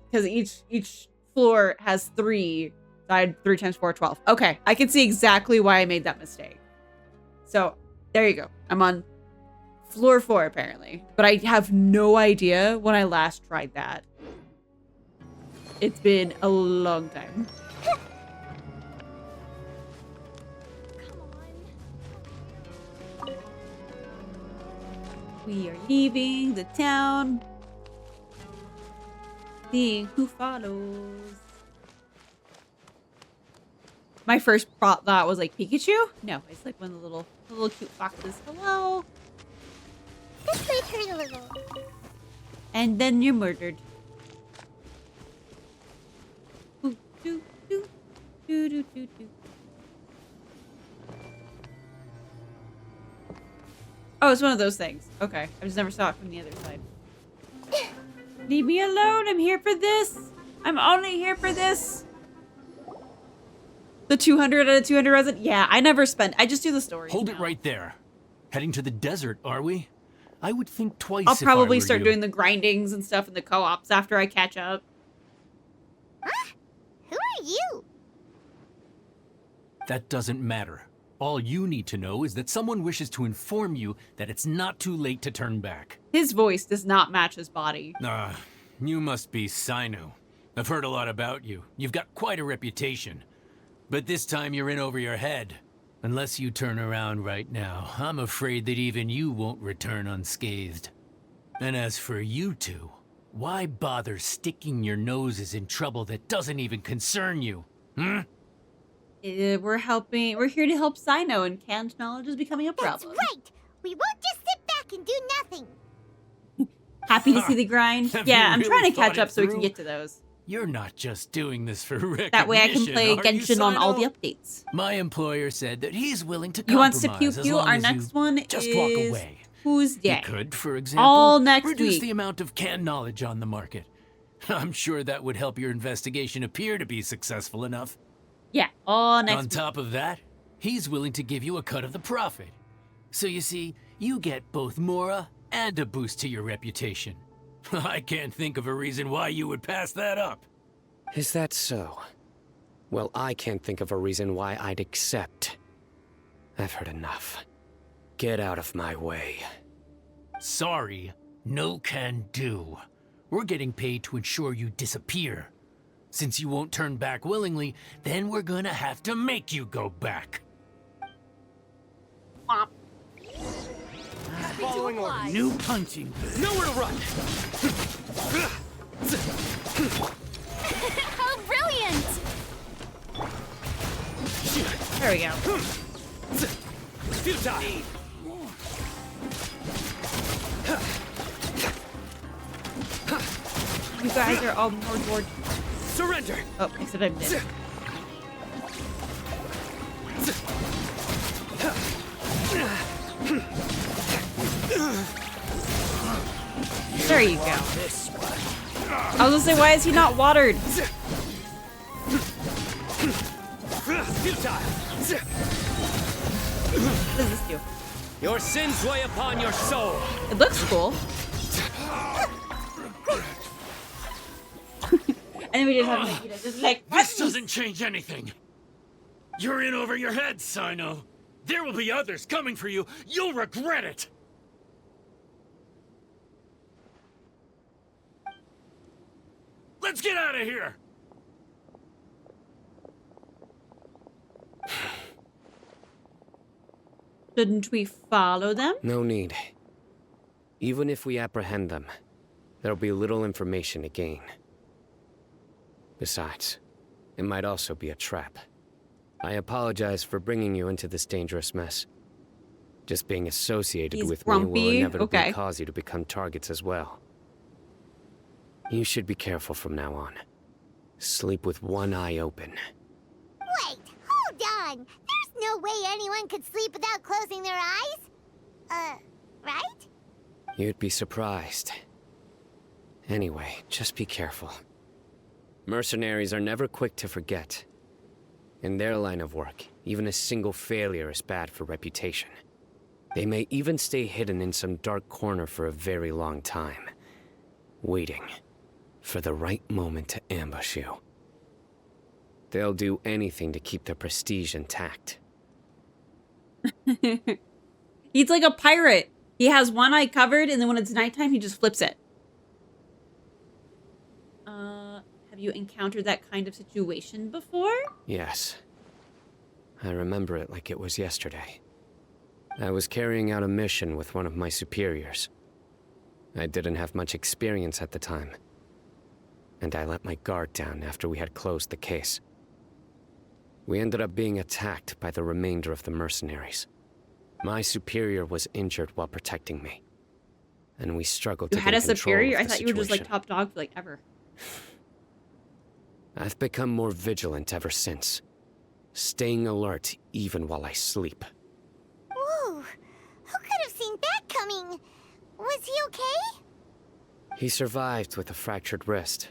each floor has 3. So I had 3 times 4, 12. Okay. I can see exactly why I made that mistake. So, there you go. I'm on floor 4, apparently. But I have no idea when I last tried that. It's been a long time. We are leaving the town. Seeing who follows. My first thought was like Pikachu? No, it's like one of the little cute foxes. Hello. Just let her a little. And then you're murdered. Ooh, doo, doo, doo, doo, doo, doo. Oh, it's one of those things. Okay. I just never saw it from the other side. Leave me alone. I'm here for this. I'm only here for this. The 200 out of 200 resin? Yeah, I never spend. I just do the stories. Hold it right there. Heading to the desert, are we? I would think twice. I'll if I probably were start you. doing the grindings and stuff in the co-ops after I catch up. Huh? Who are you? That doesn't matter. All you need to know is that someone wishes to inform you that it's not too late to turn back. His voice does not match his body. You must be Sino. I've heard a lot about you. You've got quite a reputation. But this time you're in over your head. Unless you turn around right now, I'm afraid that even you won't return unscathed. And as for you two, why bother sticking your noses in trouble that doesn't even concern you? Hmm? We're here to help Sino, and canned knowledge is becoming a problem. That's right. We won't just sit back and do nothing. Happy to see the grind. Have Yeah, you I'm really trying to catch thought up it so we can through? get to those. You're not just doing this for recognition. That way I can play are you, Genshin on all the Sino? updates. My employer said that he's willing to He wants compromise to pew as pew. long Our as next you one just is walk away. Tuesday. You could, for example, All next reduce week. the amount of canned knowledge on the market. I'm sure that would help your investigation appear to be successful enough. Yeah, all next On week. top of that, he's willing to give you a cut of the profit. So you see, you get both Mora and a boost to your reputation. I can't think of a reason why you would pass that up. Is that so? Well, I can't think of a reason why I'd accept. I've heard enough. Get out of my way. Sorry, no can do. We're getting paid to ensure you disappear. Since you won't turn back willingly, then we're gonna have to make you go back. Following orders. New punching. Nowhere to run! How brilliant! There we go. Futile! You guys are all more bored. Surrender! Oh, except I'm dead. There you go. I was gonna say, why is he not watered? Futile! What does this do? Your sins weigh upon your soul. It looks cool. And we just have Nikita just like, This doesn't change anything. You're in over your head, Sino. There will be others coming for you. You'll regret it. Let's get out of here. Shouldn't we follow them? No need. Even if we apprehend them, there'll be little information to gain. Besides, it might also be a trap. I apologize for bringing you into this dangerous mess. Just being associated He's with grumpy? me will inevitably Okay. cause you to become targets as well. You should be careful from now on. Sleep with one eye open. Wait, hold on. There's no way anyone could sleep without closing their eyes. Right? You'd be surprised. Anyway, just be careful. Mercenaries are never quick to forget. In their line of work, even a single failure is bad for reputation. They may even stay hidden in some dark corner for a very long time, waiting for the right moment to ambush you. They'll do anything to keep their prestige intact. He's like a pirate. He has one eye covered, and then when it's nighttime, he just flips it. Have you encountered that kind of situation before? Yes. I remember it like it was yesterday. I was carrying out a mission with one of my superiors. I didn't have much experience at the time, and I let my guard down after we had closed the case. We ended up being attacked by the remainder of the mercenaries. My superior was injured while protecting me, and we struggled to You had gain a control superior? of I the thought you were just like situation. top dog for like ever. I've become more vigilant ever since, staying alert even while I sleep. Whoa, who could have seen that coming? Was he okay? He survived with a fractured wrist.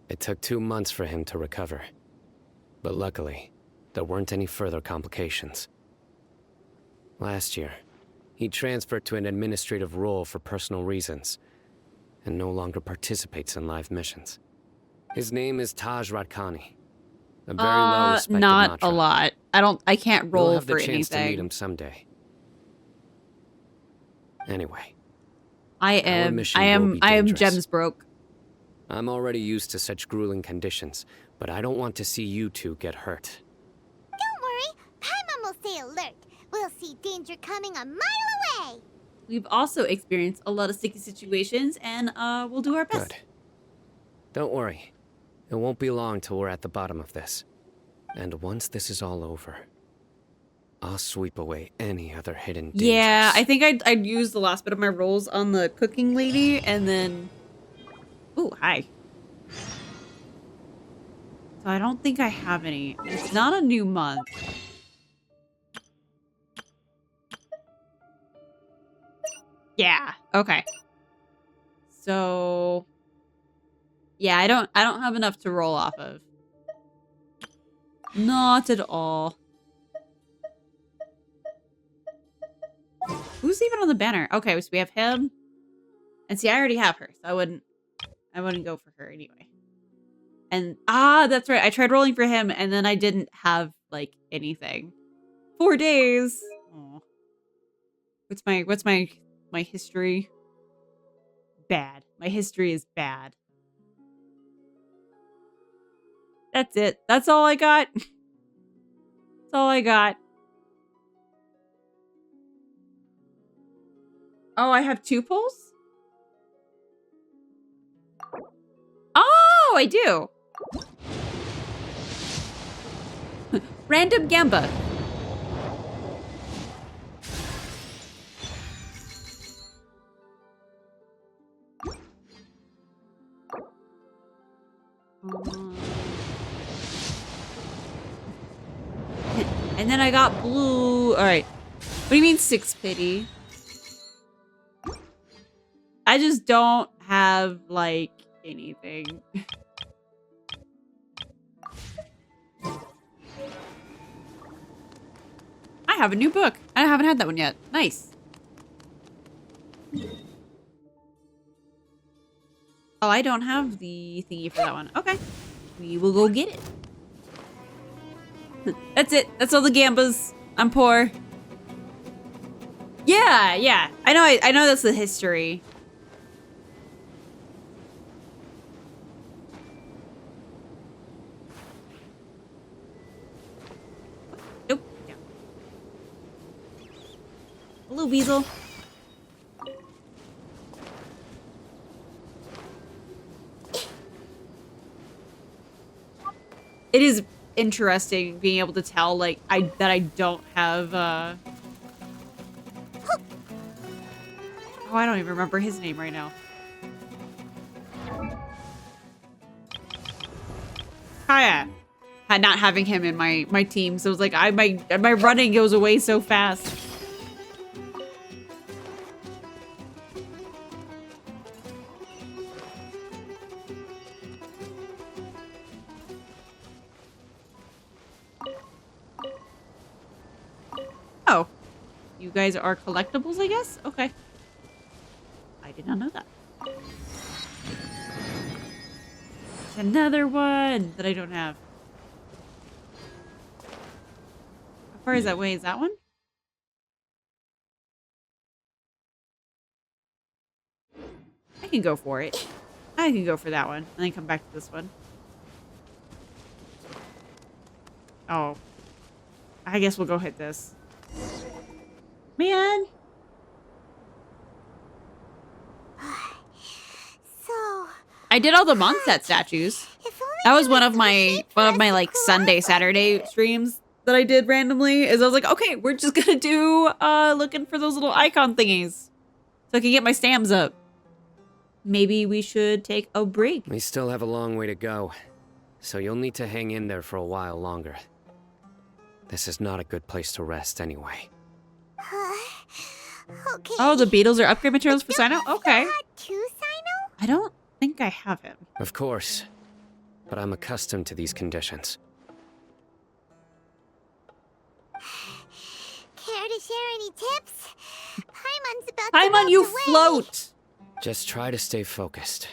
It took 2 months for him to recover. But luckily, there weren't any further complications. Last year, he transferred to an administrative role for personal reasons, and no longer participates in live missions. His name is Taj Radkani. A very well-respected not Matra. a lot. I can't You'll roll have the for chance to meet anything. him someday. Anyway, I our am mission will be dangerous. gems broke. I'm already used to such grueling conditions, but I don't want to see you two get hurt. Don't worry, Paimon will stay alert. We'll see danger coming a mile away. We've also experienced a lot of sticky situations, and we'll do our best. Good. Don't worry. It won't be long till we're at the bottom of this. And once this is all over, I'll sweep away any other hidden dangers. Yeah, I think I'd use the last bit of my rolls on the cooking lady, and then... Ooh, hi. So I don't think I have any. It's not a new month. Yeah, okay. So... Yeah, I don't have enough to roll off of. Not at all. Who's even on the banner? Okay, so we have him. And see, I already have her, so I wouldn't go for her anyway. And that's right. I tried rolling for him, and then I didn't have like anything. 4 days. Aw. What's my history? Bad. My history is bad. That's it. That's all I got. That's all I got. Oh, I have 2 pulls? Oh, I do. Random Gamba. And then I got blue. All right. What do you mean 6 pity? I just don't have like anything. I have a new book. I haven't had that one yet. Nice. Oh, I don't have the thingy for that one. Okay. We will go get it. That's it. That's all the Gambas. I'm poor. Yeah, yeah. I know that's the history. Nope. Yeah. Hello, Weasel. It is interesting being able to tell like that I don't have oh, I don't even remember his name right now. Kaya. Not having him in my team, so it was like my running goes away so fast. Oh, you guys are collectibles, I guess? Okay. I did not know that. There's another one that I don't have. How far is that way? Is that one? I can go for it. I can go for that one. And then come back to this one. Oh. I guess we'll go hit this. Man! So... I did all the Mondstadt statues. That was one of my like Sunday, Saturday streams that I did randomly. Is I was like, okay, we're just gonna do looking for those little icon thingies. So I can get my stamps up. Maybe we should take a break. We still have a long way to go, so you'll need to hang in there for a while longer. This is not a good place to rest anyway. Okay. Oh, the beetles are upgrade materials for Sino? Okay. Two Sino? I don't think I have him. Of course, but I'm accustomed to these conditions. Care to share any tips? Paimon's about to Paimon, you float! Just try to stay focused.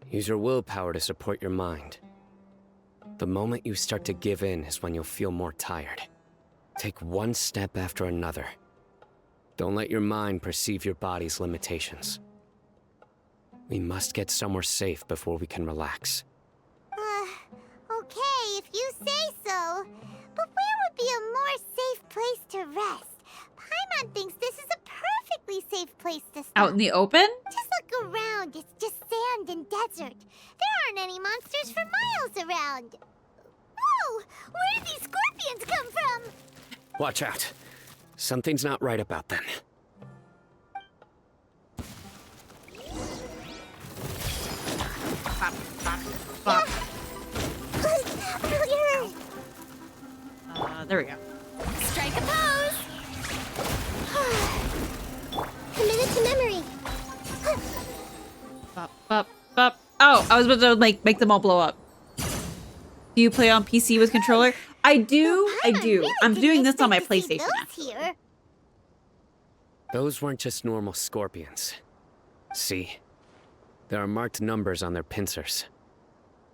Use your willpower to support your mind. The moment you start to give in is when you'll feel more tired. Take one step after another. Don't let your mind perceive your body's limitations. We must get somewhere safe before we can relax. Okay, if you say so. But where would be a more safe place to rest? Paimon thinks this is a perfectly safe place to stop. Out in the open? Just look around. It's just sand and desert. There aren't any monsters for miles around. Whoa! Where did these scorpions come from? Watch out. Something's not right about them. There we go. Strike a pose! Commit it to memory. Oh, I was about to like make them all blow up. Do you play on PC with controller? I do. I do. Really I'm doing this on my PlayStation now. Those weren't just normal scorpions. See? There are marked numbers on their pincers.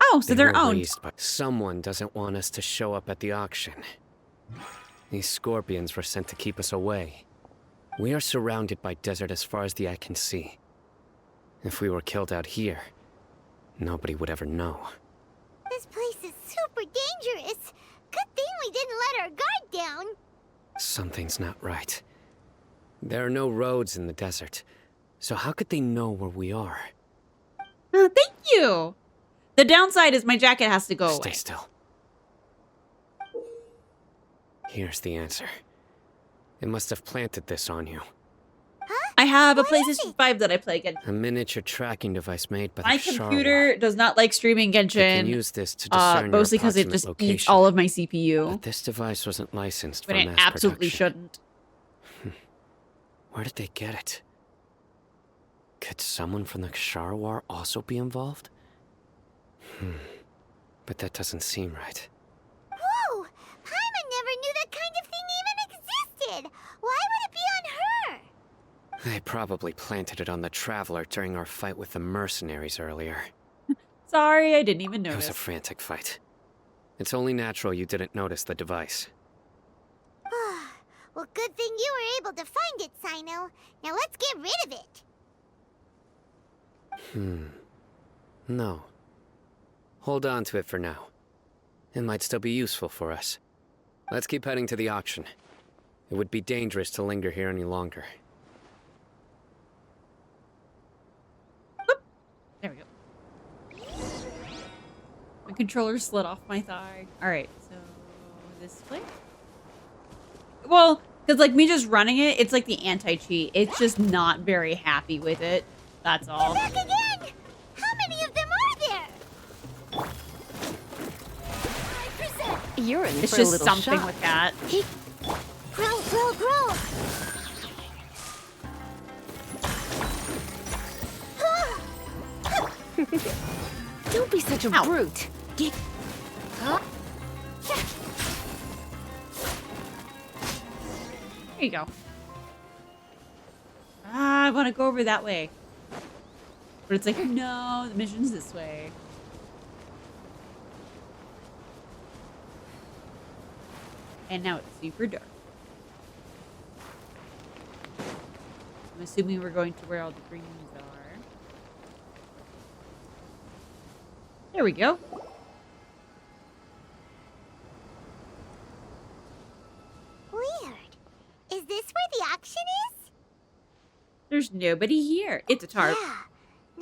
Oh, so they're owned. But someone doesn't want us to show up at the auction. These scorpions were sent to keep us away. We are surrounded by desert as far as the eye can see. If we were killed out here, nobody would ever know. This place is super dangerous. Good thing we didn't let our guard down. Something's not right. There are no roads in the desert, so how could they know where we are? Oh, thank you. The downside is my jacket has to go away. Stay still. Here's the answer. It must have planted this on you. Huh? I have a PlayStation 5 that I play against. A miniature tracking device made by my the computer does not like streaming Genshin. You can use this to discern mostly because it just eats all of my CPU. But this device wasn't licensed but for it mass absolutely production. shouldn't. Where did they get it? Could someone from the Ksharawar also be involved? But that doesn't seem right. Whoa! Paimon never knew that kind of thing even existed! Why would it be on her? They probably planted it on the Traveler during our fight with the mercenaries earlier. Sorry, I didn't even It notice. was a frantic fight. It's only natural you didn't notice the device. Well, good thing you were able to find it, Sino. Now let's get rid of it. No. Hold on to it for now. It might still be useful for us. Let's keep heading to the auction. It would be dangerous to linger here any longer. There we go. My controller slid off my thigh. Alright, so this way? Well, because like me just running it, it's like the anti-cheat. It's just not very happy with it. That's all. Back again! How many of them are there? You're in It's for a just little something shock. with that. Grow, grow, grow! Don't be such a brute. Get... Huh? There you go. Ah, I want to go over that way. But it's like, no, the mission's this way. And now it's super dark. I'm assuming we're going to where all the greens are. There we go. Weird. Is this where the action is? There's nobody here. It's a tarp. Yeah,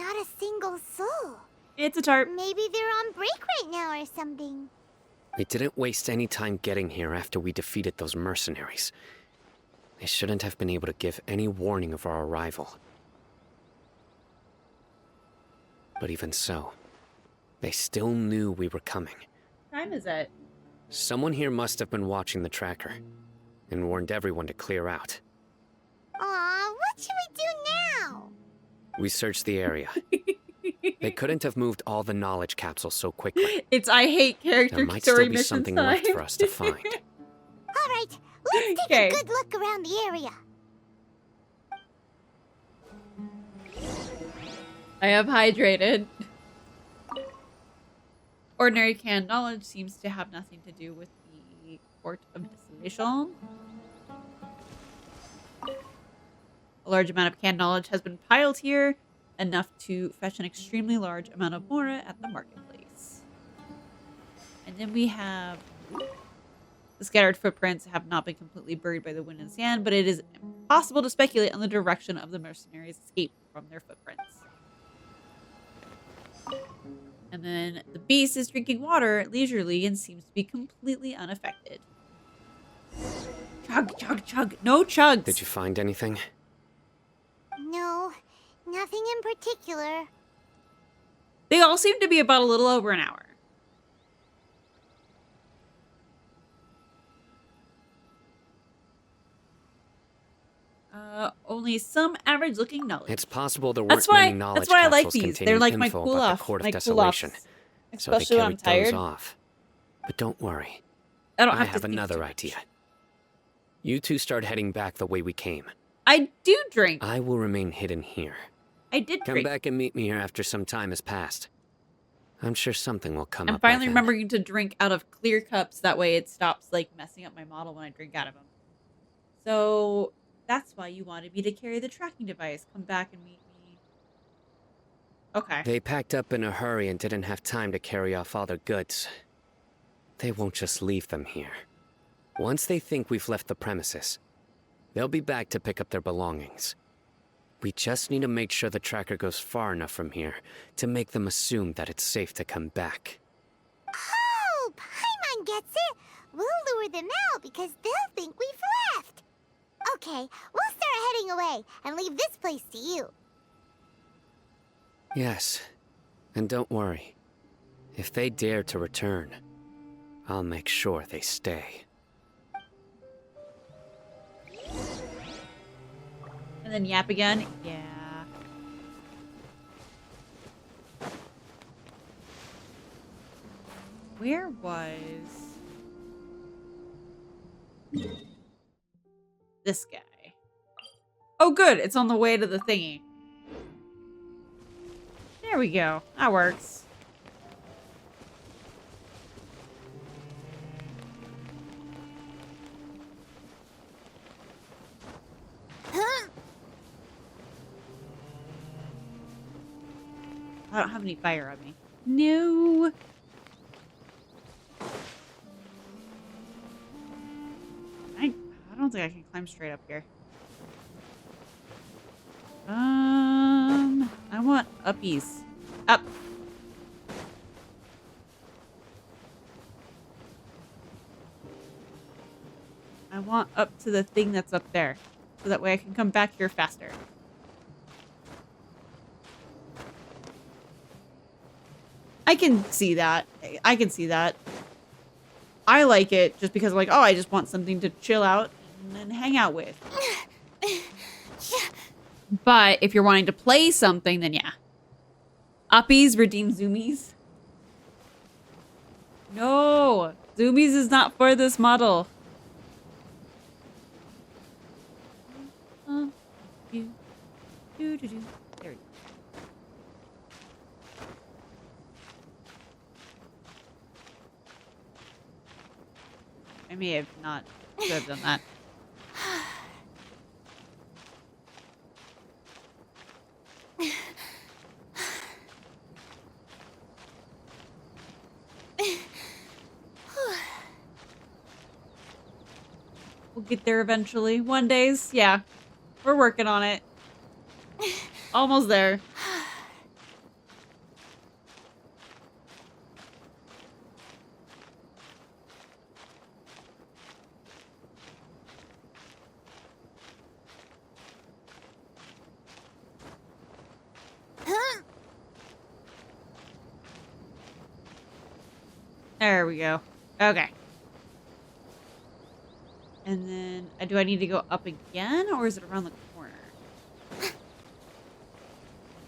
not a single soul. It's a tarp. Maybe they're on break right now or something. We didn't waste any time getting here after we defeated those mercenaries. They shouldn't have been able to give any warning of our arrival. But even so, they still knew we were coming. What time is it? Someone here must have been watching the tracker and warned everyone to clear out. Aw, what should we do now? We searched the area. They couldn't have moved all the knowledge capsules so quickly. It's I hate character There might story still be mission something time. left for us to find. All right, let's take a good look around the area. I have hydrated. Ordinary canned knowledge seems to have nothing to do with the Court of Distillation. A large amount of canned knowledge has been piled here, enough to fetch an extremely large amount of mora at the marketplace. And then we have the scattered footprints have not been completely buried by the wind and sand, but it is impossible to speculate on the direction of the mercenaries' escape from their footprints. And then the beast is drinking water leisurely and seems to be completely unaffected. Chug, chug, chug. No chugs. Did you find anything? No, nothing in particular. They all seem to be about a little over an hour. Only some average-looking knowledge. It's possible there weren't many knowledge That's why I like capsules these. containing They're like my info cool about off. the Court of My cool Desolation. offs. So they Especially when I'm carried those tired. off. But don't worry. I don't I have have to think another too much. idea. You two start heading back the way we came. I do drink. I will remain hidden here. I did Come drink. back and meet me here after some time has passed. I'm sure something will come I'm up by finally then. remembering to drink out of clear cups. That way it stops like messing up my model when I drink out of them. So that's why you wanted me to carry the tracking device. Come back and meet me. Okay. They packed up in a hurry and didn't have time to carry off all their goods. They won't just leave them here. Once they think we've left the premises, they'll be back to pick up their belongings. We just need to make sure the tracker goes far enough from here to make them assume that it's safe to come back. Oh, Paimon gets it. We'll lure them out because they'll think we've left. Okay, we'll start heading away and leave this place to you. Yes, and don't worry. If they dare to return, I'll make sure they stay. And then yap again. Yeah. Where was this guy? Oh, good. It's on the way to the thingy. There we go. That works. I don't have any fire on me. No. I don't think I can climb straight up here. I want uppies. Up. I want up to the thing that's up there. So that way I can come back here faster. I can see that. I can see that. I like it just because I'm like, oh, I just want something to chill out and hang out with. But if you're wanting to play something, then yeah. Uppies redeem zoomies. No, zoomies is not for this model. There we go. I may have not should have done that. We'll get there eventually. One days, yeah. We're working on it. Almost there. There we go. Okay. And then, do I need to go up again, or is it around the corner?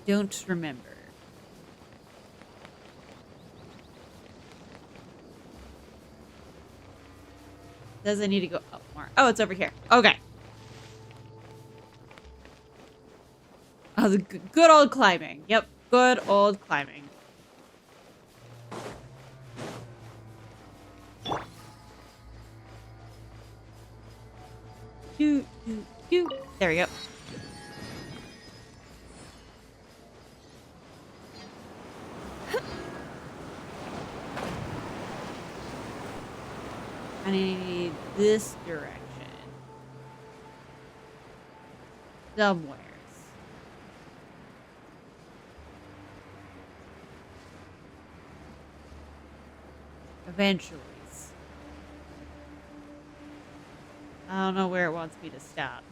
Don't remember. Does I need to go up more? Oh, it's over here. Okay. Oh, the good old climbing. Yep, good old climbing. There we go. I need this direction. Somewhere. Eventually. I don't know where it wants me to stop.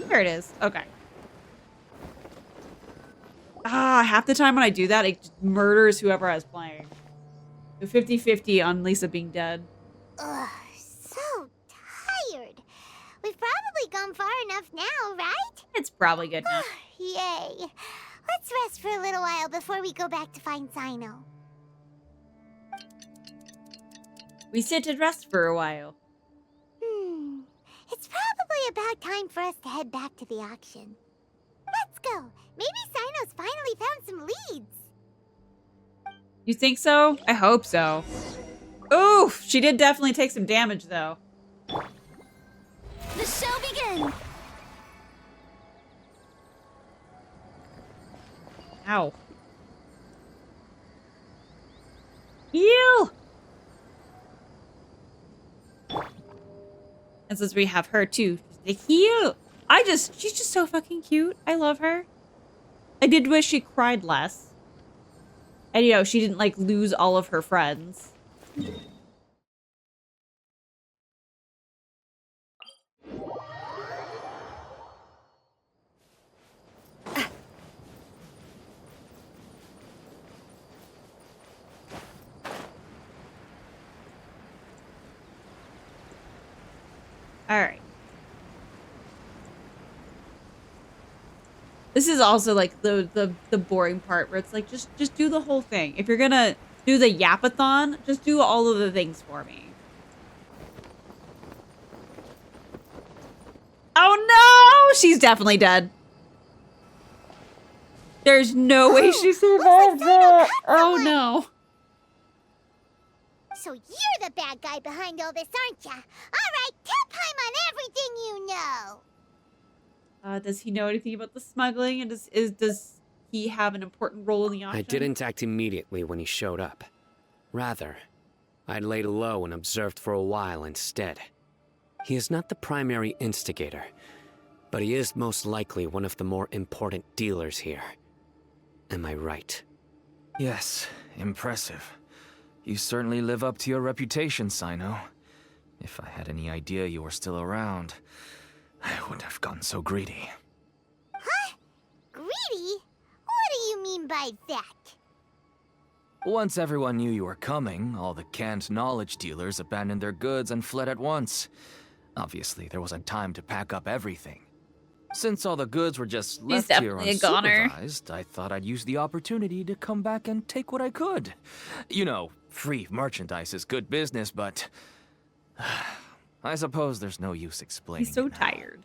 There it is. Okay. Half the time when I do that, it just murders whoever I was playing. So 50-50 on Lisa being dead. Ugh, so tired. We've probably gone far enough now, right? It's probably good now. Yay. Let's rest for a little while before we go back to find Sino. We sit and rest for a while. It's probably about time for us to head back to the auction. Let's go. Maybe Sino's finally found some leads. You think so? I hope so. Oof! She did definitely take some damage, though. The show begins! Ow. Heal! And since we have her too, the heal. She's just so fucking cute. I love her. I did wish she cried less. And you know, she didn't like lose all of her friends. All right. This is also like the boring part where it's like just do the whole thing. If you're gonna do the yapathon, just do all of the things for me. Oh no! She's definitely dead. There's no way she survived that. Oh no. So you're the bad guy behind all this, aren't ya? Alright, tell Paimon everything you know! Does he know anything about the smuggling? And does he have an important role in the auction? I didn't act immediately when he showed up. Rather, I laid low and observed for a while instead. He is not the primary instigator, but he is most likely one of the more important dealers here. Am I right? Yes, impressive. You certainly live up to your reputation, Sino. If I had any idea you were still around, I wouldn't have gotten so greedy. Huh? Greedy? What do you mean by that? Once everyone knew you were coming, all the canned knowledge dealers abandoned their goods and fled at once. Obviously, there wasn't time to pack up everything. Since all the goods were just left here unsupervised, I thought I'd use the opportunity to come back and take what I could. You know, free merchandise is good business, but I suppose there's no use explaining. He's so tired.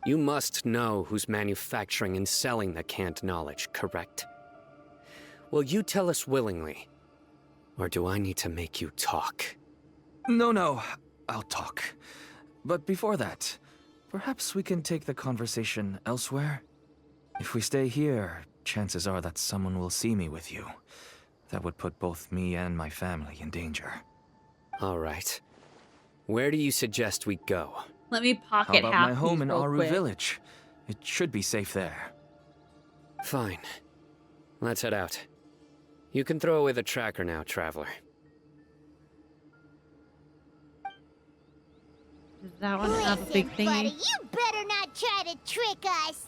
You must know who's manufacturing and selling the canned knowledge, correct? Will you tell us willingly? Or do I need to make you talk? No, I'll talk. But before that, perhaps we can take the conversation elsewhere? If we stay here, chances are that someone will see me with you. That would put both me and my family in danger. All right. Where do you suggest we go? Let me pocket How about half my home in real Aru quick. Village? It should be safe there. Fine. Let's head out. You can throw away the tracker now, traveler. Does that one have a big thingy? Buddy, you better not try to trick us.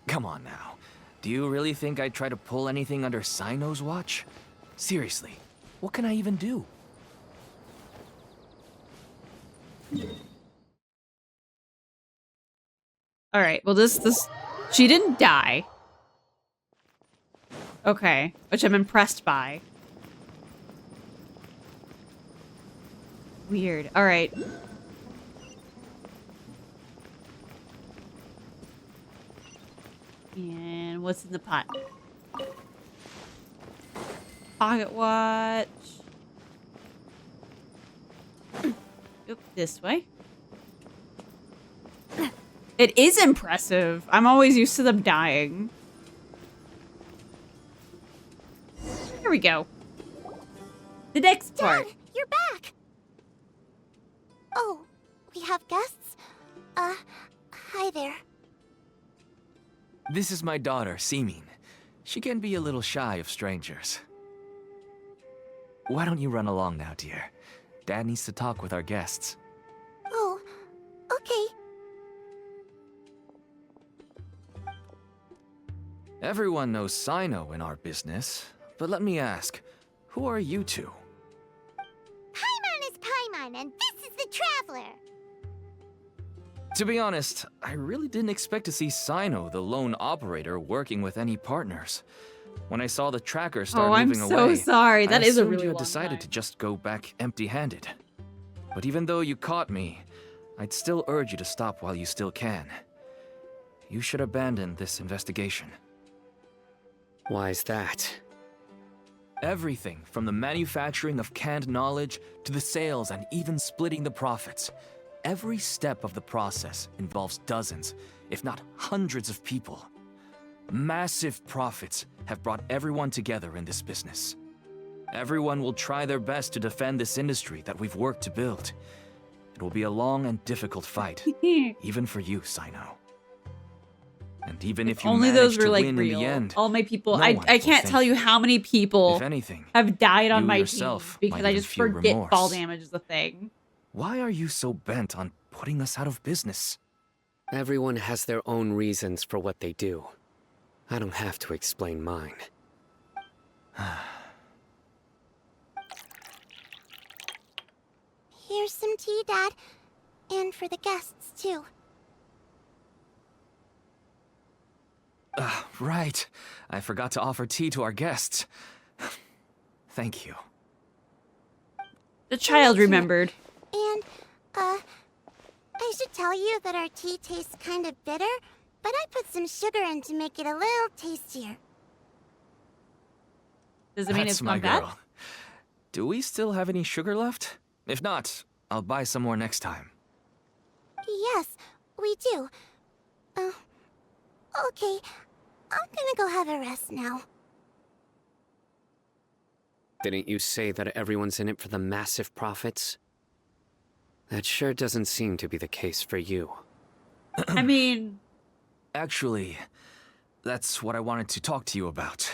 Come on now. Do you really think I'd try to pull anything under Sino's watch? Seriously, what can I even do? All right. Well, this she didn't die. Okay, which I'm impressed by. Weird. All right. And what's in the pot? Pocket watch. Yep, this way. It is impressive. I'm always used to them dying. Here we go. The next part. Dad, you're back. Oh, we have guests? Hi there. This is my daughter, Seeming. She can be a little shy of strangers. Why don't you run along now, dear? Dad needs to talk with our guests. Oh, okay. Everyone knows Sino in our business, but let me ask, who are you two? Paimon is Paimon, and this is the Traveler. To be honest, I really didn't expect to see Sino, the lone operator, working with any partners. When I saw the tracker start moving away, I'm so sorry. That I is a assumed really you had long decided time. to just go back empty-handed. But even though you caught me, I'd still urge you to stop while you still can. You should abandon this investigation. Why is that? Everything from the manufacturing of canned knowledge to the sales and even splitting the profits. Every step of the process involves dozens, if not hundreds of people. Massive profits have brought everyone together in this business. Everyone will try their best to defend this industry that we've worked to build. It will be a long and difficult fight, even for you, Sino. And even if you Only manage those were to like win real. in the end, All my people. no I one I will can't thank tell you you. how many people If anything, have died on you my team yourself because might I even just feel forget remorse. fall damage is a thing. Why are you so bent on putting us out of business? Everyone has their own reasons for what they do. I don't have to explain mine. Here's some tea, Dad. And for the guests, too. Right. I forgot to offer tea to our guests. Thank you. The child remembered. And, I should tell you that our tea tastes kind of bitter, but I put some sugar in to make it a little tastier. Does it mean That's it's my gone bad? girl. Do we still have any sugar left? If not, I'll buy some more next time. Yes, we do. Okay. I'm gonna go have a rest now. Didn't you say that everyone's in it for the massive profits? That sure doesn't seem to be the case for you. I mean... Actually, that's what I wanted to talk to you about.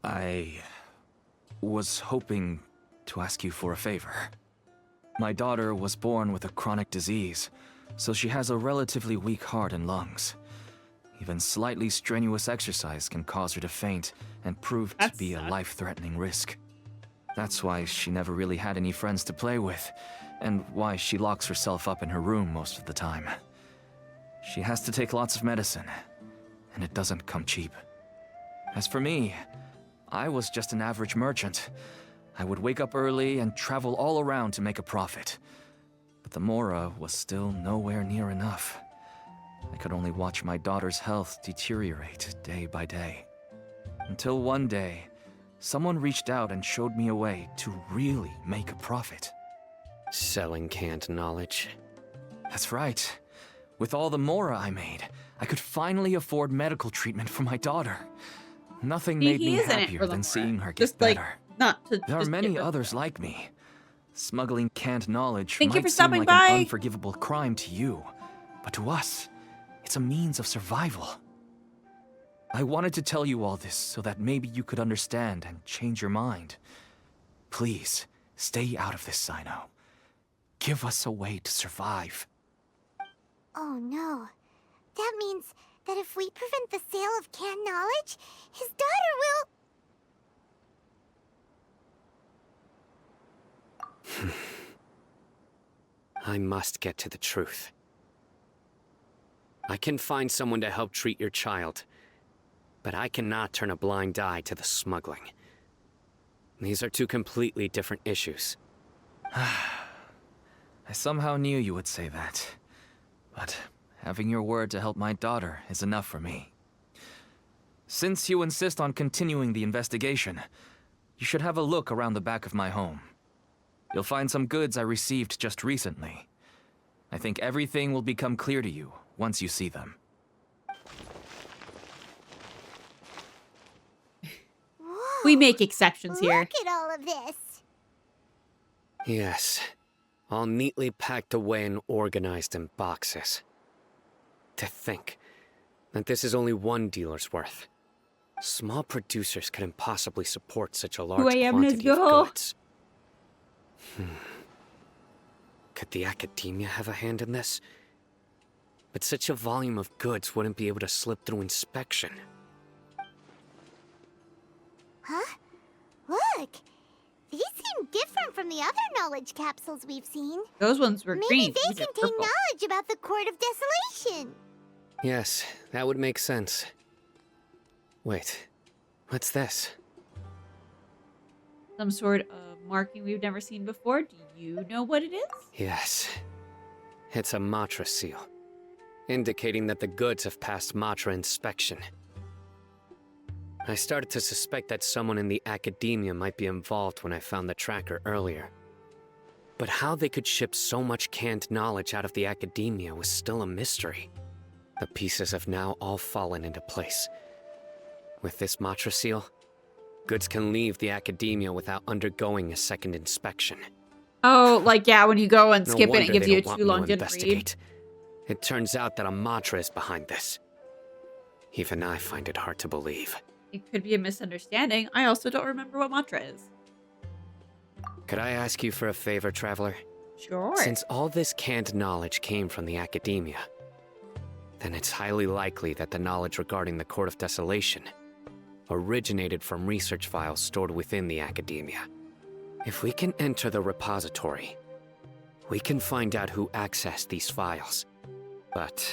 I was hoping to ask you for a favor. My daughter was born with a chronic disease, so she has a relatively weak heart and lungs. Even slightly strenuous exercise can cause her to faint and prove to be a life-threatening risk. That's why she never really had any friends to play with, and why she locks herself up in her room most of the time. She has to take lots of medicine, and it doesn't come cheap. As for me, I was just an average merchant. I would wake up early and travel all around to make a profit. But the Mora was still nowhere near enough. I could only watch my daughter's health deteriorate day by day. Until one day, someone reached out and showed me a way to really make a profit. Selling canned knowledge? That's right. With all the Mora I made, I could finally afford medical treatment for my daughter. Nothing made me happier than seeing her get better. There are many others like me. Smuggling canned knowledge might seem like an unforgivable crime to you, but to us, it's a means of survival. I wanted to tell you all this so that maybe you could understand and change your mind. Please, stay out of this, Sino. Give us a way to survive. Oh no. That means that if we prevent the sale of canned knowledge, his daughter will... I must get to the truth. I can find someone to help treat your child, but I cannot turn a blind eye to the smuggling. These are two completely different issues. I somehow knew you would say that. But having your word to help my daughter is enough for me. Since you insist on continuing the investigation, you should have a look around the back of my home. You'll find some goods I received just recently. I think everything will become clear to you once you see them. We make exceptions here. Look at all of this. Yes. All neatly packed away and organized in boxes. To think that this is only one dealer's worth. Small producers couldn't possibly support such a large quantity of goods. Could the academia have a hand in this? But such a volume of goods wouldn't be able to slip through inspection. Huh? Look! These seem different from the other knowledge capsules we've seen. Those ones were green. Maybe they contain knowledge about the Court of Desolation. Yes, that would make sense. Wait, what's this? Some sort of marking we've never seen before. Do you know what it is? Yes. It's a Matra seal, indicating that the goods have passed Matra inspection. I started to suspect that someone in the academia might be involved when I found the tracker earlier. But how they could ship so much canned knowledge out of the academia was still a mystery. The pieces have now all fallen into place. With this Matra seal, goods can leave the academia without undergoing a second inspection. Oh, like, yeah, when you go and No skip it, wonder it gives they you a don't want too me to long to read. investigate. It turns out that a Matra is behind this. Even I find it hard to believe. It could be a misunderstanding. I also don't remember what Matra is. Could I ask you for a favor, Traveler? Sure. Since all this canned knowledge came from the academia, then it's highly likely that the knowledge regarding the Court of Desolation originated from research files stored within the academia. If we can enter the repository, we can find out who accessed these files. But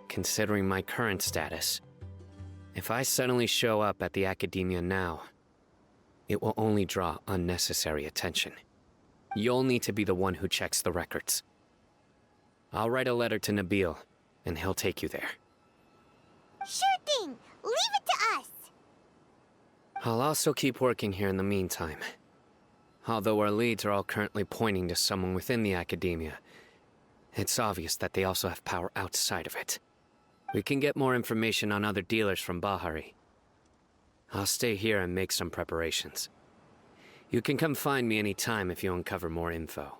considering my current status, if I suddenly show up at the academia now, it will only draw unnecessary attention. You'll need to be the one who checks the records. I'll write a letter to Nabil, and he'll take you there. Sure thing! Leave it to us! I'll also keep working here in the meantime. Although our leads are all currently pointing to someone within the academia, it's obvious that they also have power outside of it. We can get more information on other dealers from Bahari. I'll stay here and make some preparations. You can come find me anytime if you uncover more info.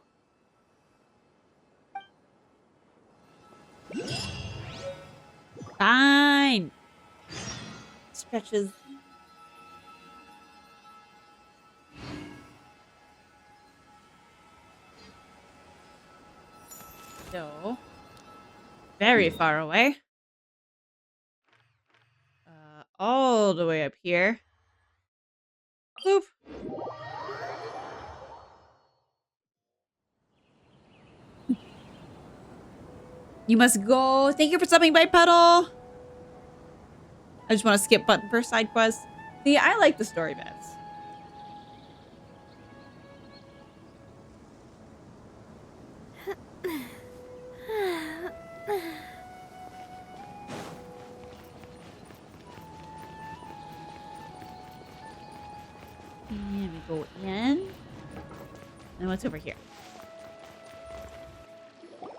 Fine. Stretches. So, very far away. All the way up here. Boop. You must go. Thank you for subbing by Pedal. I just want to skip button for side quest. See, I like the story bits. And we go in. And what's over here?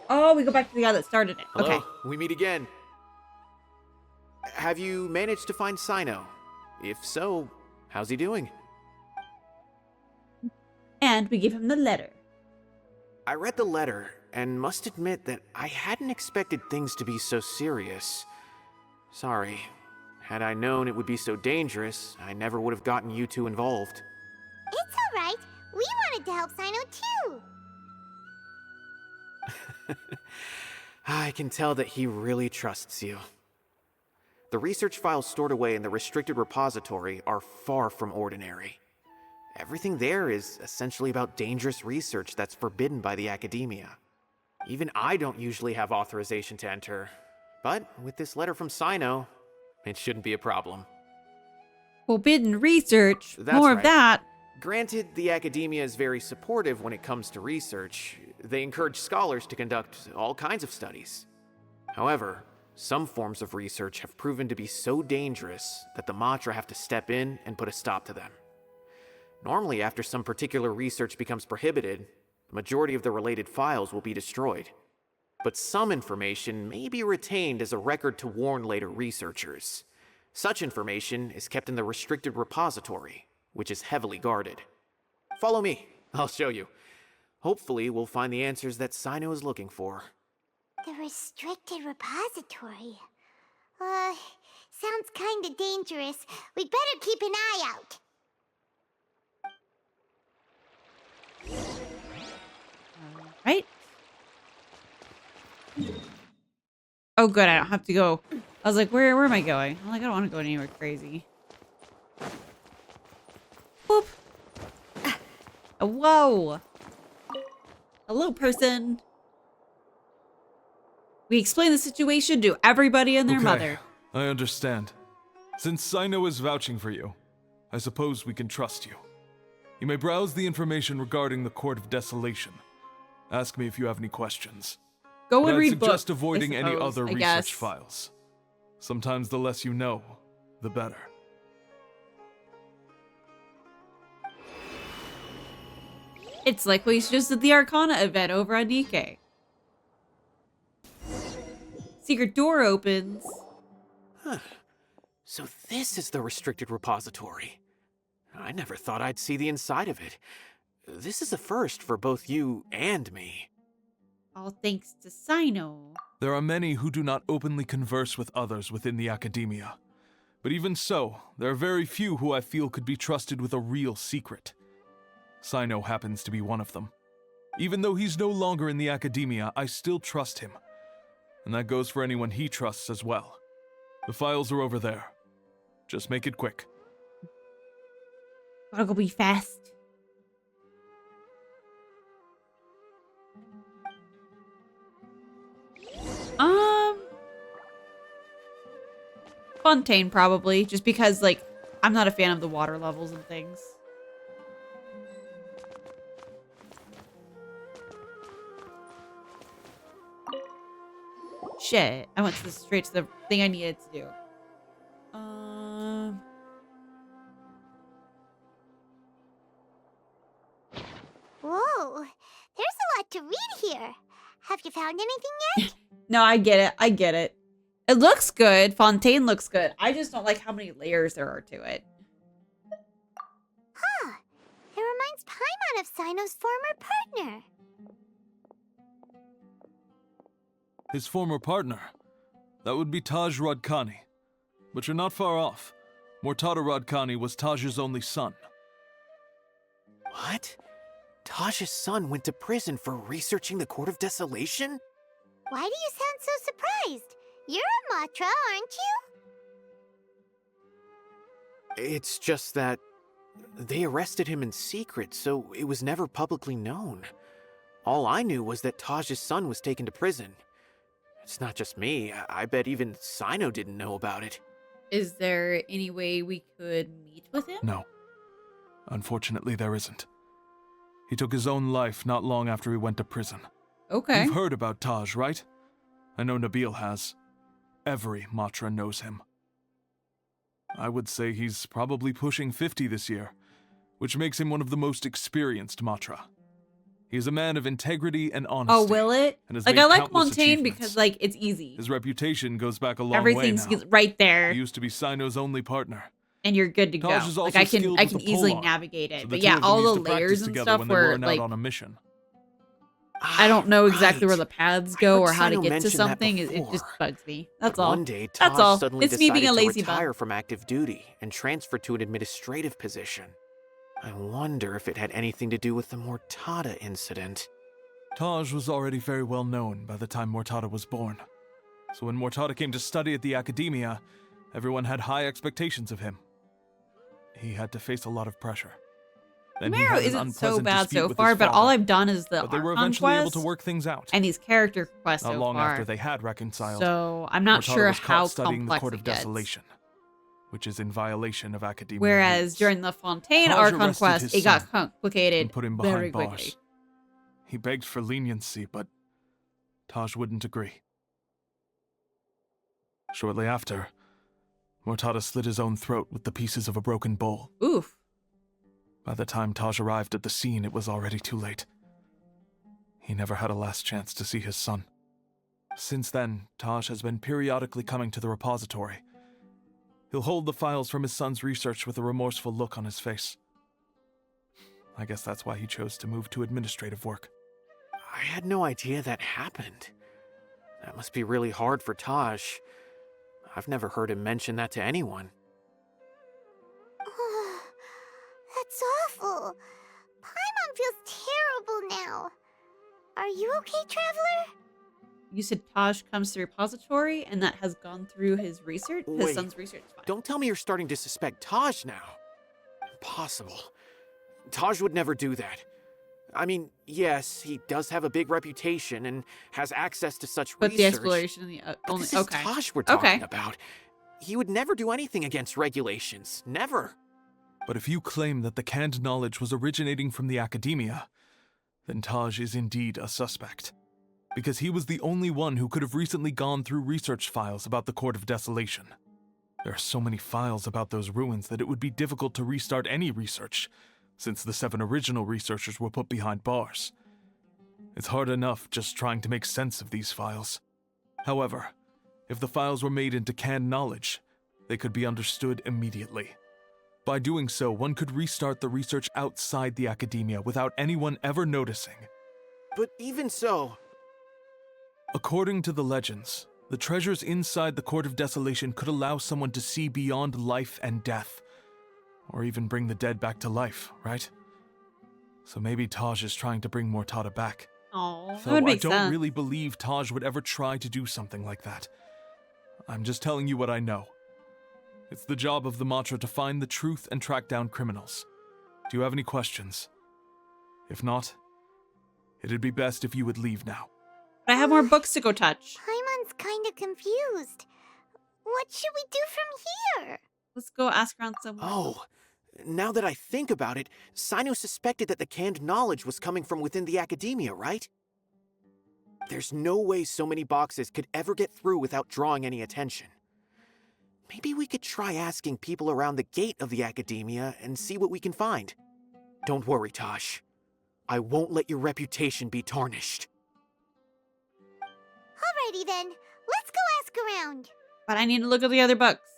Oh, we go back to the guy that started it. Hello, Okay. we meet again. Have you managed to find Sino? If so, how's he doing? And we give him the letter. I read the letter and must admit that I hadn't expected things to be so serious. Sorry. Had I known it would be so dangerous, I never would have gotten you two involved. It's alright. We wanted to help Sino too. I can tell that he really trusts you. The research files stored away in the restricted repository are far from ordinary. Everything there is essentially about dangerous research that's forbidden by the academia. Even I don't usually have authorization to enter, but with this letter from Sino, it shouldn't be a problem. Forbidden research. That's More right. of that. Granted, the academia is very supportive when it comes to research. They encourage scholars to conduct all kinds of studies. However, some forms of research have proven to be so dangerous that the Matra have to step in and put a stop to them. Normally, after some particular research becomes prohibited, the majority of the related files will be destroyed. But some information may be retained as a record to warn later researchers. Such information is kept in the restricted repository, which is heavily guarded. Follow me, I'll show you. Hopefully, we'll find the answers that Sino is looking for. The restricted repository. Sounds kinda dangerous. We'd better keep an eye out. Right? Oh, good. I don't have to go. I was like, where am I going? I'm like, I don't want to go anywhere crazy. Boop. Whoa. Hello, person. We explain the situation to everybody and their mother. I understand. Since Sino is vouching for you, I suppose we can trust you. You may browse the information regarding the Court of Desolation. Ask me if you have any questions. Go But and I'd read suggest books, avoiding I any suppose, other I guess. research files. Sometimes the less you know, the better. It's like we just did the Arcana event over on Nikkei. Secret door opens. Huh. So this is the restricted repository. I never thought I'd see the inside of it. This is a first for both you and me. All thanks to Sino. There are many who do not openly converse with others within the academia. But even so, there are very few who I feel could be trusted with a real secret. Sino happens to be one of them. Even though he's no longer in the academia, I still trust him. And that goes for anyone he trusts as well. The files are over there. Just make it quick. Gotta go be fast. Fontaine probably, just because like I'm not a fan of the water levels and things. Shit, I went straight to the thing I needed to do. Whoa, there's a lot to read here. Have you found anything yet? No, I get it. I get it. It looks good. Fontaine looks good. I just don't like how many layers there are to it. Huh. It reminds Paimon of Sino's former partner. His former partner. That would be Taj Radkani. But you're not far off. Mortada Radkani was Taj's only son. What? Taj's son went to prison for researching the Court of Desolation? Why do you sound so surprised? You're a Matra, aren't you? It's just that they arrested him in secret, so it was never publicly known. All I knew was that Taj's son was taken to prison. It's not just me. I bet even Sino didn't know about it. Is there any way we could meet with him? No. Unfortunately, there isn't. He took his own life not long after he went to prison. Okay. You've heard about Taj, right? I know Nabil has. Every Matra knows him. I would say he's probably pushing 50 this year, which makes him one of the most experienced Matra. He is a man of integrity and honesty. Oh, will it? Like, I like Montaigne because, like, it's easy. His reputation goes back a long way Everything's now. right there. He used to be Sino's only partner. And you're good to go. Taj is Like, also I skilled can with the easily polearm, navigate it. so the But two yeah, of them all used the to practice layers and together stuff when they were, weren't like, out on a mission. I don't know exactly where the paths go or heard how to Sino get to mention that something. It before. just bugs me. That's But all. one day, That's Taj all. suddenly It's me being a decided to lazy bum. retire from active duty and transfer to an administrative position. I wonder if it had anything to do with the Mortada incident. Taj was already very well known by the time Mortada was born. So when Mortada came to study at the academia, everyone had high expectations of him. He had to face a lot of pressure. Then he Camaro had an isn't so unpleasant bad dispute so with far, his but all father, I've done is the but they were Archon eventually able quest to work things out. and these character quests Not so long far. after they had reconciled. So I'm not Mortada sure was caught how studying the complex Court it of gets. Desolation, which is in violation of academia. Whereas rules. during the Fontaine Taj Archon arrested quest, his it got son complicated and put him very behind quickly. bars. He begged for leniency, but Taj wouldn't agree. Shortly after, Mortada slit his own throat with the pieces of a broken bowl. Oof. By the time Taj arrived at the scene, it was already too late. He never had a last chance to see his son. Since then, Taj has been periodically coming to the repository. He'll hold the files from his son's research with a remorseful look on his face. I guess that's why he chose to move to administrative work. I had no idea that happened. That must be really hard for Taj. I've never heard him mention that to anyone. That's awful. Paimon feels terrible now. Are you okay, Traveler? You said Taj comes to the repository and that has gone through his research? His Wait, son's research. don't tell me you're starting to suspect Taj now. Impossible. Taj would never do that. I mean, yes, he does have a big reputation and has access to such But research. the exploration and the But only this is Taj we're talking about. He would never do anything against regulations. Never. But if you claim that the canned knowledge was originating from the academia, then Taj is indeed a suspect. Because he was the only one who could have recently gone through research files about the Court of Desolation. There are so many files about those ruins that it would be difficult to restart any research, since the 7 original researchers were put behind bars. It's hard enough just trying to make sense of these files. However, if the files were made into canned knowledge, they could be understood immediately. By doing so, one could restart the research outside the academia without anyone ever noticing. But even so... According to the legends, the treasures inside the Court of Desolation could allow someone to see beyond life and death. Or even bring the dead back to life, right? So maybe Taj is trying to bring Mortada back. Oh, that Though would I make don't sense. really believe Taj would ever try to do something like that. I'm just telling you what I know. It's the job of the Matra to find the truth and track down criminals. Do you have any questions? If not, it'd be best if you would leave now. But I have more books to go touch. Paimon's kinda confused. What should we do from here? Let's go ask around somewhere. Oh, now that I think about it, Sino suspected that the canned knowledge was coming from within the academia, right? There's no way so many boxes could ever get through without drawing any attention. Maybe we could try asking people around the gate of the academia and see what we can find. Don't worry, Taj. I won't let your reputation be tarnished. Alrighty then, let's go ask around. But I need to look at the other books.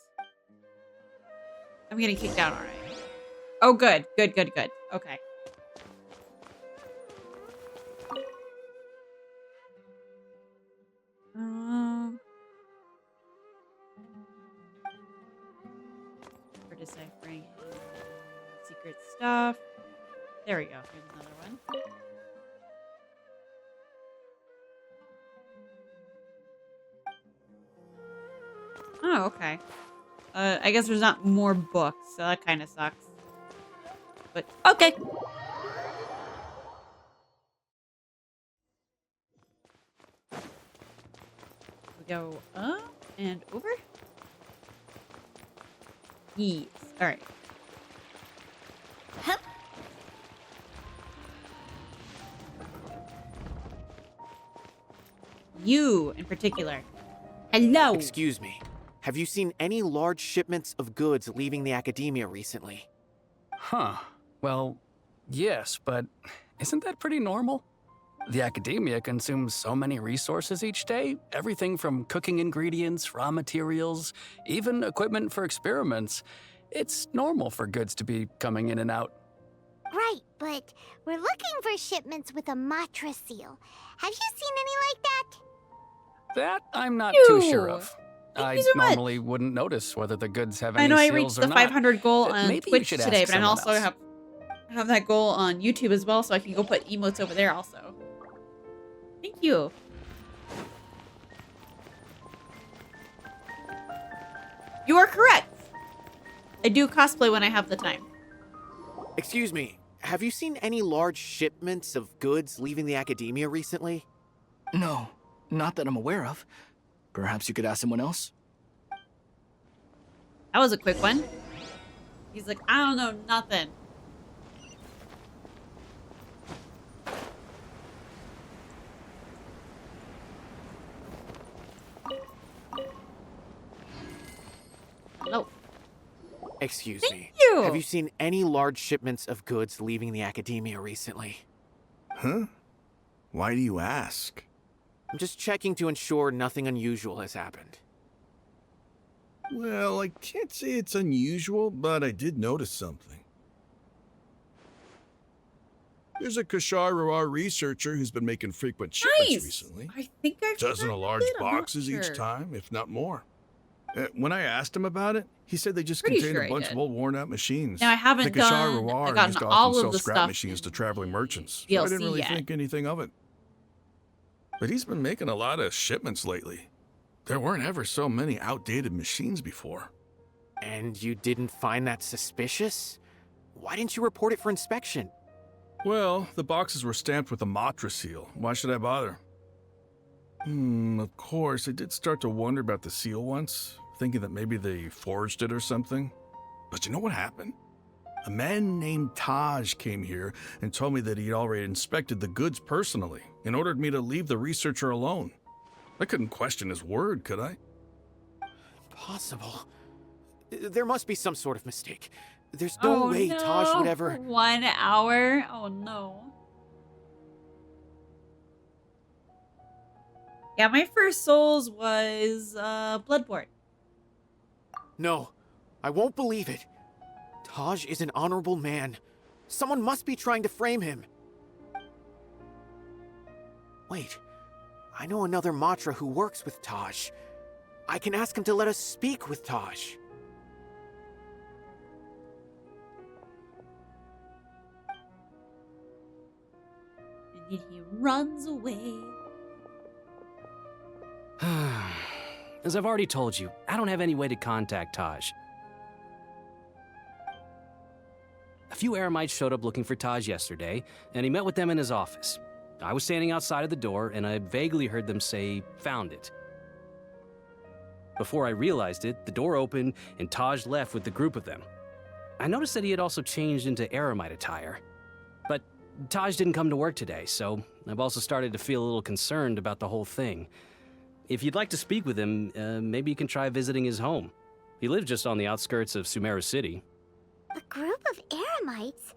I'm getting kicked out, alright. Oh, good. Good, good, good. Okay. For deciphering secret stuff. There we go. Here's another one. Oh, okay. I guess there's not more books, so that kind of sucks. But, okay. We go up and over. Yes. Alright. Hup. You, in particular. Hello. Excuse me. Have you seen any large shipments of goods leaving the academia recently? Huh. Well, yes, but isn't that pretty normal? The academia consumes so many resources each day, everything from cooking ingredients, raw materials, even equipment for experiments. It's normal for goods to be coming in and out. Right, but we're looking for shipments with a Matra seal. Have you seen any like that? That I'm not Ew. too sure of. Thank I you so much. normally wouldn't notice whether the goods have any I know I seals reached or the not. 500 goal on Maybe you Twitch should today, ask but I someone also else. have that goal on YouTube as well, so I can go put emotes over there also. Thank you. You are correct. I do cosplay when I have the time. Excuse me. Have you seen any large shipments of goods leaving the academia recently? No, not that I'm aware of. Perhaps you could ask someone else? That was a quick one. He's like, I don't know nothing. Hello. Excuse me. you. Have you seen any large shipments of goods leaving the academia recently? Huh? Why do you ask? I'm just checking to ensure nothing unusual has happened. Well, I can't say it's unusual, but I did notice something. There's a Kashar researcher who's been making frequent shipments Nice. recently. I think I've Dozen of large did, I'm not boxes each sure. time, if not more. When I asked him about it, he said they just Pretty contained sure a I bunch did. of old worn-out machines. Now, I haven't the Kashar done- I've gotten used to all often of sell the scrap stuff machines to traveling merchants, so I DLC didn't really yet. think anything of it. But he's been making a lot of shipments lately. There weren't ever so many outdated machines before. And you didn't find that suspicious? Why didn't you report it for inspection? Well, the boxes were stamped with a Matra seal. Why should I bother? Of course, I did start to wonder about the seal once, thinking that maybe they forged it or something. But you know what happened? A man named Taj came here and told me that he'd already inspected the goods personally and ordered me to leave the researcher alone. I couldn't question his word, could I? Possible. There must be some sort of mistake. There's no way no. Taj would ever... 1 hour? Oh no. Yeah, my first Souls was Bloodborne. No, I won't believe it. Taj is an honorable man. Someone must be trying to frame him. Wait, I know another Matra who works with Taj. I can ask him to let us speak with Taj. And then he runs away. As I've already told you, I don't have any way to contact Taj. A few Eremites showed up looking for Taj yesterday, and he met with them in his office. I was standing outside of the door, and I vaguely heard them say, "Found it." Before I realized it, the door opened, and Taj left with the group of them. I noticed that he had also changed into Eremite attire. But Taj didn't come to work today, so I've also started to feel a little concerned about the whole thing. If you'd like to speak with him, maybe you can try visiting his home. He lives just on the outskirts of Sumeru City. A group of Eremites?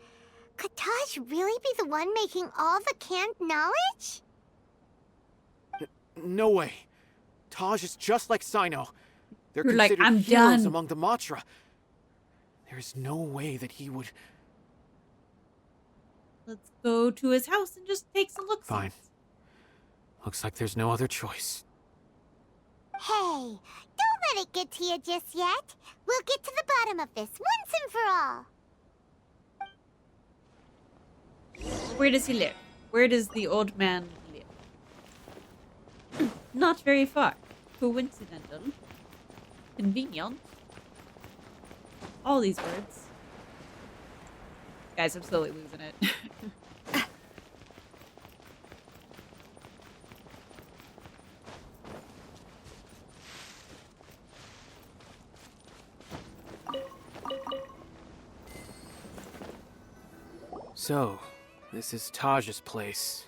Could Taj really be the one making all the canned knowledge? No way. Taj is just like Sino. They're You're like, considered "I'm heroes done." among the Matra. There is no way that he would... Let's go to his house and just take some looks. Fine. Looks like there's no other choice. Hey, don't let it get to you just yet. We'll get to the bottom of this once and for all. Where does he live? Where does the old man live? Not very far. Coincidental. Convenient. All these words. Guys, I'm slowly losing it. So, this is Taj's place.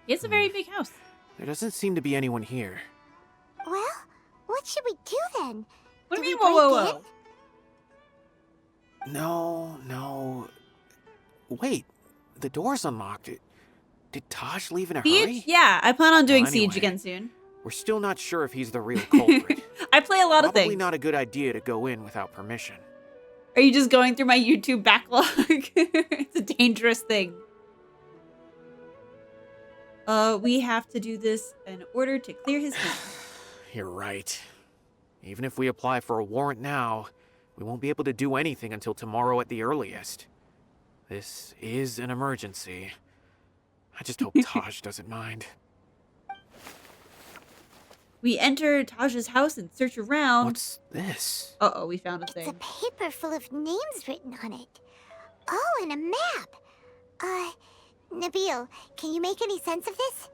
It's a very big house. There doesn't seem to be anyone here. Well, what should we do then? What do you mean, we whoa, break whoa, whoa? No. Wait, the door's unlocked. Did Taj leave in a Siege? hurry? Yeah, I plan on doing Well, Siege anyway, again soon. We're still not sure if he's the real culprit. I play a lot of Probably things. not a good idea to go in without permission. Are you just going through my YouTube backlog? It's a dangerous thing. We have to do this in order to clear his name. You're right. Even if we apply for a warrant now, we won't be able to do anything until tomorrow at the earliest. This is an emergency. I just hope Taj doesn't mind. We enter Taj's house and search around. What's this? Uh-oh, we found a It's thing. a paper full of names written on it. Oh, and a map. Nabil, can you make any sense of this?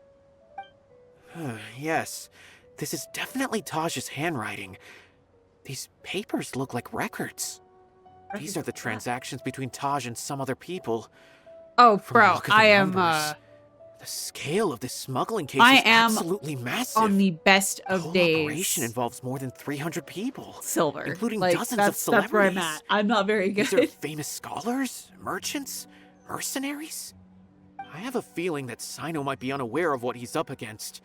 Yes, this is definitely Taj's handwriting. These papers look like records. These are the transactions between Taj and some other people. Oh, From the bro, look of the I am, numbers, the scale of this smuggling case I is am absolutely massive. on the best of the whole days. operation involves more than 300 people. Silver. Including Like, dozens of that's celebrities. where I'm at. I'm not very good. These are famous scholars, merchants, mercenaries. I have a feeling that Sino might be unaware of what he's up against.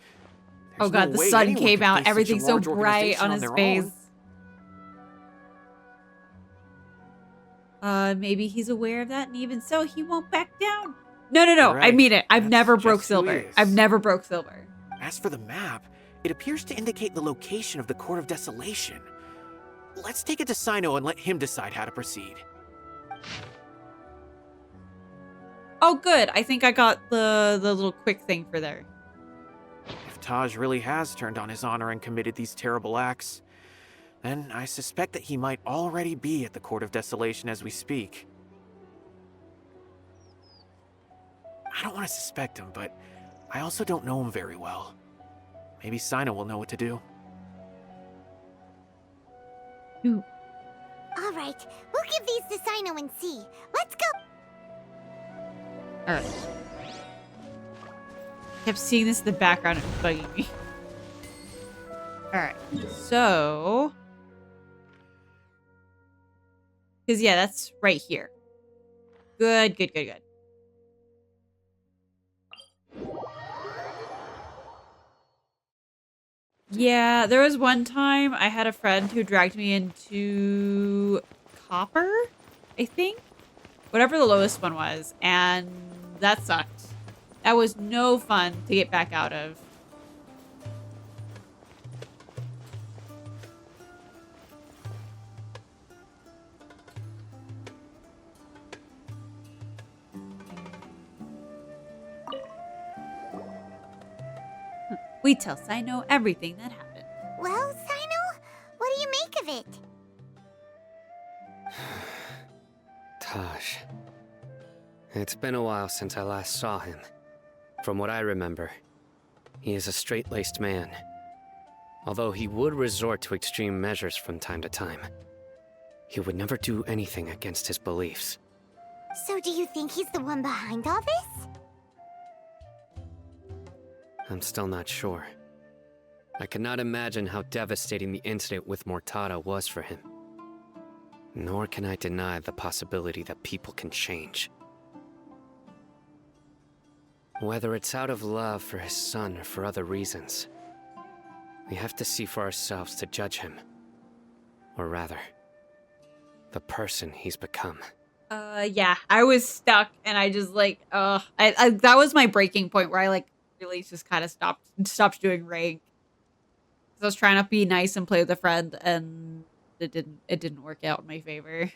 Oh There's god, no the way sun anyone came could out. face such a Everything's so large bright organization on his their face. own. Maybe he's aware of that, and even so, he won't back down. No. I Right. mean it. I've That's never broke just who he silver. is. I've never broke silver. As for the map, it appears to indicate the location of the Court of Desolation. Let's take it to Sino and let him decide how to proceed. Oh, good. I think I got the little quick thing for there. If Taj really has turned on his honor and committed these terrible acts, then I suspect that he might already be at the Court of Desolation as we speak. I don't want to suspect him, but I also don't know him very well. Maybe Sino will know what to do. All right, we'll give these to Sino and see. Let's go. Alright. Kept seeing this in the background and bugging me. Alright, so... Because, yeah, that's right here. Good. Yeah, there was one time I had a friend who dragged me into copper, I think? Whatever the lowest one was, and that sucked. That was no fun to get back out of. We tell Sino everything that happened. Well, Sino, what do you make of it? Taj. It's been a while since I last saw him. From what I remember, he is a straight-laced man. Although he would resort to extreme measures from time to time, he would never do anything against his beliefs. So do you think he's the one behind all this? I'm still not sure. I cannot imagine how devastating the incident with Mortada was for him. Nor can I deny the possibility that people can change. Whether it's out of love for his son or for other reasons, we have to see for ourselves to judge him. Or rather, the person he's become. Yeah, I was stuck and I just like, that was my breaking point where I like really just kind of stopped doing rank. I was trying to be nice and play with a friend, and it didn't work out in my favor.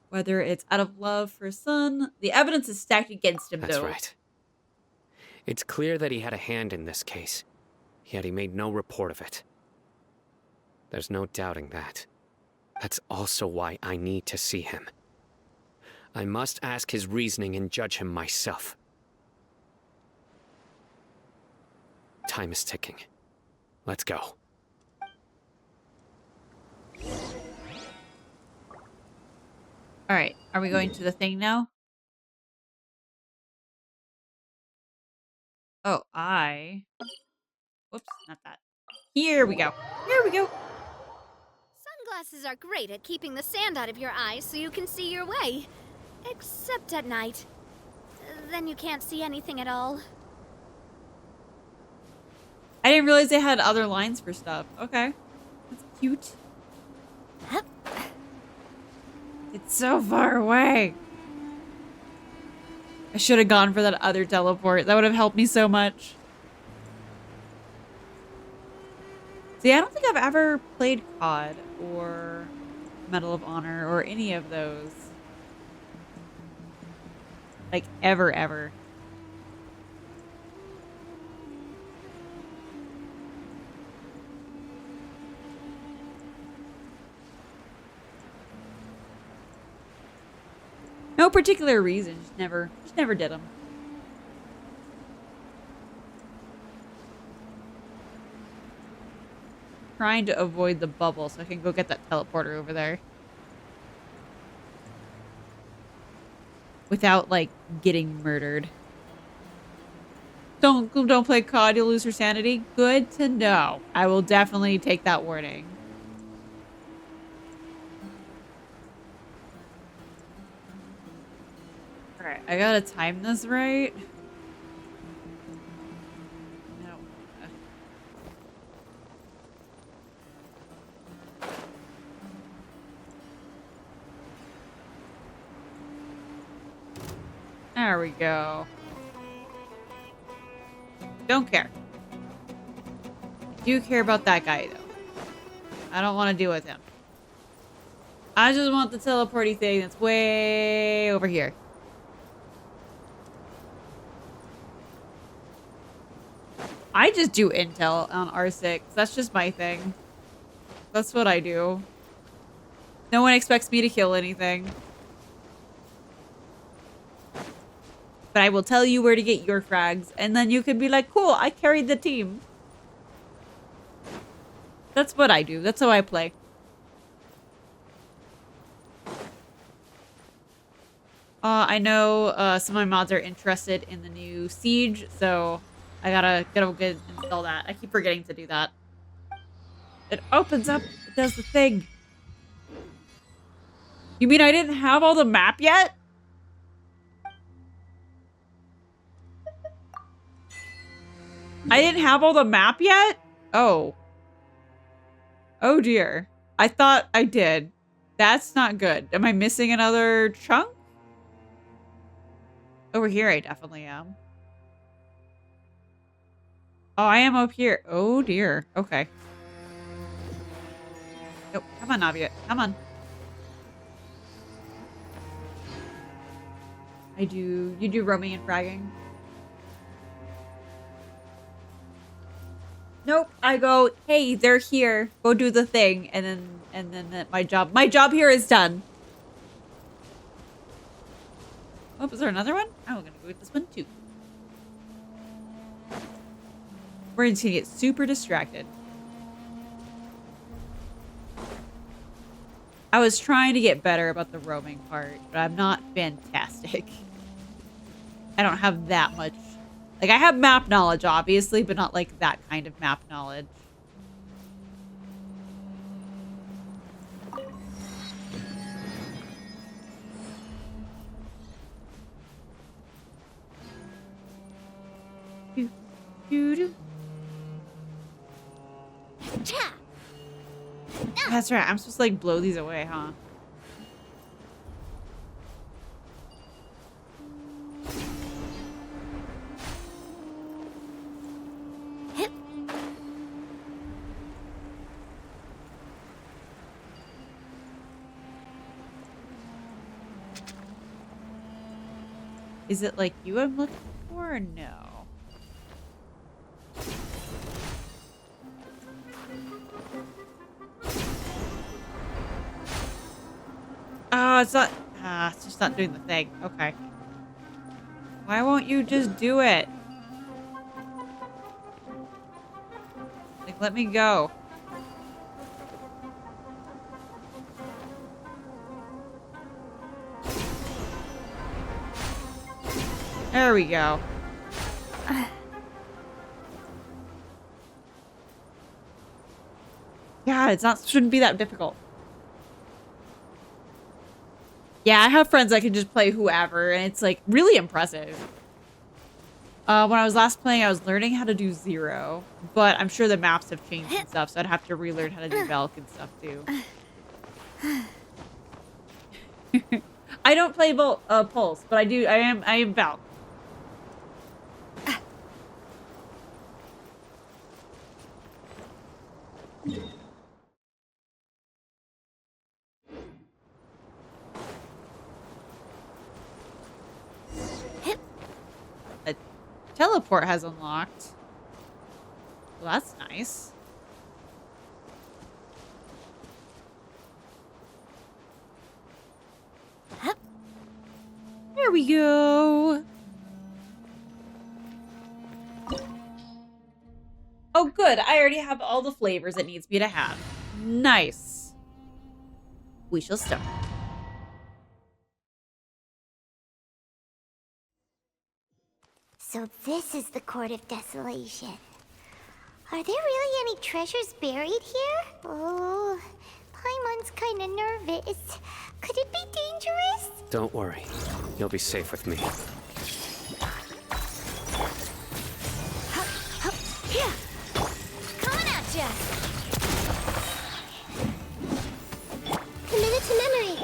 Whether it's out of love for his son, the evidence is stacked against him, That's though. right. It's clear that he had a hand in this case, yet he made no report of it. There's no doubting that. That's also why I need to see him. I must ask his reasoning and judge him myself. Time is ticking. Let's go. Alright, are we going to the thing now? Oh, whoops, not that. Here we go. Here we go. Sunglasses are great at keeping the sand out of your eyes so you can see your way. Except at night. Then you can't see anything at all. I didn't realize they had other lines for stuff. Okay. That's cute. It's so far away. I should have gone for that other teleport. That would have helped me so much. See, I don't think I've ever played COD or Medal of Honor or any of those. Like, ever. No particular reason, just never did them. Trying to avoid the bubble so I can go get that teleporter over there. Without, like, getting murdered. Don't play COD, you'll lose your sanity. Good to know. I will definitely take that warning. Alright, I gotta time this right. No. There we go. Don't care. I do care about that guy, though. I don't want to deal with him. I just want the teleporty thing that's way over here. I just do intel on R6. That's just my thing. That's what I do. No one expects me to kill anything. But I will tell you where to get your frags, and then you can be like, cool, I carried the team. That's what I do. That's how I play. I know some of my mods are interested in the new Siege, so I gotta go install that. I keep forgetting to do that. It opens up. It does the thing. You mean I didn't have all the map yet? I didn't have all the map yet? Oh. Oh dear. I thought I did. That's not good. Am I missing another chunk? Over here I definitely am. Oh, I am up here. Oh dear. Okay. Nope. Come on, Navia. Come on. You do roaming and fragging? Nope. I go, hey, they're here. Go do the thing. And then my job here is done. Oh, is there another one? I'm gonna go with this one too. We're just gonna get super distracted. I was trying to get better about the roaming part, but I'm not fantastic. I don't have that much. Like, I have map knowledge, obviously, but not like that kind of map knowledge. That's right. I'm supposed to like blow these away, huh? Is it like you I'm looking for or no? Oh, it's not. It's just not doing the thing. Okay. Why won't you just do it? Like, let me go. There we go. God, shouldn't be that difficult. Yeah, I have friends that can just play whoever, and it's like really impressive. When I was last playing, I was learning how to do Zero, but I'm sure the maps have changed and stuff, so I'd have to relearn how to do Velk and stuff too. I don't play Pulse, but I am Velk. A teleport has unlocked. Well, that's nice. There we go. Oh, good. I already have all the flavors it needs me to have. Nice. We shall start. So this is the Court of Desolation. Are there really any treasures buried here? Oh, Paimon's kinda nervous. Could it be dangerous? Don't worry. You'll be safe with me. Here! Coming at ya! Commit it to memory!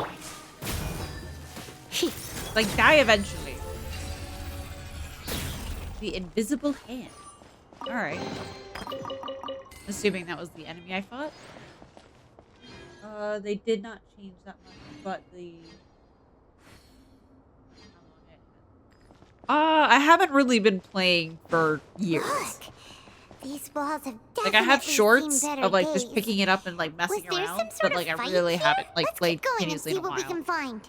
Like, die eventually. The invisible hand. Alright. Assuming that was the enemy I fought. They did not change that much, but the... I haven't really been playing for years. Look, these walls have Like, I have definitely shorts seen of, better like, days. just picking it up and, like, messing Was there around. some sort But, of like, I fight really here? haven't, like, Let's played keep going and continuously see in a what we while. can find.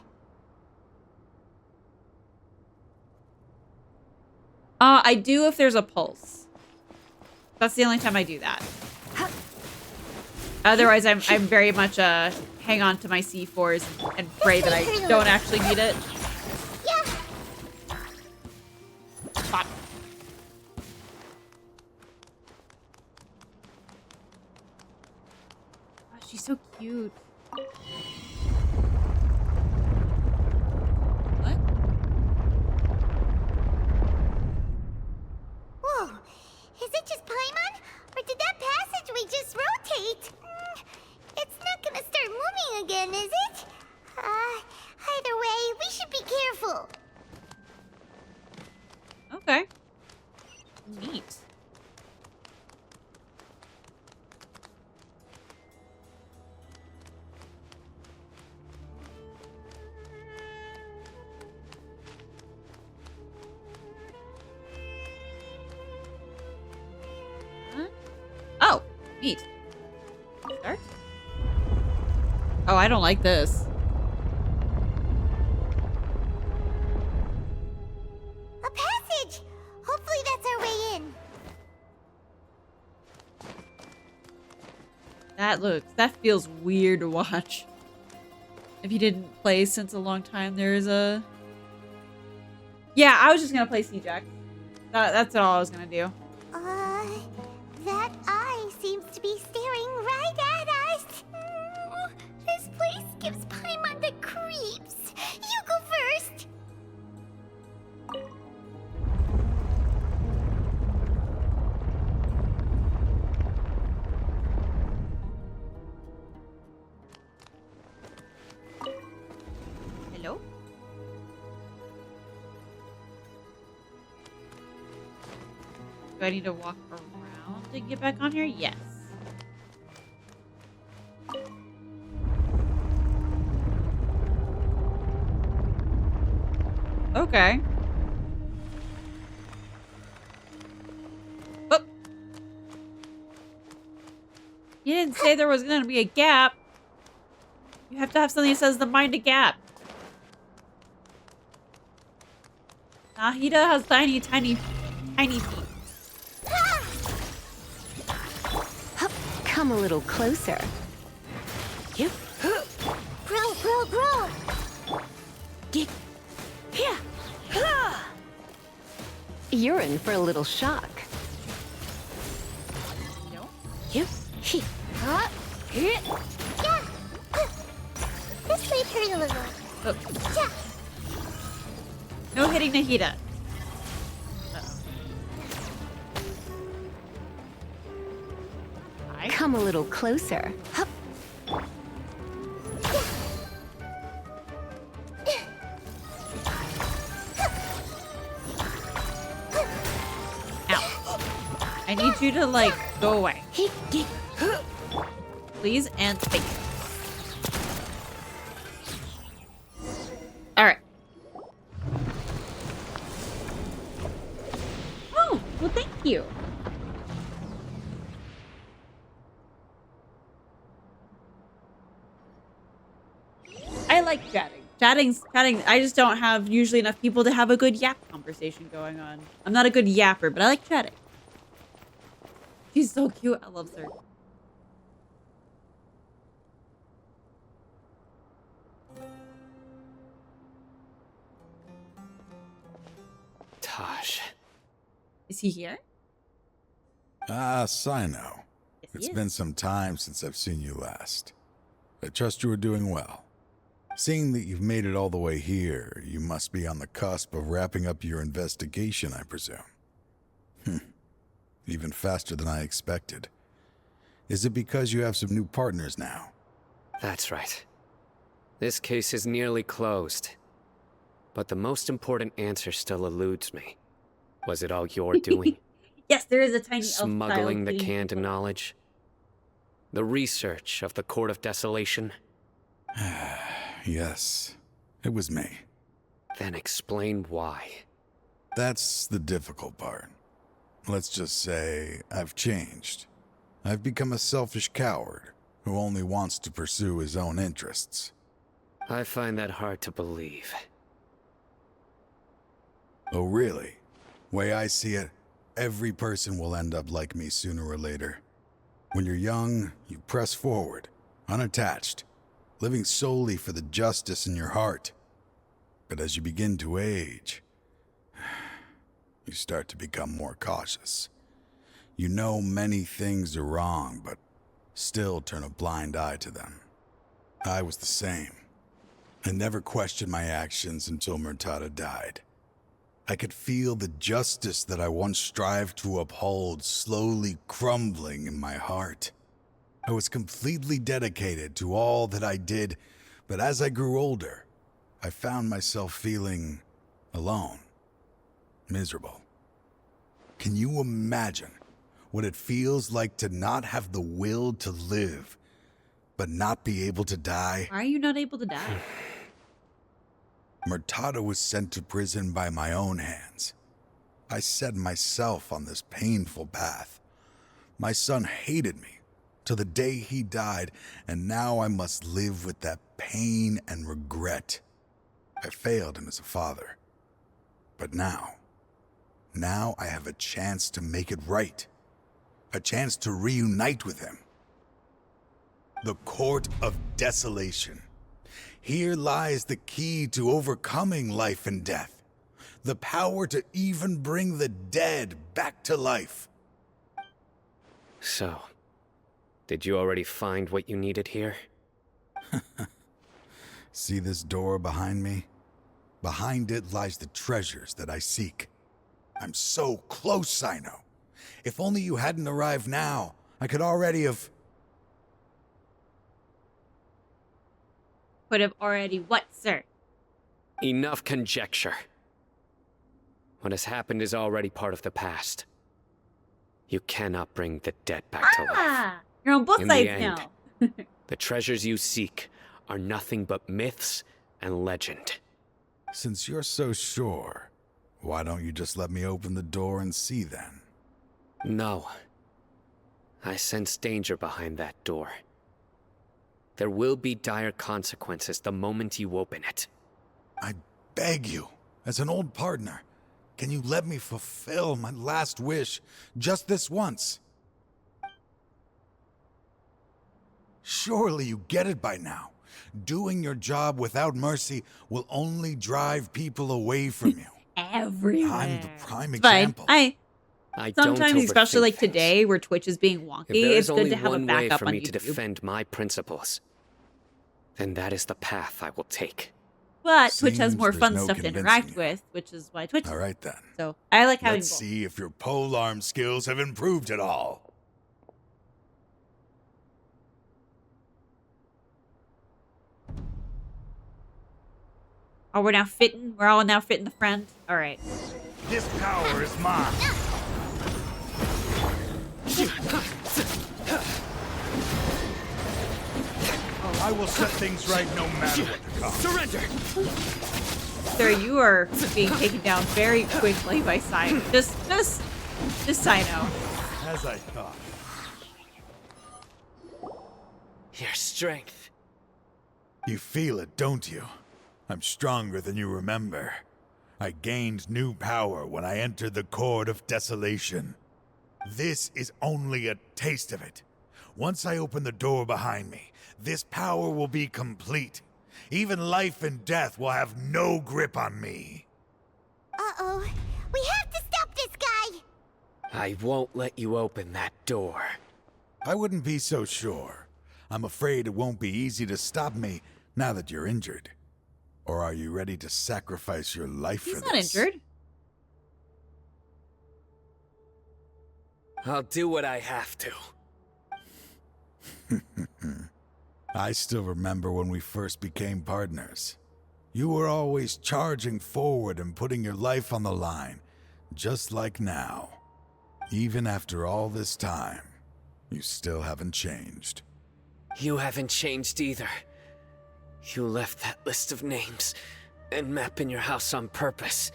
I do if there's a pulse. That's the only time I do that. Otherwise, I'm very much hang on to my C4s and pray that I don't actually need it. Yeah. Fuck. Oh, she's so cute. What? Whoa, is it just Paimon? Or did that passageway just rotate? It's not gonna start moving again, is it? Either way, we should be careful. Okay. Neat. Huh? Oh, neat. Start? Oh, I don't like this. A passage! Hopefully that's our way in. That feels weird to watch. If you didn't play since a long time, there's a... Yeah, I was just gonna play Seajack. That's all I was gonna do. That eye seems to be staring right at us. This place gives Paimon the creeps. You go first. Hello? Do I need to walk around to get back on here? Yes. Okay. Oh. You didn't say there was going to be a gap. You have to have something that says to mind a gap. Nahida has tiny feet. Come a little closer. You. Grow. Here. You're in for a little shock. You. Yeah. This might hurt a little. Yeah. No hitting Nahida. Come a little closer. I need you to, like, go away. Please and thank you. Alright. Oh, well, thank you. I like chatting. Chatting. I just don't have usually enough people to have a good yap conversation going on. I'm not a good yapper, but I like chatting. She's so cute. I love her. Taj. Is he here? Ah, Sino. Yes, It's been some time since I've seen you last. I trust you are doing well. Seeing that you've made it all the way here, you must be on the cusp of wrapping up your investigation, I presume. Even faster than I expected. Is it because you have some new partners now? That's right. This case is nearly closed. But the most important answer still eludes me. Was it all your doing? Yes, there is a tiny elf Smuggling the child canned knowledge? The research of the Court of Desolation? Yes, it was me. Then explain why. That's the difficult part. Let's just say I've changed. I've become a selfish coward who only wants to pursue his own interests. I find that hard to believe. Oh, really? Way I see it, every person will end up like me sooner or later. When you're young, you press forward, unattached, living solely for the justice in your heart. But as you begin to age, you start to become more cautious. You know many things are wrong, but still turn a blind eye to them. I was the same. I never questioned my actions until Murtada died. I could feel the justice that I once strived to uphold slowly crumbling in my heart. I was completely dedicated to all that I did, but as I grew older, I found myself feeling alone, miserable. Can you imagine what it feels like to not have the will to live, but not be able to die? Why are you not able to die? Murtada was sent to prison by my own hands. I set myself on this painful path. My son hated me till the day he died, and now I must live with that pain and regret. I failed him as a father. But now I have a chance to make it right. A chance to reunite with him. The Court of Desolation. Here lies the key to overcoming life and death. The power to even bring the dead back to life. So, did you already find what you needed here? See this door behind me? Behind it lies the treasures that I seek. I'm so close, Sino. If only you hadn't arrived now, I could already have... Would have already what, sir? Enough conjecture. What has happened is already part of the past. You cannot bring the dead back to life. You're on both In sides the end, now. the treasures you seek are nothing but myths and legend. Since you're so sure, why don't you just let me open the door and see then? No. I sense danger behind that door. There will be dire consequences the moment you open it. I beg you, as an old partner, can you let me fulfill my last wish just this once? Surely you get it by now. Doing your job without mercy will only drive people away from you. Everywhere. I'm the prime It's fine. example. I don't Sometimes, especially overthink like things. today, where Twitch is being If wonky, there it's is good only to have a one way backup for on me YouTube. to defend my principles, then that is the path I will take. But Twitch has Seems more there's fun no stuff to convincing interact you. with, which is why Twitch. All right then. So I like having Let's both. see if your polearm skills have improved at all. Oh, we're now fitting. We're all now fitting the friend. All right. This power is mine. I will set things right no matter what the cost. Surrender! Sir, you are being taken down very quickly by Sino. Just Sino. As I thought. Your strength. You feel it, don't you? I'm stronger than you remember. I gained new power when I entered the Court of Desolation. This is only a taste of it. Once I open the door behind me, this power will be complete. Even life and death will have no grip on me. Uh-oh. We have to stop this guy! I won't let you open that door. I wouldn't be so sure. I'm afraid it won't be easy to stop me now that you're injured. Or are you ready to sacrifice your life for He's this? not injured. I'll do what I have to. I still remember when we first became partners. You were always charging forward and putting your life on the line, just like now. Even after all this time, you still haven't changed. You haven't changed either. You left that list of names and map in your house on purpose,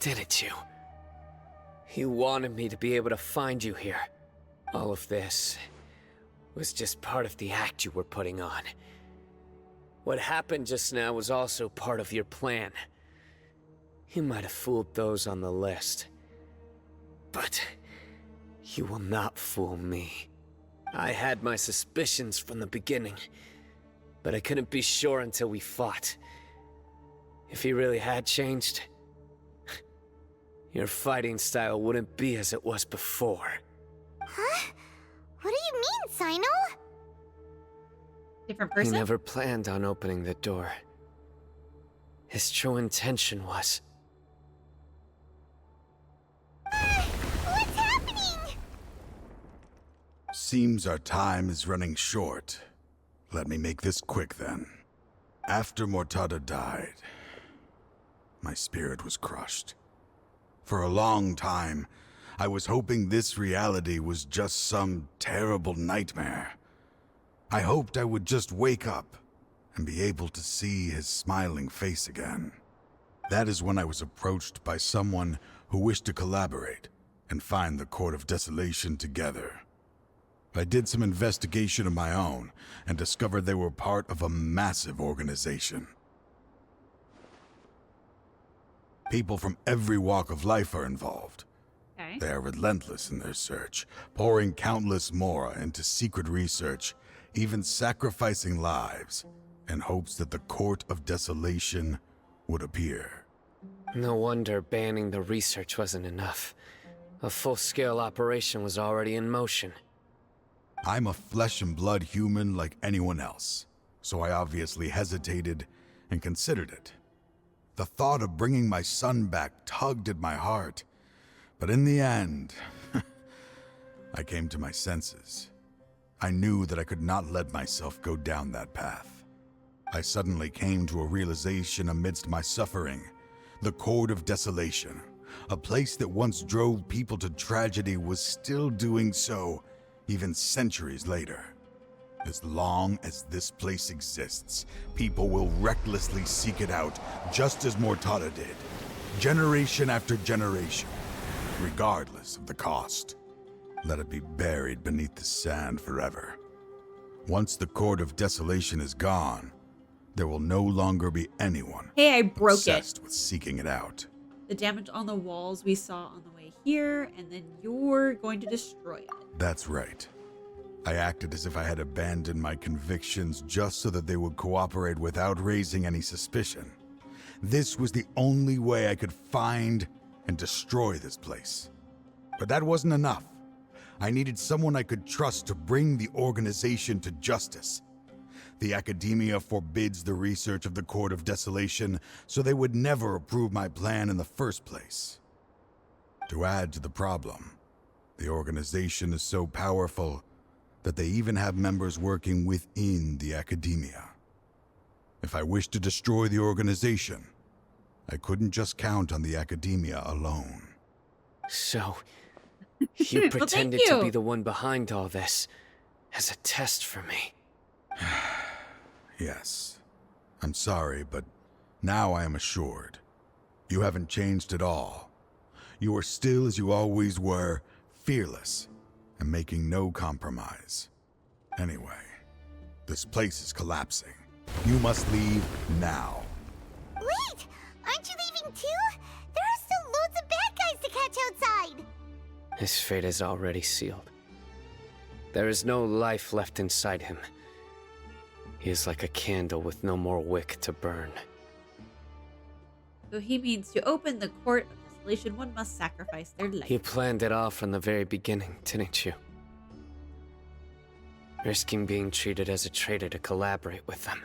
didn't you? You wanted me to be able to find you here. All of this was just part of the act you were putting on. What happened just now was also part of your plan. You might have fooled those on the list, but you will not fool me. I had my suspicions from the beginning, but I couldn't be sure until we fought. If he really had changed, your fighting style wouldn't be as it was before. Huh? What do you mean, Sino? Different He person? never planned on opening the door. His true intention was... What's happening? Seems our time is running short. Let me make this quick then. After Mortada died, my spirit was crushed. For a long time, I was hoping this reality was just some terrible nightmare. I hoped I would just wake up and be able to see his smiling face again. That is when I was approached by someone who wished to collaborate and find the Court of Desolation together. I did some investigation of my own and discovered they were part of a massive organization. People from every walk of life are involved. Okay. They are relentless in their search, pouring countless mora into secret research, even sacrificing lives in hopes that the Court of Desolation would appear. No wonder banning the research wasn't enough. A full-scale operation was already in motion. I'm a flesh and blood human like anyone else, so I obviously hesitated and considered it. The thought of bringing my son back tugged at my heart, but in the end, I came to my senses. I knew that I could not let myself go down that path. I suddenly came to a realization amidst my suffering. The Court of Desolation, a place that once drove people to tragedy, was still doing so even centuries later. As long as this place exists, people will recklessly seek it out, just as Mortada did, generation after generation, regardless of the cost. Let it be buried beneath the sand forever. Once the Court of Desolation is gone, there will no longer be anyone Hey, I broke it. obsessed with seeking it out. the damage on the walls we saw on the way here, and then you're going to destroy it. That's right. I acted as if I had abandoned my convictions just so that they would cooperate without raising any suspicion. This was the only way I could find and destroy this place. But that wasn't enough. I needed someone I could trust to bring the organization to justice. The academia forbids the research of the Court of Desolation, so they would never approve my plan in the first place. To add to the problem, the organization is so powerful that they even have members working within the academia. If I wished to destroy the organization, I couldn't just count on the academia alone. So, you pretended to be the one behind all this as a test for me. Yes. I'm sorry, but now I am assured. You haven't changed at all. You are still as you always were, fearless, and making no compromise. Anyway, this place is collapsing. You must leave now. Wait! Aren't you leaving too? There are still loads of bad guys to catch outside! His fate is already sealed. There is no life left inside him. He is like a candle with no more wick to burn. So he means to open the Court of Desolation, one must sacrifice their life. You planned it all from the very beginning, didn't you? Risking being treated as a traitor to collaborate with them.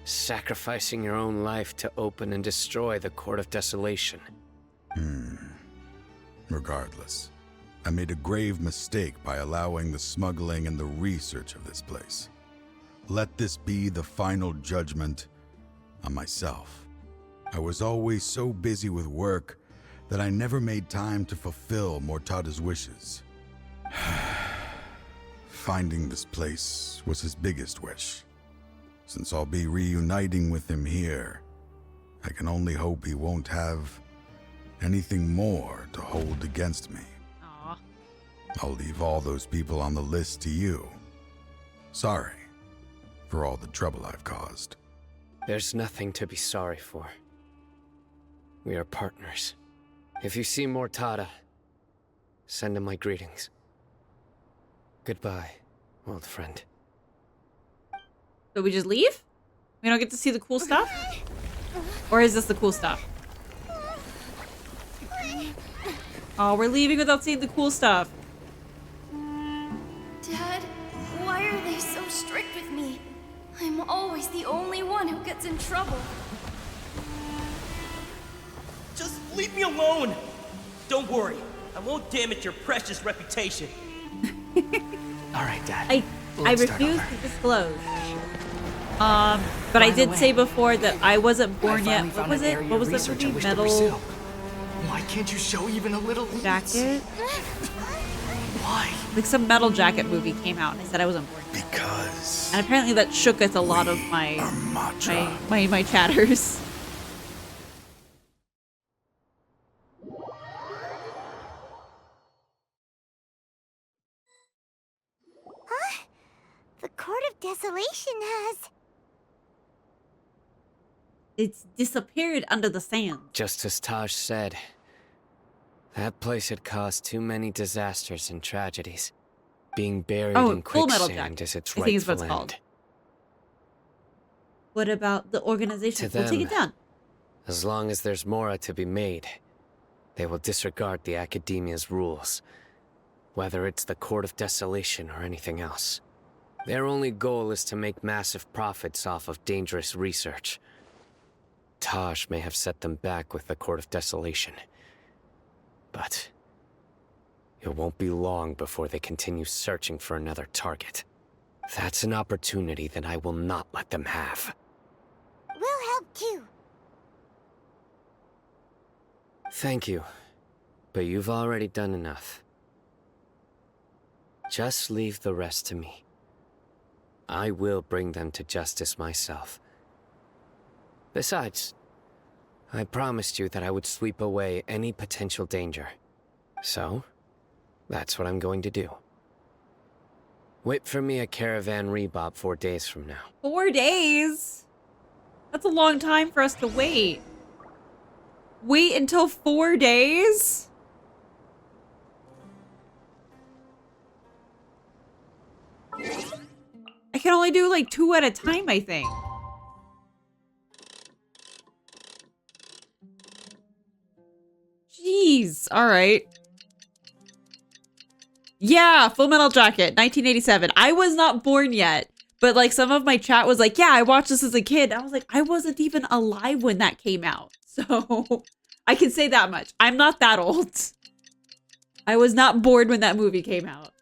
Sacrificing your own life to open and destroy the Court of Desolation. Regardless, I made a grave mistake by allowing the smuggling and the research of this place. Let this be the final judgment on myself. I was always so busy with work that I never made time to fulfill Mortada's wishes. Finding this place was his biggest wish. Since I'll be reuniting with him here, I can only hope he won't have anything more to hold against me. Aww. I'll leave all those people on the list to you. Sorry for all the trouble I've caused. There's nothing to be sorry for. We are partners. If you see Mortada, send him my greetings. Goodbye, old friend. So we just leave? We don't get to see the cool stuff? Or is this the cool stuff? Oh, we're leaving without seeing the cool stuff. Dad, why are they so strict with me? I'm always the only one who gets in trouble. Just leave me alone! Don't worry, I won't damage your precious reputation. Alright, Dad. I refuse to disclose. But I did say before that I wasn't born yet. What was it? What was the movie? Metal Why can't you show even a little Jacket? Why? Like some Metal Jacket movie came out and I said I wasn't born yet. Because. And apparently that shooketh a lot of my chatters. Huh? The Court of Desolation has... It's disappeared under the sand. Just as Taj said, that place had caused too many disasters and tragedies. Being buried in quicksand is its rightful end. What about the organization? We'll take it down. As long as there's Mora to be made, they will disregard the Academia's rules, whether it's the Court of Desolation or anything else. Their only goal is to make massive profits off of dangerous research. Taj may have set them back with the Court of Desolation, but it won't be long before they continue searching for another target. That's an opportunity that I will not let them have. We'll help too. Thank you, but you've already done enough. Just leave the rest to me. I will bring them to justice myself. Besides, I promised you that I would sweep away any potential danger. So, that's what I'm going to do. Wait for me a caravan rebob 4 days from now. 4 days? That's a long time for us to wait. Wait until 4 days? I can only do like 2 at a time, I think. Jeez. All right. Yeah, Full Metal Jacket, 1987. I was not born yet, but like some of my chat was like, yeah, I watched this as a kid. I was like, I wasn't even alive when that came out. So I can say that much. I'm not that old. I was not born when that movie came out.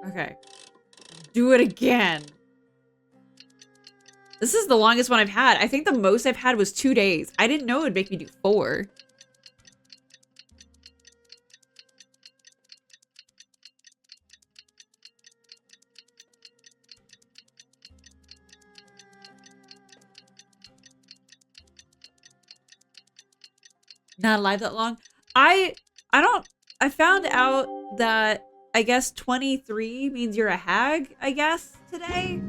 Okay. Do it again. This is the longest one I've had. I think the most I've had was 2 days. I didn't know it would make me do 4. Not alive that long. I found out that I guess 23 means you're a hag, I guess, today.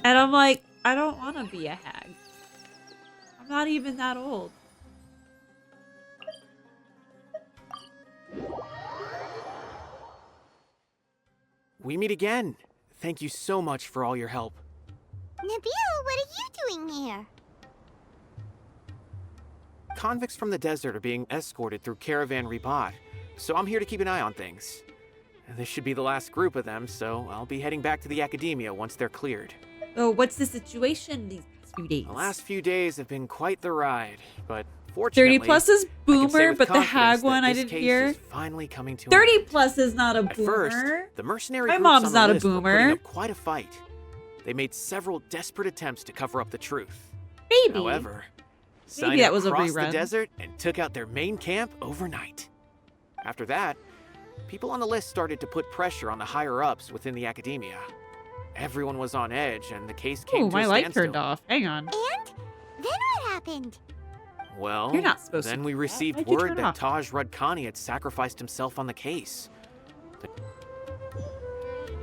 And I'm like, I don't want to be a hag. I'm not even that old. We meet again. Thank you so much for all your help. Nabil, what are you doing here? Convicts from the desert are being escorted through Caravan Ribat, so I'm here to keep an eye on things. This should be the last group of them, so I'll be heading back to the Academia once they're cleared. Oh, what's the situation these past few days? The last few days have been quite the ride, but fortunately, 30 plus is Boomer, but the hag one I didn't hear. Finally coming to 30 plus is not a Boomer. At first, the mercenary My groups mom's on the not a list were putting Boomer. up quite a fight. They made several desperate attempts to cover up the truth. Maybe. However, Maybe that was a crossed rerun. the desert and took out their main camp overnight. After that, people on the list started to put pressure on the higher-ups within the Academia. Everyone was on edge, and the case came Oh, to my a light standstill. turned off. Hang on. And then what happened? Well, You're not supposed then to we do that. received Why'd you word turn it that off? Taj Rudkani had sacrificed himself on the case.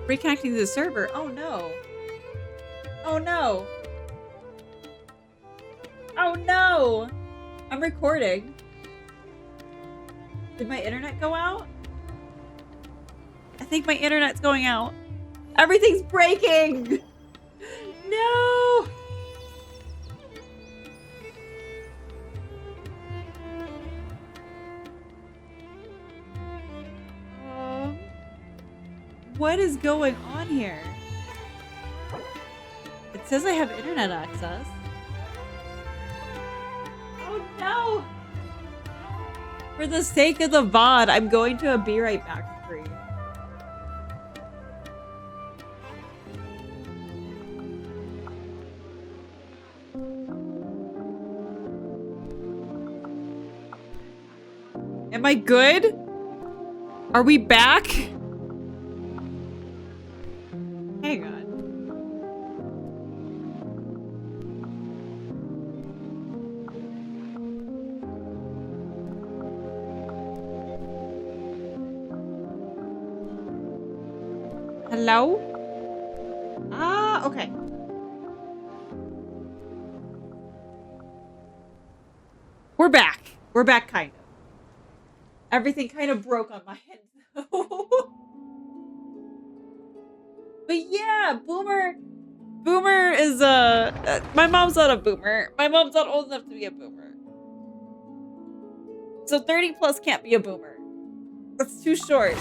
Reconnecting to the server. Oh no. Oh no. Oh no. I'm recording. Did my internet go out? I think my internet's going out. Everything's breaking. No. What is going on here? It says I have internet access. Oh no! For the sake of the VOD, I'm going to a Be Right Back free. Am I good? Are we back? Hang on. Hello? Ah, okay. We're back. We're back, kind of. Everything kind of broke on my end, though. But yeah, Boomer is my mom's not a Boomer. My mom's not old enough to be a Boomer. So 30 plus can't be a Boomer. That's too short.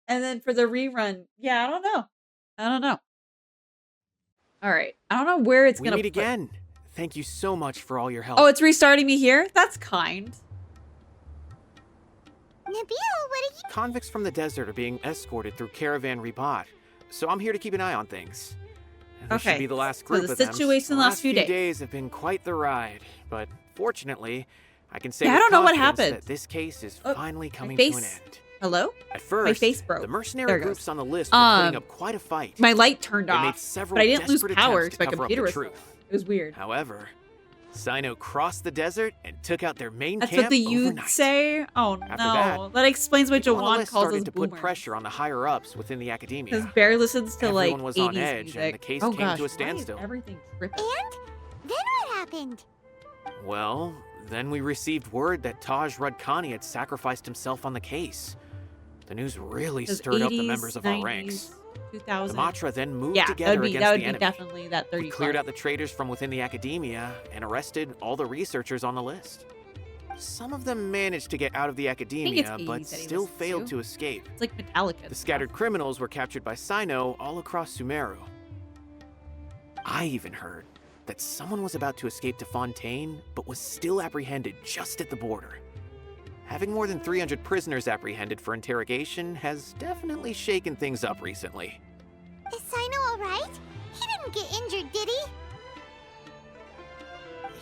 And then for the rerun, yeah, I don't know. All right, I don't know where it's gonna meet again. Thank you so much for all your help. Oh, it's restarting me here? That's kind. Nabil, what are you... Convicts from the desert are being escorted through Caravan Ribat, so I'm here to keep an eye on things. This should be the last group so of the them. situation The last few days. days have been quite the ride, but fortunately, I can say Yeah, I with don't know what confidence happened. that this case is Oh, finally my coming to an face. end. Hello? At first, my face broke. the There mercenary it goes. groups on the list were putting up quite a fight. My light turned They made off, several but I didn't lose desperate power attempts because my to cover up computer the was. truth. It was weird. However, Sino crossed the desert and took out their main That's camp what the youth overnight. say? Oh no. That explains what people on the Jawan list calls us started to put boomers. pressure on the higher-ups within the academia. Because Bear listens to like Everyone was 80s on edge, music. and the case oh came gosh, to a why is standstill. everything tripping? And then what happened? Well, then we received word that Taj Rudkani had sacrificed himself on the case. The news really stirred up the members of our ranks. 2000. The Matra then moved Yeah, together against that would the be enemy. definitely that 35. We cleared out the traitors from within the academia and arrested all the researchers on the list. Some of them managed to get out of the academia, but still failed to escape. It's like Metallica. The scattered criminals were captured by Sino all across Sumeru. I even heard that someone was about to escape to Fontaine, but was still apprehended just at the border. Having more than 300 prisoners apprehended for interrogation has definitely shaken things up recently. Is Sino alright? He didn't get injured, did he?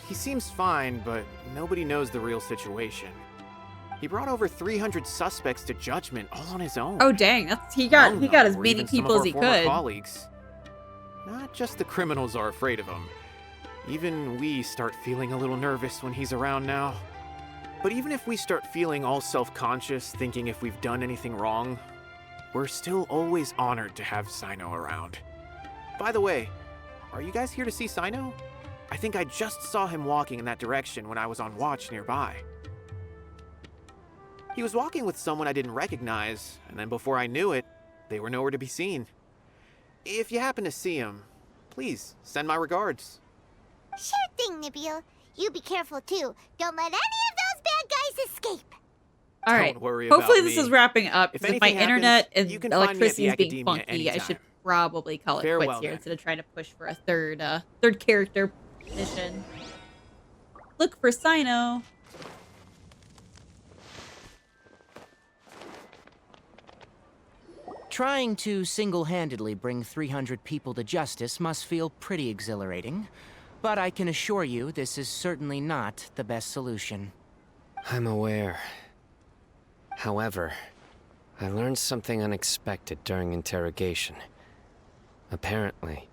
He seems fine, but nobody knows the real situation. He brought over 300 suspects to judgment all on his own. Oh dang, that's he got as Or many even some people of as he our former could. colleagues. Not just the criminals are afraid of him. Even we start feeling a little nervous when he's around now. But even if we start feeling all self-conscious, thinking if we've done anything wrong, we're still always honored to have Sino around. By the way, are you guys here to see Sino? I think I just saw him walking in that direction when I was on watch nearby. He was walking with someone I didn't recognize, and then before I knew it, they were nowhere to be seen. If you happen to see him, please send my regards. Sure thing, Nibiel. You be careful too. Don't let any of those bad guys escape. All right. Don't worry Hopefully about this me. is wrapping up. If Because if my anything internet happens, and you can find me at the electricity is being academia funky, I anytime. should probably call it Farewell, quits here then. instead of trying to push for a third character mission. Look for Sino. Trying to single-handedly bring 300 people to justice must feel pretty exhilarating, but I can assure you this is certainly not the best solution. I'm aware. However, I learned something unexpected during interrogation. Apparently,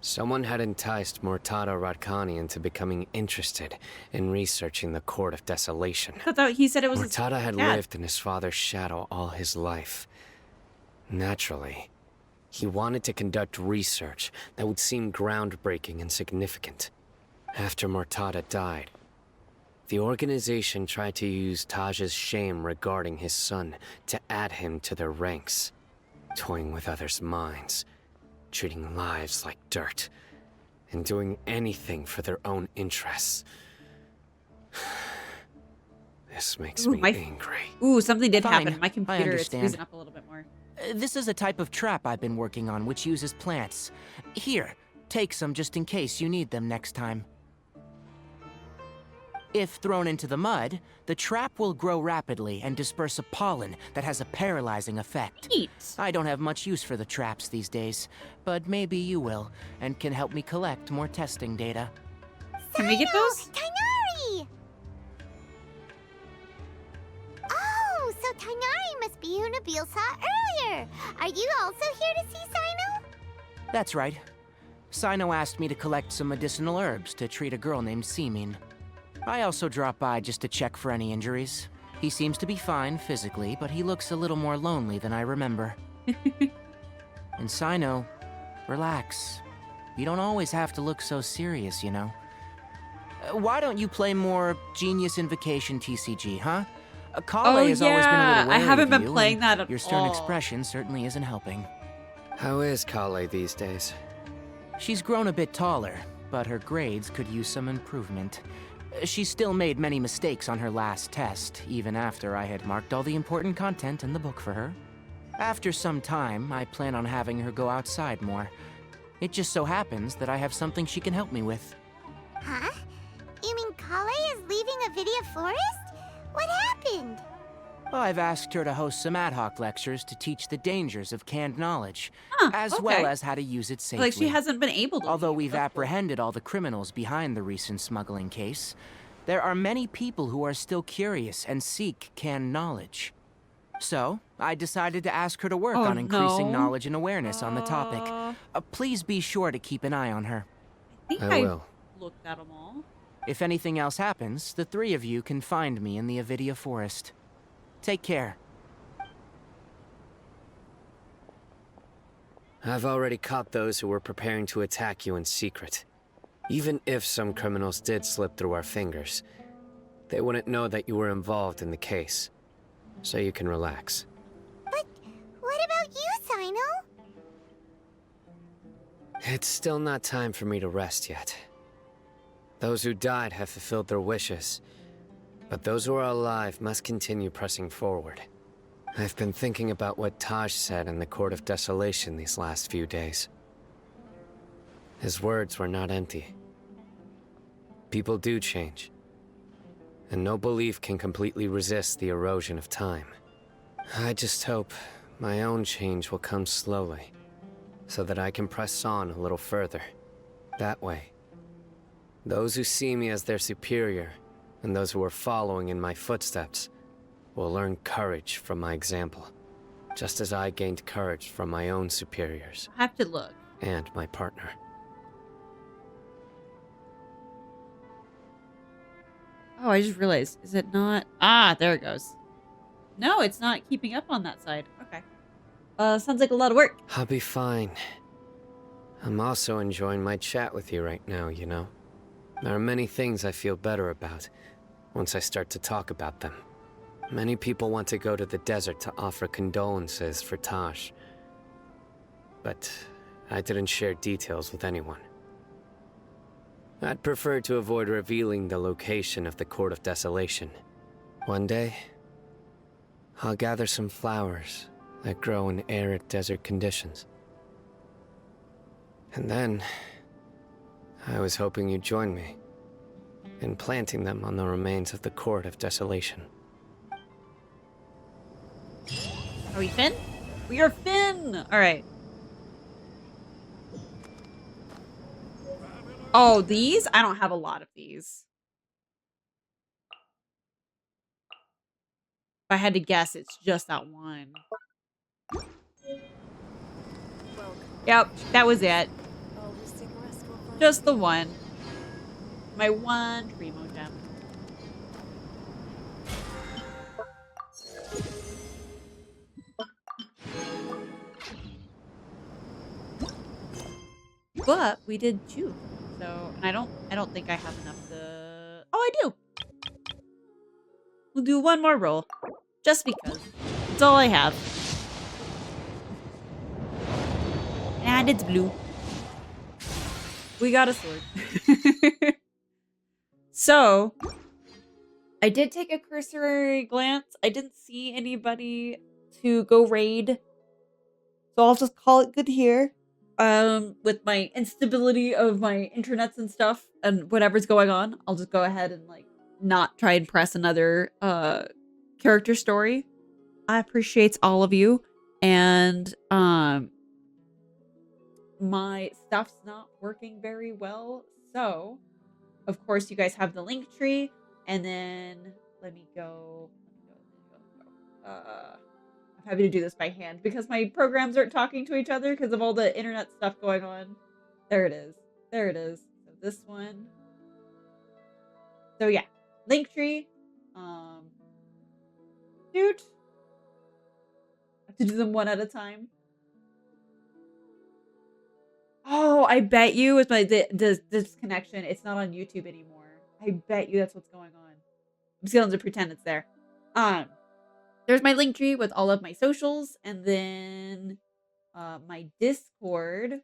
someone had enticed Murtada Radkani into becoming interested in researching the Court of Desolation. I thought he said it was Murtada had dad. lived in his father's shadow all his life. Naturally, he wanted to conduct research that would seem groundbreaking and significant. After Murtada died, the organization tried to use Taj's shame regarding his son to add him to their ranks, toying with others' minds, treating lives like dirt, and doing anything for their own interests. This makes me angry. Ooh, something did Fine, happen. My I computer is understand. freezing up a little bit more. This is a type of trap I've been working on which uses plants. Here, take some just in case you need them next time. If thrown into the mud, the trap will grow rapidly and disperse a pollen that has a paralyzing effect. Neat. I don't have much use for the traps these days, but maybe you will, and can help me collect more testing data. Can we get those? Tainari! Oh, so Tainari must be who Nabil saw earlier. Are you also here to see Sino? That's right. Sino asked me to collect some medicinal herbs to treat a girl named Semin. I also dropped by just to check for any injuries. He seems to be fine physically, but he looks a little more lonely than I remember. And Sino, relax. You don't always have to look so serious, you know. Why don't you play more Genius Invocation TCG, huh? Kale has always been a little wary I haven't of been you, playing and that at your stern all. expression certainly isn't helping. How is Kale these days? She's grown a bit taller, but her grades could use some improvement. She still made many mistakes on her last test, even after I had marked all the important content in the book for her. After some time, I plan on having her go outside more. It just so happens that I have something she can help me with. Huh? You mean Kale is leaving Avidia Forest? What happened? I've asked her to host some ad hoc lectures to teach the dangers of canned knowledge, as okay. well as how to use it safely. Like she hasn't been able to. Although we've apprehended all the criminals behind the recent smuggling case, there are many people who are still curious and seek canned knowledge. So, I decided to ask her to work on increasing knowledge and awareness on the topic. Please be sure to keep an eye on her. I think I will. looked at them all. If anything else happens, the three of you can find me in the Avidia Forest. Take care. I've already caught those who were preparing to attack you in secret. Even if some criminals did slip through our fingers, they wouldn't know that you were involved in the case. So you can relax. But what about you, Sino? It's still not time for me to rest yet. Those who died have fulfilled their wishes, but those who are alive must continue pressing forward. I've been thinking about what Taj said in the Court of Desolation these last few days. His words were not empty. People do change, and no belief can completely resist the erosion of time. I just hope my own change will come slowly, so that I can press on a little further. That way, those who see me as their superior, and those who are following in my footsteps, will learn courage from my example, just as I gained courage from my own superiors. I have to look. And my partner. Oh, I just realized. Is it not? Ah, there it goes. No, it's not keeping up on that side. Okay. Sounds like a lot of work. I'll be fine. I'm also enjoying my chat with you right now, you know. There are many things I feel better about once I start to talk about them. Many people want to go to the desert to offer condolences for Taj. But I didn't share details with anyone. I'd prefer to avoid revealing the location of the Court of Desolation. One day, I'll gather some flowers that grow in arid desert conditions. And then, I was hoping you'd join me in planting them on the remains of the Court of Desolation. Are we Finn? We are Finn! Alright. Oh, these? I don't have a lot of these. If I had to guess, it's just that one. Yep, that was it. Just the one. My one Primo gem. But we did 2. So, and I don't think I have enough to... Oh, I do. We'll do one more roll. Just because. It's all I have. And it's blue. We got a sword. So, I did take a cursory glance. I didn't see anybody to go raid. So I'll just call it good here. With my instability of my internets and stuff and whatever's going on, I'll just go ahead and like not try and press another character story. I appreciate all of you, and my stuff's not working very well, so of course you guys have the link tree, and then let me go. I'm happy to do this by hand because my programs aren't talking to each other because of all the internet stuff going on. There it is. There it is. So this one. So yeah, Linktree. Dude. I have to do them one at a time. Oh, I bet you with my this connection, it's not on YouTube anymore. I bet you that's what's going on. I'm just going to pretend it's there. There's my link tree with all of my socials, and then my Discord,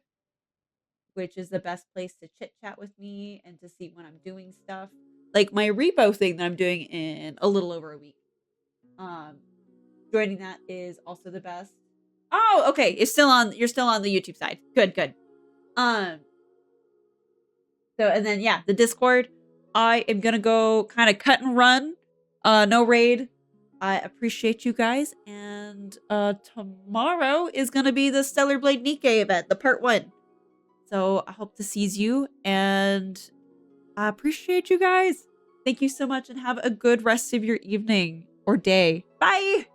which is the best place to chit chat with me and to see when I'm doing stuff. Like my repo thing that I'm doing in a little over a week. Joining that is also the best. Oh, okay. You're still on the YouTube side. Good, good. So, and then yeah, the Discord. I am gonna go kind of cut and run. No raid. I appreciate you guys, and tomorrow is gonna be the Stellar Blade Nikkei event, the part 1. So I hope to see you, and I appreciate you guys. Thank you so much, and have a good rest of your evening or day. Bye.